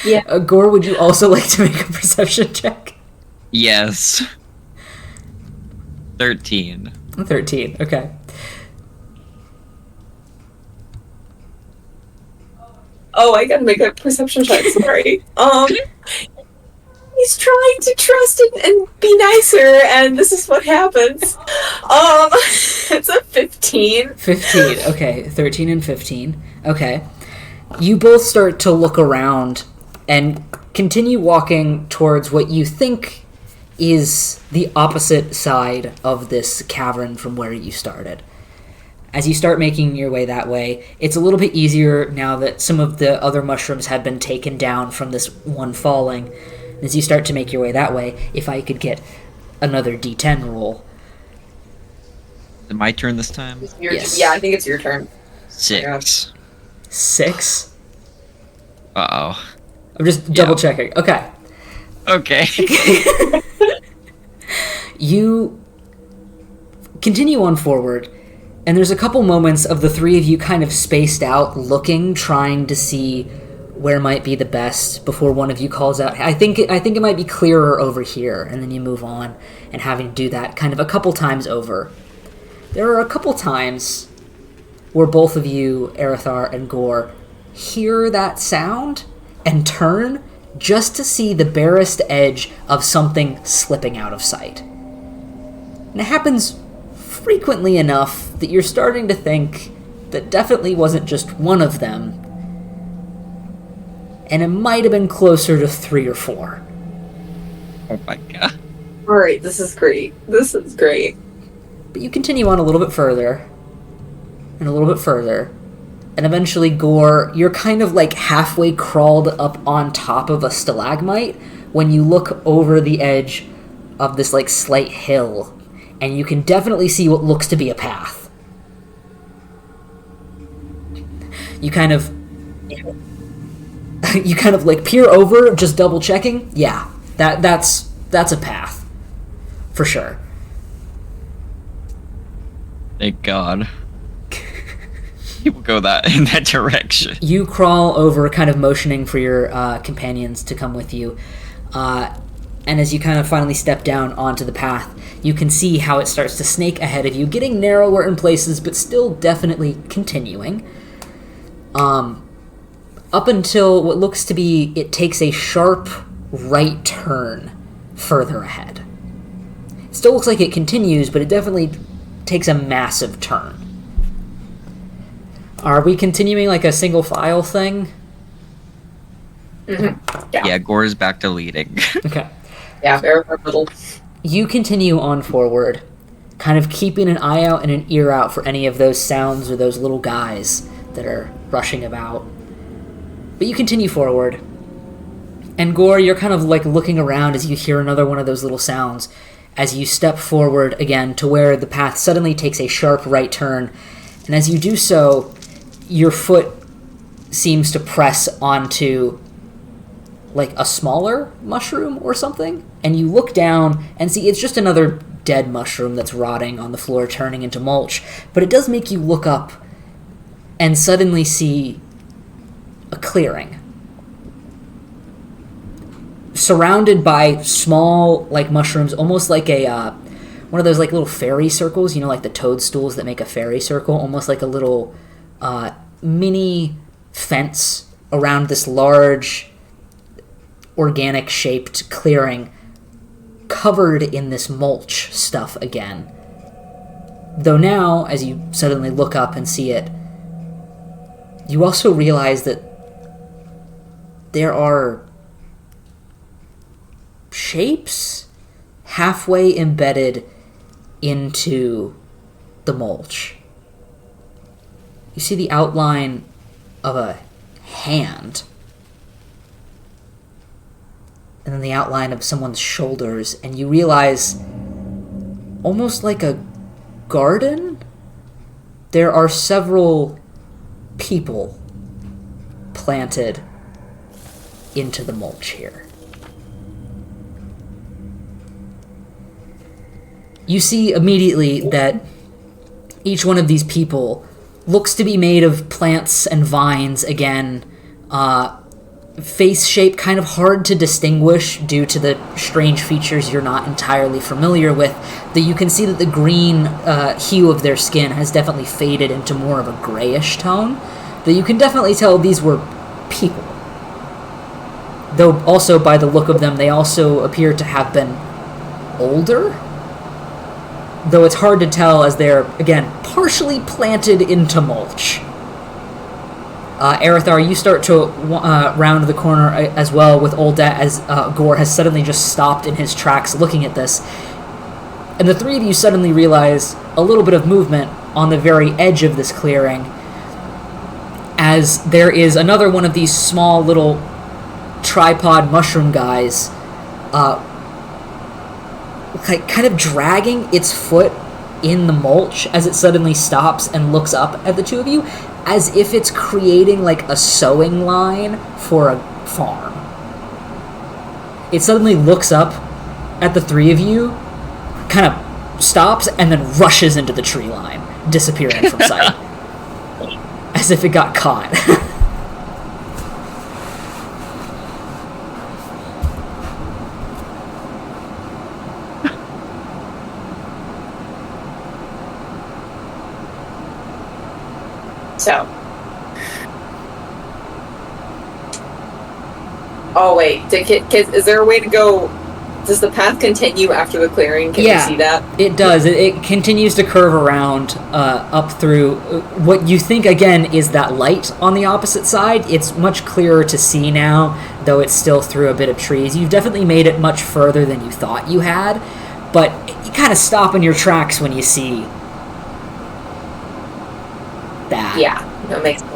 Yeah. Gore, would you also like to make a perception check? Yes. 13. 13, okay. Oh, I gotta make a perception check, sorry. He's trying to trust and be nicer, and this is what happens. It's a 15. 15, okay. 13 and 15. Okay. You both start to look around and continue walking towards what you think is the opposite side of this cavern from where you started. As you start making your way that way, it's a little bit easier now that some of the other mushrooms have been taken down from this one falling. As you start to make your way that way, if I could get another D10 roll. Is it my turn this time? Yes. Yeah, I think it's your turn. 6. 6? Uh-oh. I'm just double checking. Okay. Okay. You continue on forward, and there's a couple moments of the three of you kind of spaced out, looking, trying to see where might be the best before one of you calls out, I think it might be clearer over here, and then you move on, and having to do that kind of a couple times over. There are a couple times where both of you, Erithar and Gore, hear that sound and turn just to see the barest edge of something slipping out of sight. And it happens frequently enough that you're starting to think that definitely wasn't just one of them, and it might have been closer to 3 or 4. Oh my god. Alright, this is great. This is great. But you continue on a little bit further, and a little bit further, and eventually, Gore, you're kind of like halfway crawled up on top of a stalagmite when you look over the edge of this like slight hill, and you can definitely see what looks to be a path. You kind of like peer over, just double checking. Yeah, that's a path for sure. Thank God. People go in that direction. You crawl over, kind of motioning for your companions to come with you. And as you kind of finally step down onto the path, you can see how it starts to snake ahead of you, getting narrower in places, but still definitely continuing. Up until what looks to be, it takes a sharp right turn further ahead. It still looks like it continues, but it definitely takes a massive turn. Are we continuing like a single file thing? Mm-hmm. Yeah, Gore's back to leading. Okay. Yeah, very little. You continue on forward, kind of keeping an eye out and an ear out for any of those sounds or those little guys that are rushing about. But you continue forward. And Gore, you're kind of like looking around as you hear another one of those little sounds as you step forward again to where the path suddenly takes a sharp right turn. And as you do so, your foot seems to press onto like a smaller mushroom or something, and you look down and see it's just another dead mushroom that's rotting on the floor, turning into mulch. But it does make you look up and suddenly see a clearing surrounded by small like mushrooms, almost like a one of those like little fairy circles, you know, like the toadstools that make a fairy circle, almost like a little mini fence around this large organic shaped clearing covered in this mulch stuff again. Though now, as you suddenly look up and see it, you also realize that there are shapes halfway embedded into the mulch. You see the outline of a hand, and then the outline of someone's shoulders, and you realize, almost like a garden, there are several people planted into the mulch here. You see immediately that each one of these people looks to be made of plants and vines again. Face shape kind of hard to distinguish due to the strange features you're not entirely familiar with. Though you can see that the green hue of their skin has definitely faded into more of a grayish tone. Though you can definitely tell these were people. Though also by the look of them, they also appear to have been older. Though it's hard to tell as they're, again, partially planted into mulch. Arithar, you start to round the corner as well with Oldet as Gore has suddenly just stopped in his tracks looking at this. And the three of you suddenly realize a little bit of movement on the very edge of this clearing, as there is another one of these small little tripod mushroom guys kind of dragging its foot in the mulch as it suddenly stops and looks up at the two of you, as if it's creating like a sewing line for a farm. It suddenly looks up at the three of you, kind of stops, and then rushes into the tree line, disappearing from sight. As if it got caught. So. Oh wait, is there a way to go? Does the path continue after the clearing? Can you see that? It does. It continues to curve around up through what you think again is that light on the opposite side. It's much clearer to see now, though it's still through a bit of trees. You've definitely made it much further than you thought you had, but you kind of stop in your tracks when you see that. Yeah, that makes sense.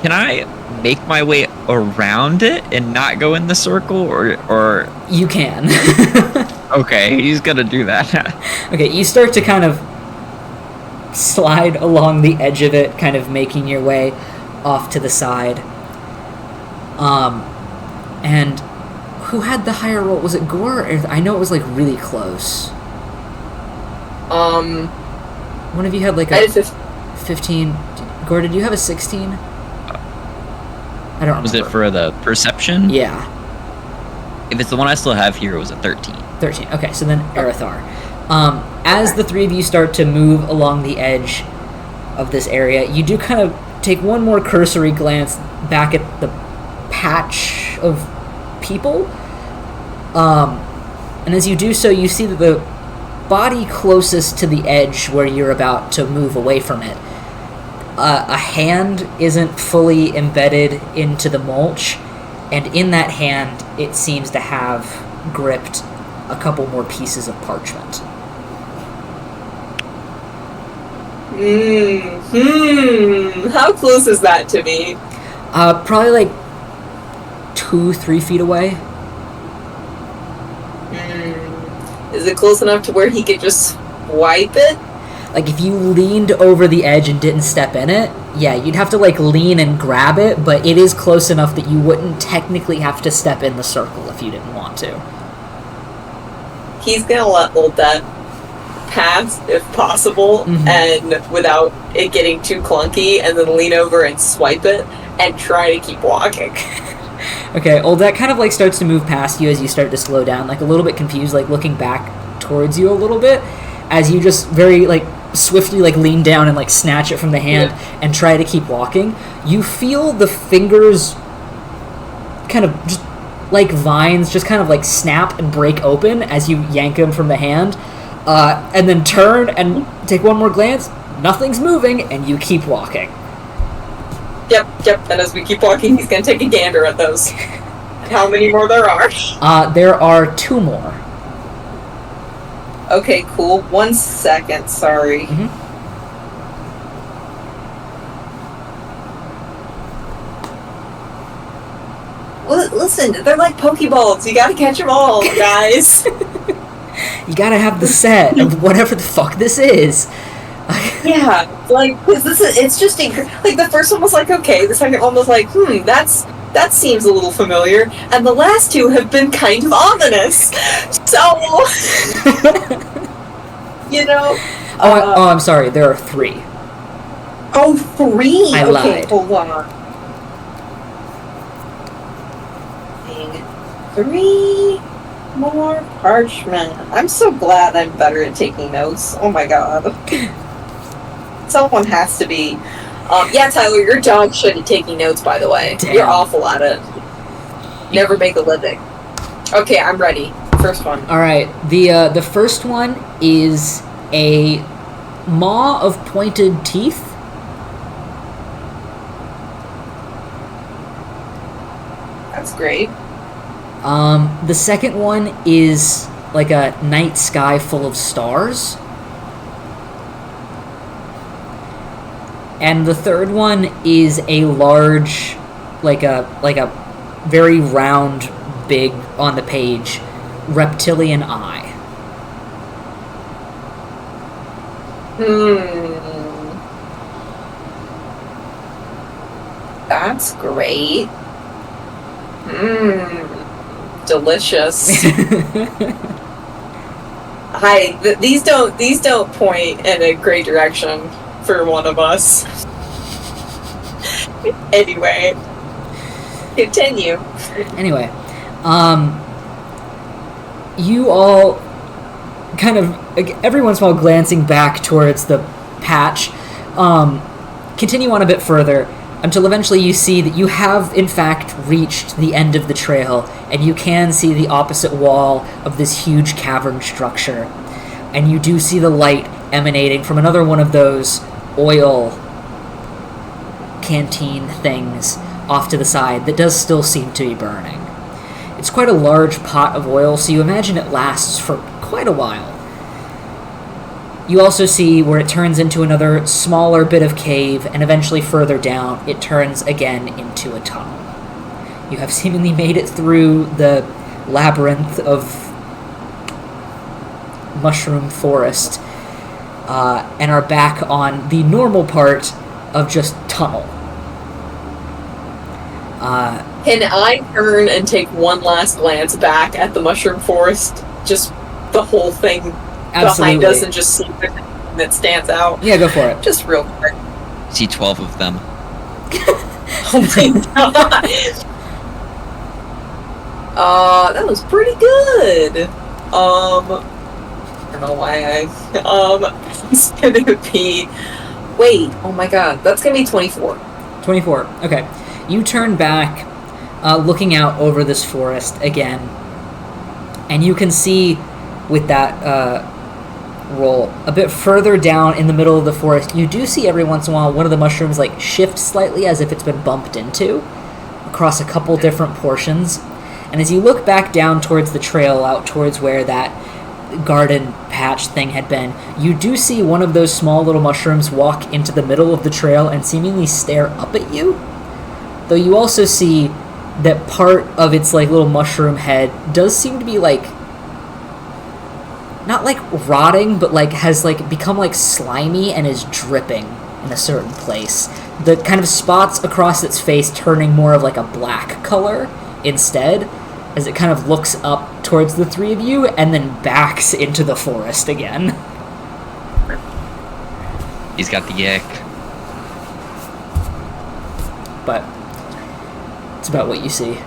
Can I make my way around it and not go in the circle, or You can. okay, he's gonna do that. Okay, you start to kind of slide along the edge of it, kind of making your way off to the side. And who had the higher roll? Was it Gore? I know it was like really close. One of you had like I a did 15. Gore, did you have a 16? I don't remember. Was it for the perception? Yeah. If it's the one I still have here, it was a 13. 13. Okay, so then Arithar. As the three of you start to move along the edge of this area, you do kind of take one more cursory glance back at the patch of people. And as you do so, you see that the body closest to the edge where you're about to move away from it, a hand isn't fully embedded into the mulch, and in that hand it seems to have gripped a couple more pieces of parchment. How close is that to me? Probably like 2-3 feet away. Is it close enough to where he could just swipe it? Like, if you leaned over the edge and didn't step in it, yeah, you'd have to, like, lean and grab it, but it is close enough that you wouldn't technically have to step in the circle if you didn't want to. He's gonna let Oldet pass, if possible, and without it getting too clunky, and then lean over and swipe it, and try to keep walking. Okay, Oldet kind of, like, starts to move past you as you start to slow down, like, a little bit confused, like, looking back towards you a little bit, as you just very, like, swiftly, like, lean down and, like, snatch it from the hand and try to keep walking. You feel the fingers kind of just like vines just kind of, like, snap and break open as you yank them from the hand, and then turn and take one more glance. Nothing's moving, and you keep walking. Yep, and as we keep walking, he's gonna take a gander at those. how many more there are. There are 2 more. Okay, cool. 1 second, sorry. Listen, they're like Pokeballs. You gotta catch them all, guys. You gotta have the set of whatever the fuck this is. Yeah, like, cause it's just, like, the first one was like, okay, the second one was like, that seems a little familiar, and the last 2 have been kind of ominous. So, you know. I'm sorry, there are 3. Oh, 3? I okay, lied. Hold on. 3 more parchment. I'm so glad I'm better at taking notes. Oh my god. Someone has to be. Yeah, Tyler, your dog should at taking notes, by the way. Damn. You're awful at it. Never make a living. Okay, I'm ready. First one. Alright, the first one is a maw of pointed teeth. That's great. The second one is like a night sky full of stars. And the third one is a large, like a very round, big, on the page, reptilian eye. That's great. Delicious. Hi. These don't point in a great direction for one of us. Anyway, continue. Anyway, you all kind of, every once in a while glancing back towards the patch, continue on a bit further until eventually you see that you have, in fact, reached the end of the trail, and you can see the opposite wall of this huge cavern structure. And you do see the light emanating from another one of those oil canteen things off to the side that does still seem to be burning. It's quite a large pot of oil, so you imagine it lasts for quite a while. You also see where it turns into another smaller bit of cave, and eventually further down, it turns again into a tunnel. You have seemingly made it through the labyrinth of mushroom forest, and are back on the normal part of just tunnel. Can I turn and take one last glance back at the mushroom forest? Just the whole thing Absolutely. behind us and just see if that stands out. Yeah, go for it. Just real quick. See 12 of them. Oh my god. That was pretty good. I don't know why it's gonna be. Wait, oh my god, that's gonna be 24. 24. Okay. You turn back, looking out over this forest again, and you can see with that roll a bit further down in the middle of the forest, you do see every once in a while one of the mushrooms like shift slightly as if it's been bumped into across a couple different portions. And as you look back down towards the trail out towards where that garden patch thing had been, you do see one of those small little mushrooms walk into the middle of the trail and seemingly stare up at you. Though you also see that part of its like little mushroom head does seem to be like, not like rotting, but like has like become like slimy and is dripping in a certain place. The kind of spots across its face turning more of like a black color instead, as it kind of looks up towards the three of you and then backs into the forest again. He's got the yick. But it's about what you see.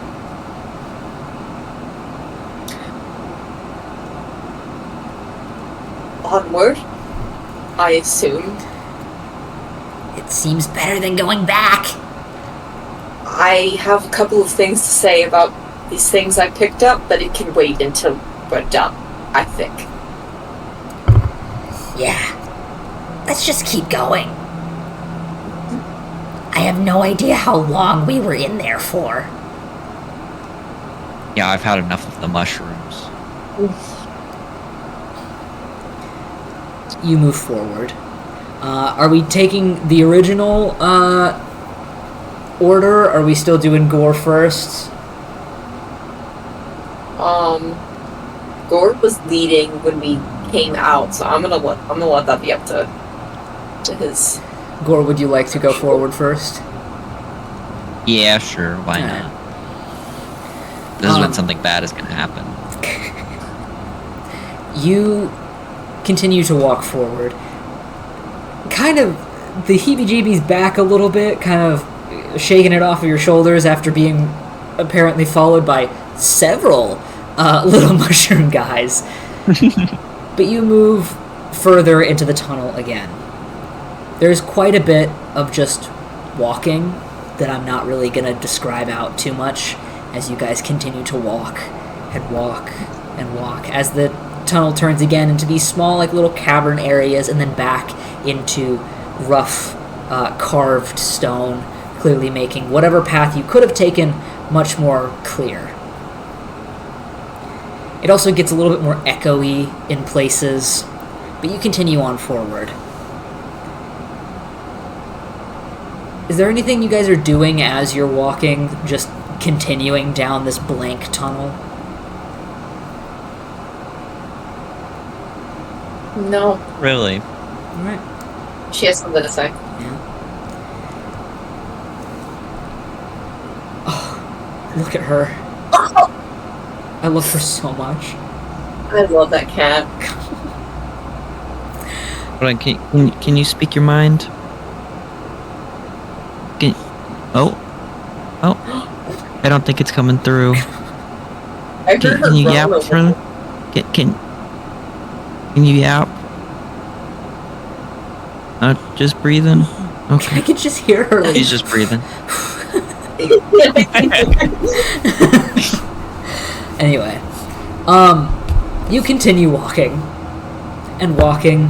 Onward, I assume. It seems better than going back. I have a couple of things to say about these things I picked up, but it can wait until we're done, I think. Yeah. Let's just keep going. I have no idea how long we were in there for. Yeah, I've had enough of the mushrooms. You move forward. Are we taking the original order? Or are we still doing Gore first? Gore was leading when we came out, so I'm gonna let that be up to his. Gore, would you like to go forward first? Yeah, sure. Why Alright. not? This is when something bad is gonna happen. You continue to walk forward. Kind of the heebie-jeebies back a little bit, kind of shaking it off of your shoulders after being apparently followed by several little mushroom guys. But you move further into the tunnel again. There's quite a bit of just walking that I'm not really going to describe out too much as you guys continue to walk and walk and walk as the tunnel turns again into these small like little cavern areas and then back into rough carved stone, clearly making whatever path you could have taken much more clear. It also gets a little bit more echoey in places, but you continue on forward. Is there anything you guys are doing as you're walking, just continuing down this blank tunnel? No, Really? Alright. she has something to say. Yeah. Oh, look at her. I love her so much. I love that cat. Hold on, can you speak your mind? Can, oh. I don't think it's coming through. I heard her Can you yap growl for over- Can you yap? Just breathing? I Okay. can just hear her like, She's just breathing. Anyway, you continue walking, and walking,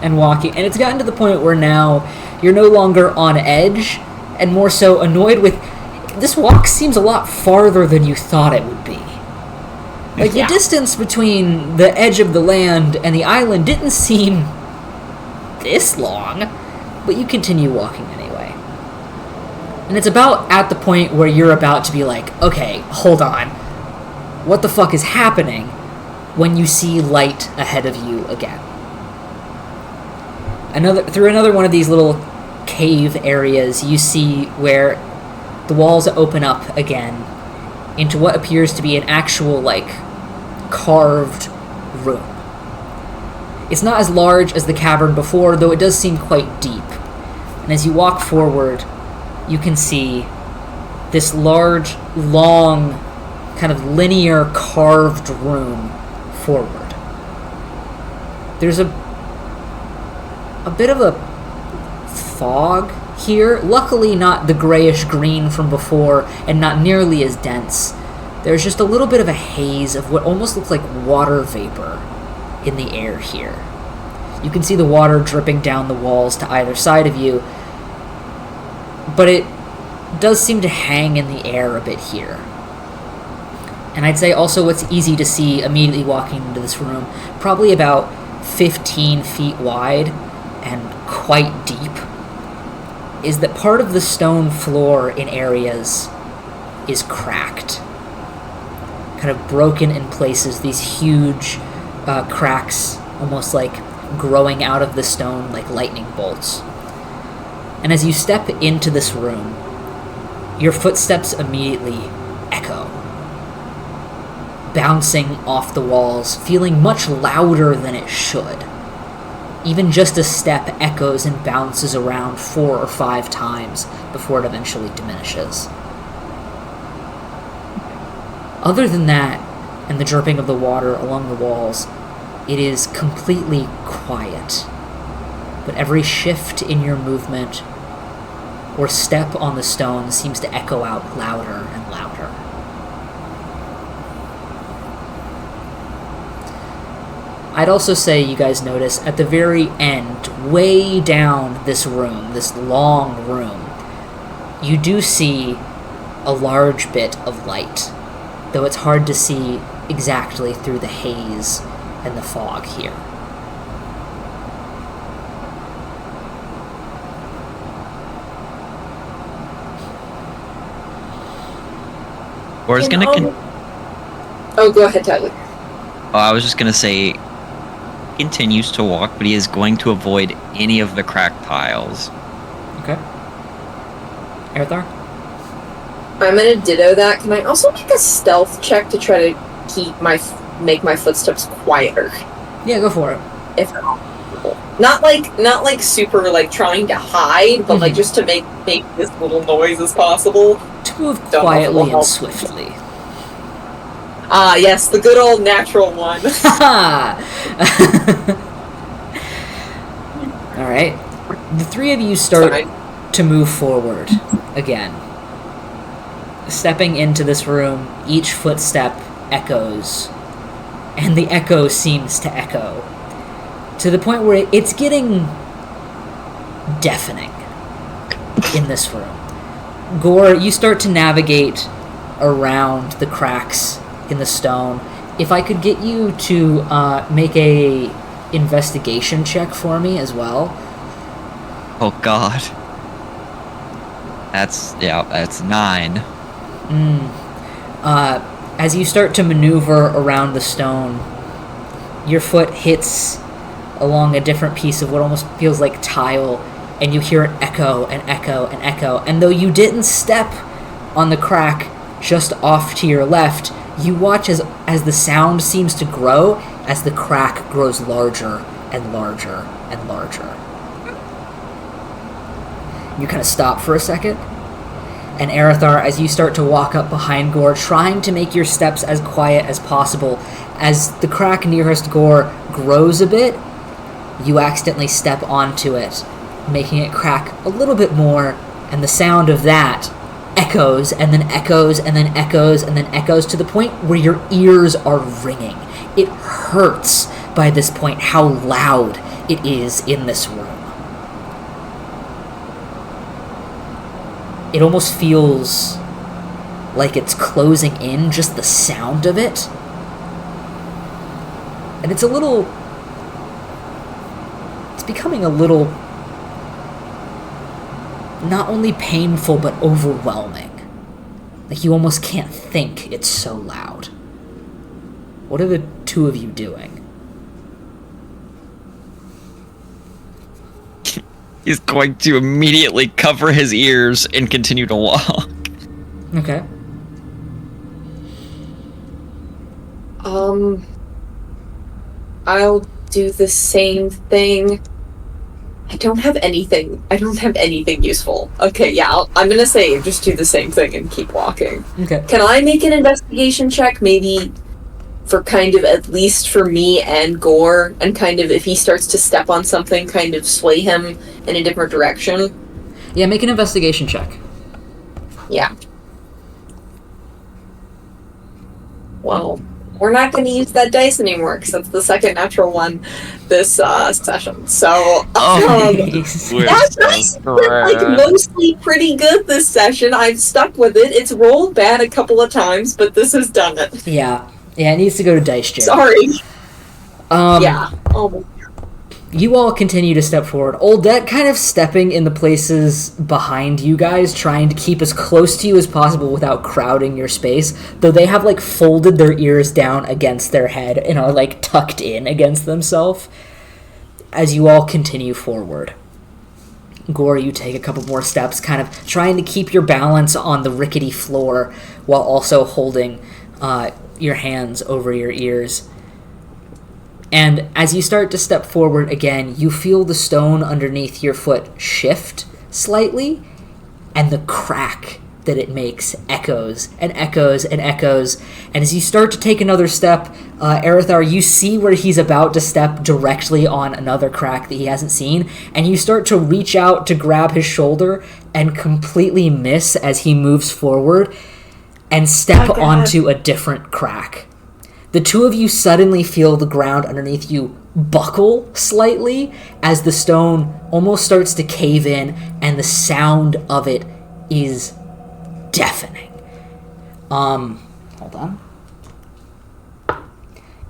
and walking, and it's gotten to the point where now you're no longer on edge, and more so annoyed with, this walk seems a lot farther than you thought it would be. Like, Yeah. the distance between the edge of the land and the island didn't seem this long, but you continue walking anyway. And it's about at the point where you're about to be like, okay, hold on. What the fuck is happening? When you see light ahead of you again. Through another one of these little cave areas, you see where the walls open up again into what appears to be an actual, like, carved room. It's not as large as the cavern before, though it does seem quite deep. And as you walk forward, you can see this large, long, kind of linear carved room forward. There's a bit of a fog here, luckily not the grayish green from before and not nearly as dense. There's just a little bit of a haze of what almost looks like water vapor in the air here. You can see the water dripping down the walls to either side of you, but it does seem to hang in the air a bit here. And I'd say also what's easy to see immediately walking into this room, probably about 15 feet wide and quite deep, is that part of the stone floor in areas is cracked. Kind of broken in places, these huge cracks, almost like growing out of the stone like lightning bolts. And as you step into this room, your footsteps immediately echo, bouncing off the walls, feeling much louder than it should. Even just a step echoes and bounces around 4 or 5 times before it eventually diminishes. Other than that, and the dripping of the water along the walls, it is completely quiet. But every shift in your movement or step on the stone seems to echo out louder and louder. I'd also say you guys notice at the very end, way down this room, this long room, you do see a large bit of light though it's hard to see exactly through the haze and the fog here. Gore's gonna. Oh, go ahead, Tyler. Oh, I was just gonna say, continues to walk, but he is going to avoid any of the cracked tiles. Okay. Arathar? I'm gonna ditto that. Can I also make a stealth check to try to make my footsteps quieter? Yeah, go for it. If at all possible. Not like super like trying to hide, but like just to make as little noise as possible. To move Don't know if it will quietly and help. swiftly. Ah, yes, the good old natural one. Alright. The three of you start Sorry. to move forward again. Stepping into this room, each footstep echoes, and the echo seems to echo to the point where it's getting deafening in this room. Gore, you start to navigate around the cracks in the stone. If I could get you to make a investigation check for me as well. Oh God. That's 9. As you start to maneuver around the stone, your foot hits along a different piece of what almost feels like tile, and you hear it echo and echo and echo. And though you didn't step on the crack just off to your left, you watch as the sound seems to grow as the crack grows larger and larger and larger. You kind of stop for a second. And Arathar, as you start to walk up behind Gore, trying to make your steps as quiet as possible, as the crack nearest Gore grows a bit, you accidentally step onto it, making it crack a little bit more, and the sound of that echoes, and then echoes, and then echoes, and then echoes to the point where your ears are ringing. It hurts by this point how loud it is in this room. It almost feels like it's closing in, just the sound of it. And it's becoming a little not only painful but overwhelming. Like you almost can't think, it's so loud. What are the two of you doing? He's going to immediately cover his ears and continue to walk. Okay. I'll do the same thing. I don't have anything useful. Okay, yeah, I'm gonna say just do the same thing and keep walking. Okay. Can I make an investigation check, maybe for kind of, at least for me and Gore, and kind of if he starts to step on something, kind of sway him in a different direction? Yeah, make an investigation check. Yeah. Well, we're not going to use that dice anymore because that's the second natural one this session. So, that dice has been like mostly pretty good this session. I've stuck with it. It's rolled bad a couple of times, but this has done it. Yeah, it needs to go to Dice Jam. Sorry. Yeah. Oh. You all continue to step forward. Oldet kind of stepping in the places behind you guys, trying to keep as close to you as possible without crowding your space, though they have, like, folded their ears down against their head and are, like, tucked in against themselves as you all continue forward. Gore, you take a couple more steps, kind of trying to keep your balance on the rickety floor while also holding your hands over your ears. And as you start to step forward again, you feel the stone underneath your foot shift slightly, and the crack that it makes echoes and echoes and echoes. And as you start to take another step, Arathar, you see where he's about to step directly on another crack that he hasn't seen, and you start to reach out to grab his shoulder and completely miss as he moves forward and step onto a different crack. The two of you suddenly feel the ground underneath you buckle slightly as the stone almost starts to cave in, and the sound of it is deafening. Hold on.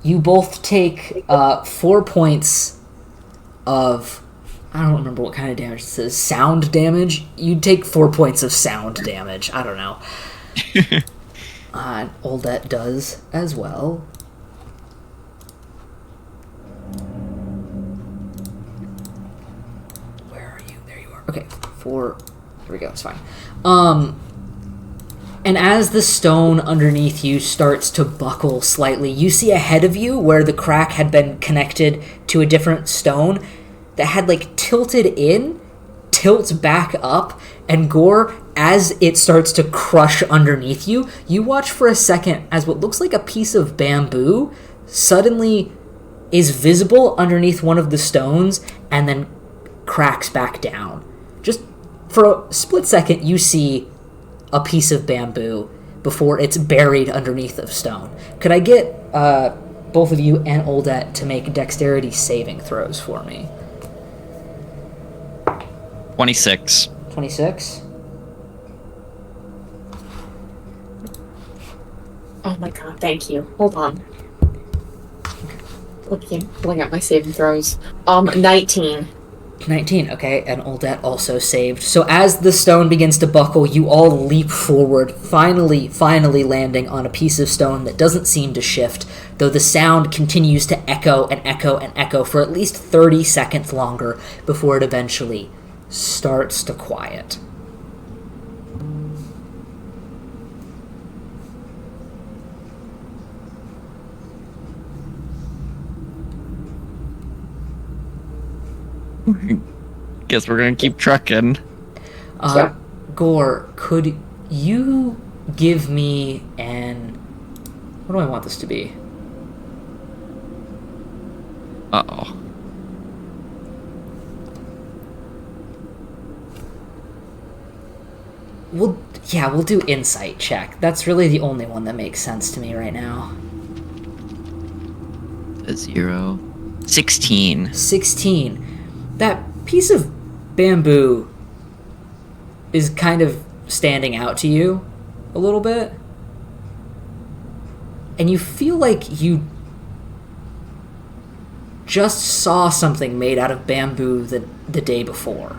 You both take 4 points of... I don't remember what kind of damage this is. Sound damage? You take 4 points of sound damage. I don't know. Oldet does as well. Where are you? There you are. Okay, 4. There we go, it's fine. And as the stone underneath you starts to buckle slightly, you see ahead of you where the crack had been connected to a different stone that had, like, tilted in, tilts back up, and Gore, as it starts to crush underneath you, you watch for a second as what looks like a piece of bamboo suddenly is visible underneath one of the stones and then cracks back down. Just for a split second, you see a piece of bamboo before it's buried underneath of stone. Could I get both of you and Oldet to make dexterity saving throws for me? 26. 26? Oh my god, thank you. Hold on. Pulling up my saving throws. 19. 19, okay, and Oldet also saved. So as the stone begins to buckle, you all leap forward, finally landing on a piece of stone that doesn't seem to shift, though the sound continues to echo and echo and echo for at least 30 seconds longer before it eventually starts to quiet. Guess we're gonna keep trucking. Gore, could you give me what do I want this to be? Uh-oh. We'll do insight check. That's really the only one that makes sense to me right now. A 0. 16. 16. That piece of bamboo is kind of standing out to you a little bit. And you feel like you just saw something made out of bamboo the day before.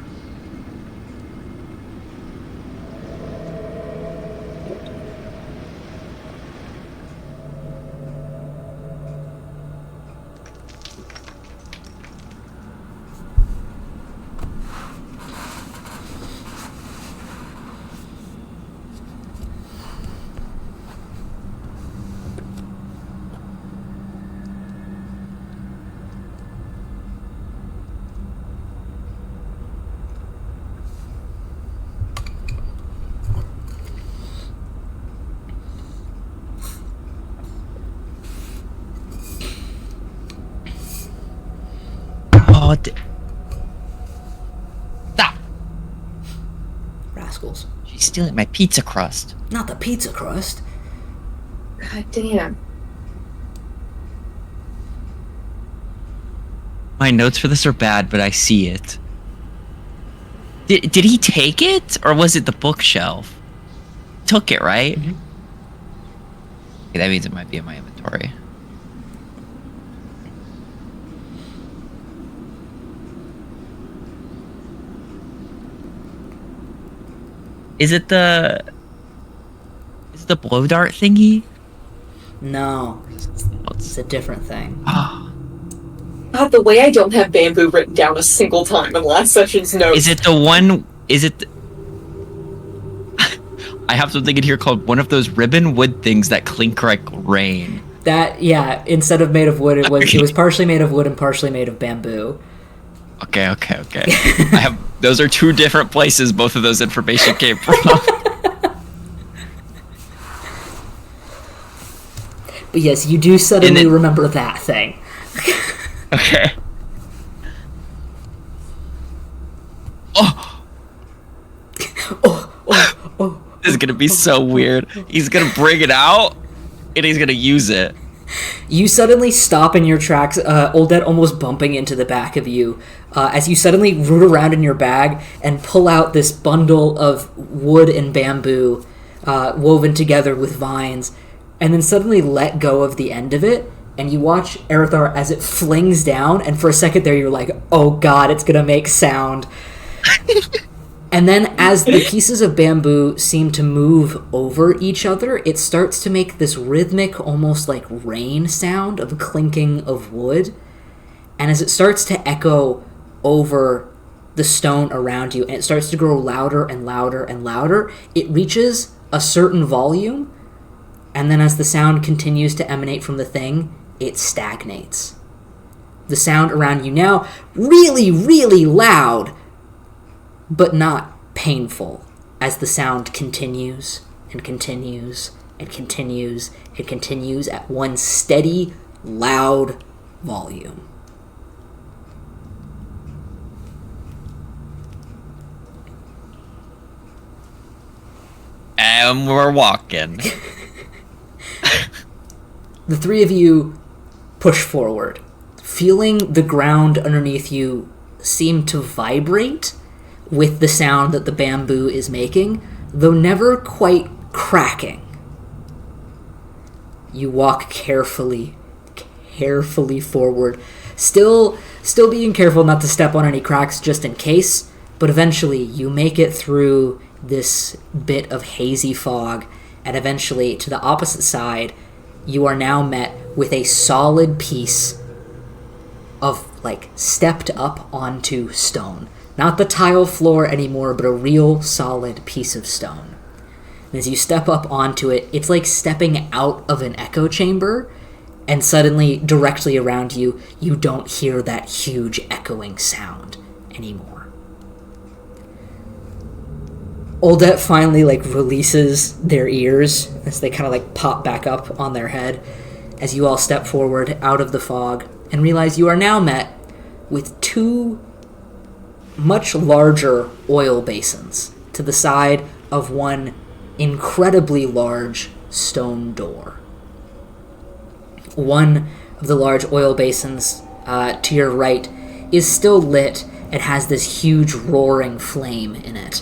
Oh, stop! Rascals. She's stealing my pizza crust. Not the pizza crust. God damn. My notes for this are bad, but I see it. Did he take it, or was it the bookshelf? Took it, right? Mm-hmm. Okay, that means it might be in my inventory. Is it the blow dart thingy? No, it's a different thing. God, the way I don't have bamboo written down a single time in last session's notes. Is it the one? Is it? I have something in here called one of those ribbon wood things that clink like rain. That, yeah, instead of made of wood, it was partially made of wood and partially made of bamboo. Okay. I have. Those are two different places both of those information came from. But yes, you do suddenly remember that thing. Okay. Oh. This is gonna be so weird. He's gonna bring it out, and he's gonna use it. You suddenly stop in your tracks, Oldet almost bumping into the back of you, as you suddenly root around in your bag and pull out this bundle of wood and bamboo woven together with vines, and then suddenly let go of the end of it, and you watch Erithar as it flings down, and for a second there you're like, oh god, it's gonna make sound. And then as the pieces of bamboo seem to move over each other, it starts to make this rhythmic, almost like rain sound of clinking of wood. And as it starts to echo over the stone around you, and it starts to grow louder and louder and louder, it reaches a certain volume, and then as the sound continues to emanate from the thing, it stagnates. The sound around you now really, really loud, but not painful, as the sound continues and continues and continues and continues at one steady, loud volume. And we're walking. The three of you push forward, feeling the ground underneath you seem to vibrate with the sound that the bamboo is making, though never quite cracking. You walk carefully forward, still being careful not to step on any cracks just in case, but eventually you make it through this bit of hazy fog, and eventually to the opposite side, you are now met with a solid piece of, like, stepped up onto stone. Not the tile floor anymore, but a real solid piece of stone. And as you step up onto it, it's like stepping out of an echo chamber, and suddenly, directly around you, you don't hear that huge echoing sound anymore. Oldet finally, like, releases their ears as they kind of, like, pop back up on their head as you all step forward out of the fog and realize you are now met with two much larger oil basins to the side of one incredibly large stone door. One of the large oil basins to your right is still lit and has this huge roaring flame in it.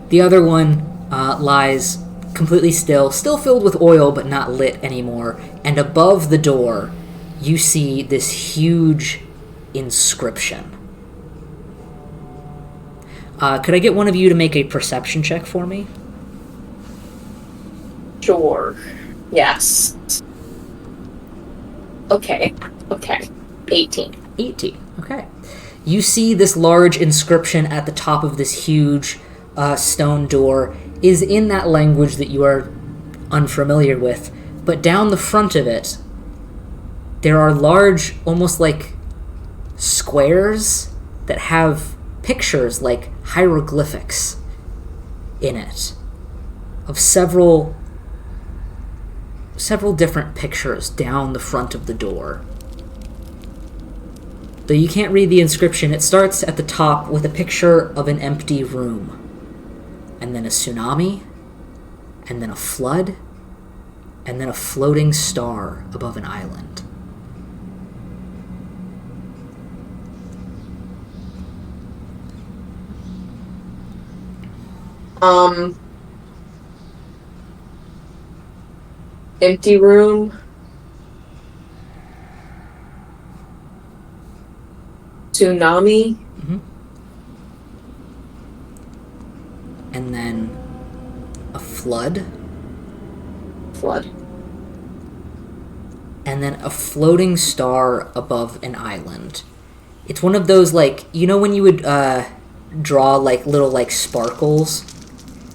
The other one lies completely still filled with oil but not lit anymore, and above the door you see this huge inscription. Could I get one of you to make a perception check for me? Sure. Yes. Okay. 18. 18. Okay. You see this large inscription at the top of this huge stone door is in that language that you are unfamiliar with, but down the front of it, there are large, almost like squares that have pictures like hieroglyphics in it of several different pictures down the front of the door. Though you can't read the inscription, it starts at the top with a picture of an empty room, and then a tsunami, and then a flood, and then a floating star above an island. Empty room. Tsunami. And then a flood. And then a floating star above an island. It's one of those, like, you know when you would draw like little like sparkles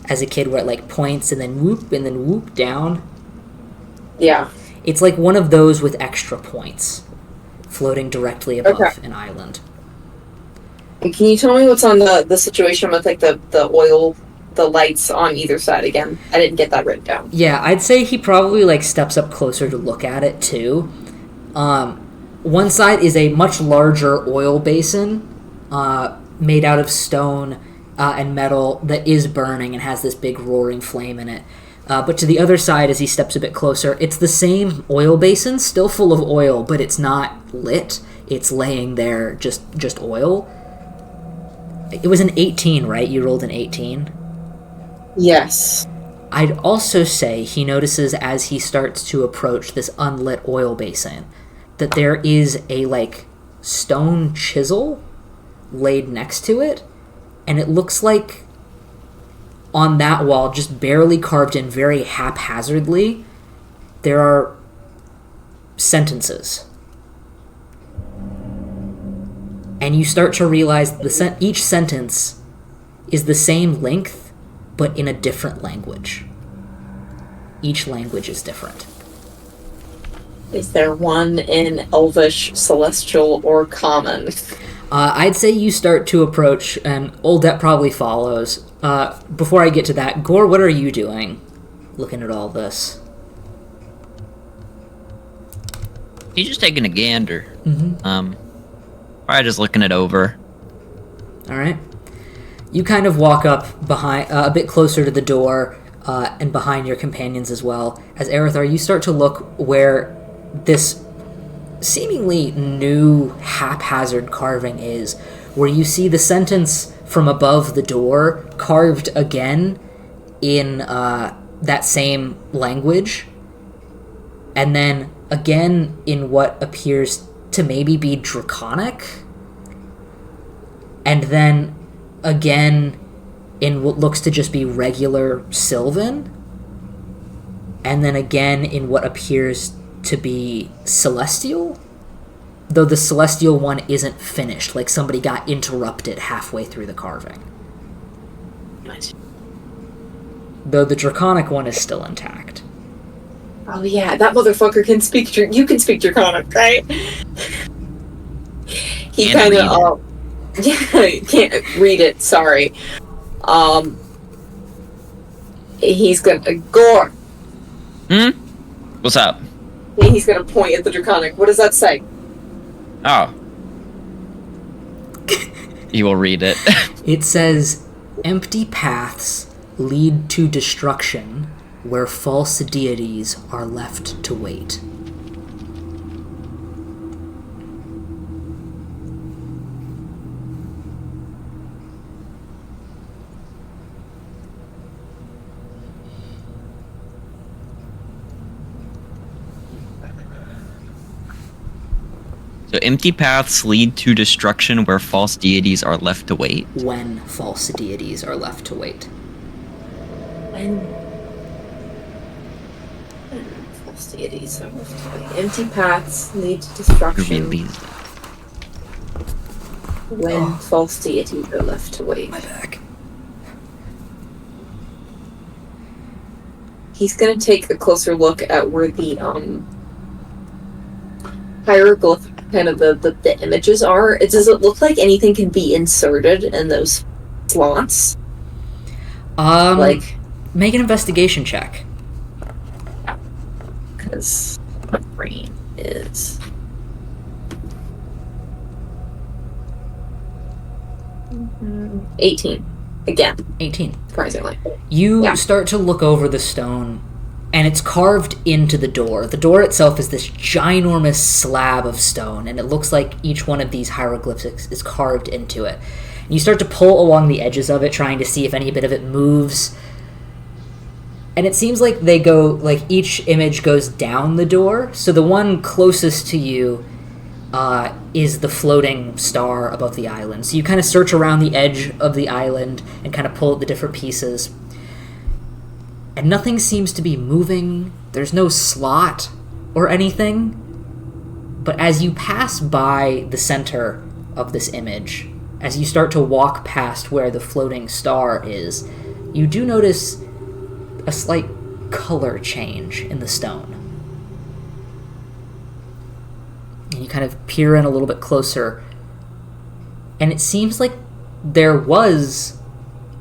as a kid where it like points and then whoop down? Yeah. It's like one of those with extra points floating directly above an island. And can you tell me what's on the situation with like the oil, the lights on either side again? I didn't get that written down. Yeah, I'd say he probably like steps up closer to look at it too. One side is a much larger oil basin made out of stone and metal that is burning and has this big roaring flame in it. But to the other side, as he steps a bit closer, it's the same oil basin, still full of oil, but it's not lit. It's laying there, just oil. It was an 18, right? You rolled an 18? Yes. I'd also say he notices as he starts to approach this unlit oil basin that there is a, like, stone chisel laid next to it, and it looks like on that wall, just barely carved in very haphazardly, there are sentences. And you start to realize each sentence is the same length, but in a different language. Each language is different. Is there one in Elvish, Celestial, or Common? I'd say you start to approach, and Oldet probably follows. Before I get to that, Gore, what are you doing looking at all this? He's just taking a gander. Probably just looking it over. All right. You kind of walk up behind, a bit closer to the door, and behind your companions as well. As Aerithar, you start to look where this seemingly new haphazard carving is, where you see the sentence from above the door carved again in that same language, and then again in what appears to maybe be Draconic, and then again in what looks to just be regular Sylvan, and then again in what appears to be Celestial, though the Celestial one isn't finished, like somebody got interrupted halfway through the carving. Nice. Though the Draconic one is still intact. Oh yeah, that motherfucker can speak. You can speak Draconic, right? He Can't kind of, yeah, can't read it. Sorry. He's gonna Gore. What's up? He's gonna point at the Draconic. What does that say? Oh. He will read it. It says, "Empty paths lead to destruction, where false deities are left to wait." So empty paths lead to destruction where false deities are left to wait. When false deities are left to wait. When false deities are left to wait. Empty paths lead to destruction. Release. When false deities are left to wait. My back. He's gonna take a closer look at where the hieroglyph, kind of the images are. Does it look like anything can be inserted in those slots? Like, make an investigation check. Because my brain is 18 again, 18. surprisingly. You start to look over the stone, and it's carved into the door. The door itself is this ginormous slab of stone, and it looks like each one of these hieroglyphs is carved into it. And you start to pull along the edges of it, trying to see if any bit of it moves. And it seems like they go, like each image goes down the door. So the one closest to you is the floating star above the island. So you kind of search around the edge of the island and kind of pull at the different pieces. And nothing seems to be moving. There's no slot or anything. But as you pass by the center of this image, as you start to walk past where the floating star is, you do notice a slight color change in the stone. And you kind of peer in a little bit closer, and it seems like there was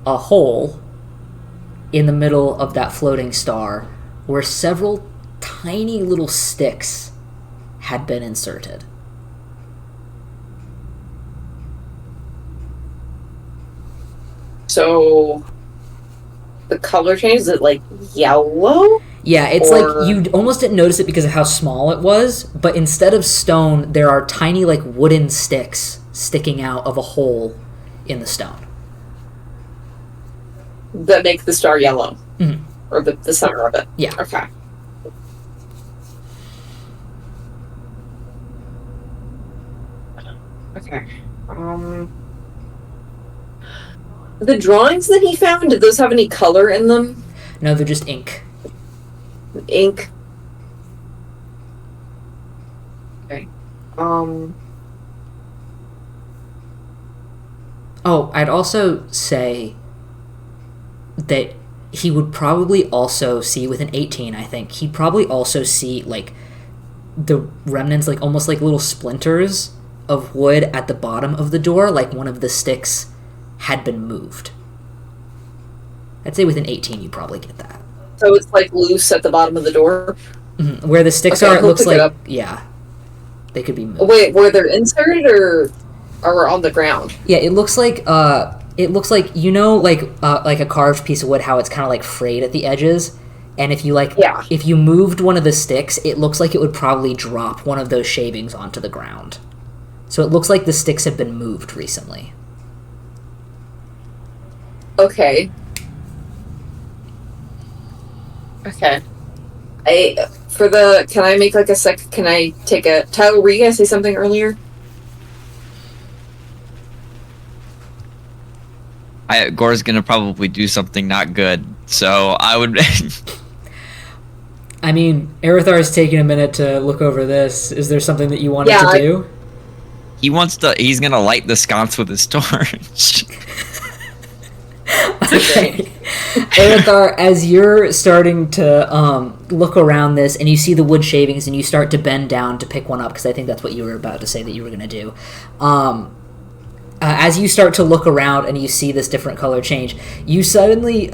a hole in the middle of that floating star where several tiny little sticks had been inserted. So the color change, is it like yellow? Yeah, it's like you almost didn't notice it because of how small it was, but instead of stone, there are tiny like wooden sticks sticking out of a hole in the stone. That make the star yellow. Mm-hmm. or the center of it. Yeah. Okay. Okay. The drawings that he found, did those have any color in them? No, they're just ink. Ink. Okay. Oh, I'd also say that he would probably also see, with an 18, I think, he'd probably also see, like, the remnants, like, almost like little splinters of wood at the bottom of the door, like one of the sticks had been moved. I'd say with an 18, you probably get that. So it's, like, loose at the bottom of the door? Mm-hmm. Where the sticks Okay, are, it he'll looks pick like, it up. yeah, they could be moved. Wait, were they inserted or on the ground? Yeah, it looks like you know, like a carved piece of wood, how it's kind of like frayed at the edges, and if you if you moved one of the sticks, it looks like it would probably drop one of those shavings onto the ground. So it looks like the sticks have been moved recently. Okay. Okay. Can I make like a sec? Can I take a Tyler? Were you gonna say something earlier? Gore's gonna probably do something not good, so I would. I mean, Aerithar is taking a minute to look over this. Is there something that you wanted to do? He's gonna light the sconce with his torch. Okay. Aerithar, as you're starting to look around this and you see the wood shavings and you start to bend down to pick one up, because I think that's what you were about to say that you were going to do. As you start to look around and you see this different color change, you suddenly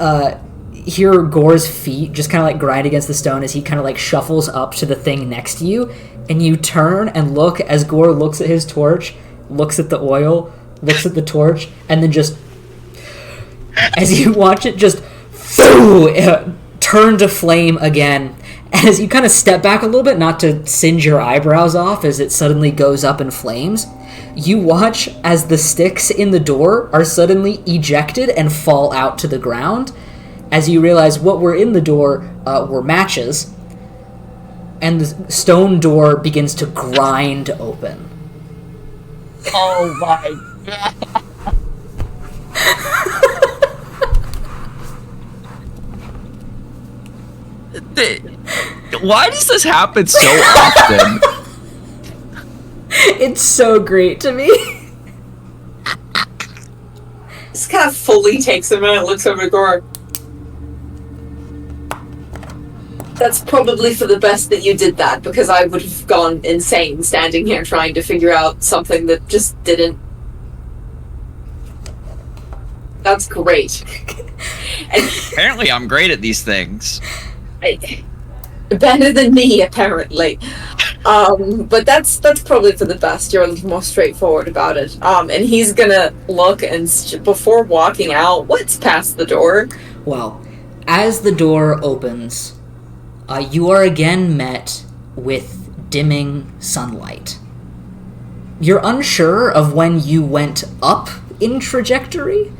hear Gore's feet just kind of like grind against the stone as he kind of like shuffles up to the thing next to you, and you turn and look as Gore looks at his torch, looks at the oil, looks at the torch, and then just as you watch it just turn to flame again. As you kind of step back a little bit, not to singe your eyebrows off as it suddenly goes up in flames, you watch as the sticks in the door are suddenly ejected and fall out to the ground, as you realize what were in the door were matches, and the stone door begins to grind open. Oh my god. Why does this happen so often? It's so great to me. Just kind of fully takes a minute, looks over to Gore. That's probably for the best that you did that, because I would have gone insane standing here trying to figure out something that just didn't. That's great. And Apparently I'm great at these things. better than me, apparently. But that's probably for the best. You're a little more straightforward about it. And he's gonna look and before walking out, what's past the door? Well, as the door opens, you are again met with dimming sunlight. You're unsure of when you went up in trajectory,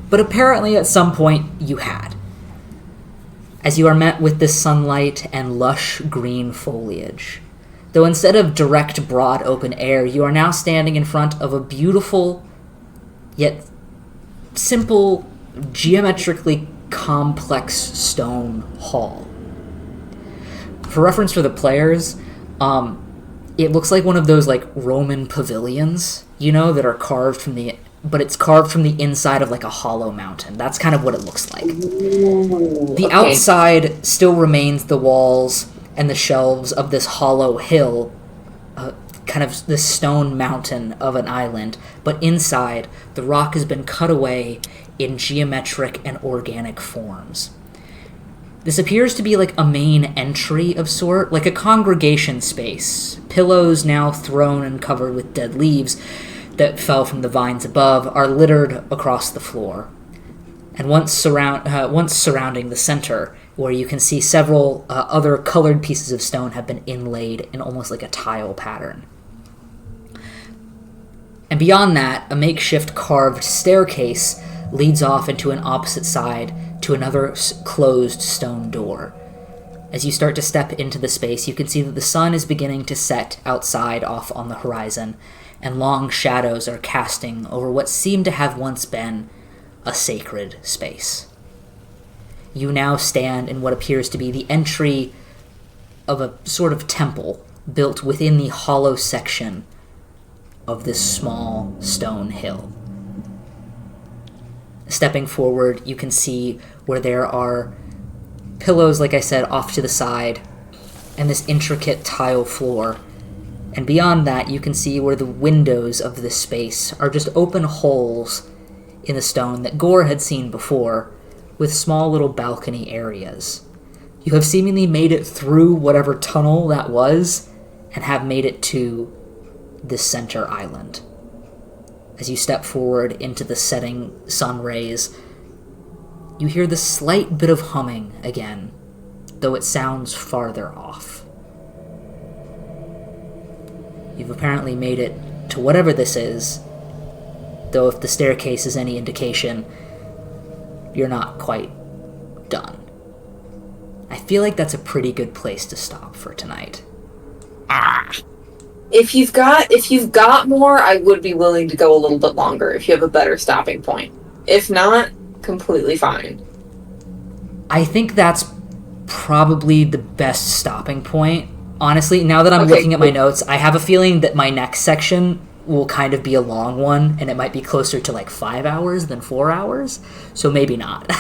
but apparently at some point you had. As you are met with this sunlight and lush green foliage. Though instead of direct, broad, open air, you are now standing in front of a beautiful, yet simple, geometrically complex stone hall. For reference for the players, it looks like one of those like Roman pavilions, you know, that are carved from but it's carved from the inside of like a hollow mountain. That's kind of what it looks like. The outside still remains the walls and the shelves of this hollow hill, kind of this stone mountain of an island, but inside, the rock has been cut away in geometric and organic forms. This appears to be like a main entry of sort, like a congregation space. Pillows now thrown and covered with dead leaves that fell from the vines above are littered across the floor. And once surrounding the center, where you can see several other colored pieces of stone have been inlaid in almost like a tile pattern. And beyond that, a makeshift carved staircase leads off into an opposite side to another closed stone door. As you start to step into the space, you can see that the sun is beginning to set outside off on the horizon, and long shadows are casting over what seemed to have once been a sacred space. You now stand in what appears to be the entry of a sort of temple built within the hollow section of this small stone hill. Stepping forward, you can see where there are pillows, like I said, off to the side, and this intricate tile floor. And beyond that, you can see where the windows of this space are just open holes in the stone that Gore had seen before, with small little balcony areas. You have seemingly made it through whatever tunnel that was, and have made it to this center island. As you step forward into the setting sun rays, you hear the slight bit of humming again, though it sounds farther off. You've apparently made it to whatever this is, though if the staircase is any indication, you're not quite done. I feel like that's a pretty good place to stop for tonight. If you've got more, I would be willing to go a little bit longer if you have a better stopping point. If not, completely fine. I think that's probably the best stopping point. Honestly, now that I'm looking at my notes, I have a feeling that my next section will kind of be a long one, and it might be closer to like 5 hours than 4 hours, so maybe not.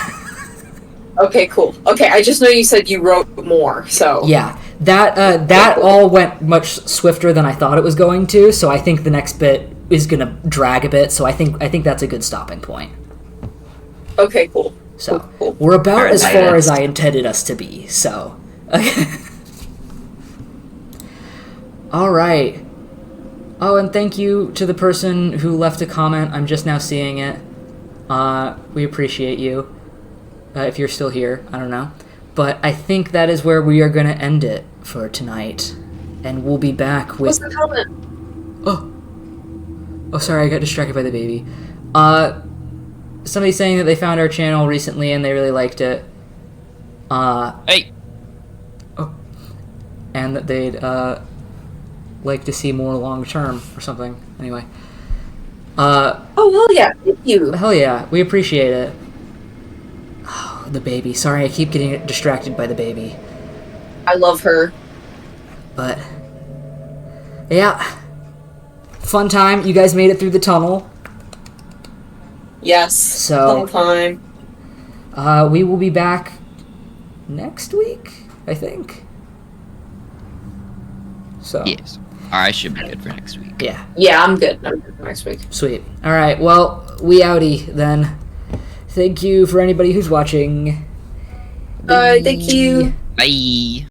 Okay, cool. Okay, I just know you said you wrote more, so... Yeah, that all went much swifter than I thought it was going to, so I think the next bit is going to drag a bit, so I think that's a good stopping point. Okay, cool. So, cool. We're about as far as I intended us to be, so... Alright. Oh, and thank you to the person who left a comment. I'm just now seeing it. We appreciate you. If you're still here, I don't know. But I think that is where we are going to end it for tonight. And we'll be back with... What's the comment? Oh, sorry, I got distracted by the baby. Somebody saying that they found our channel recently and they really liked it. Hey! Oh. And that they'd, like to see more long term or something. Anyway. Oh, hell yeah. Thank you. Hell yeah. We appreciate it. Oh, the baby. Sorry, I keep getting distracted by the baby. I love her. But, yeah. Fun time. You guys made it through the tunnel. Yes. So, fun time. We will be back next week, I think. So. Yes. I should be good for next week. Yeah. Yeah, I'm good. I'm good for next week. Sweet. Alright, well, we outie then. Thank you for anybody who's watching. Thank you. Bye.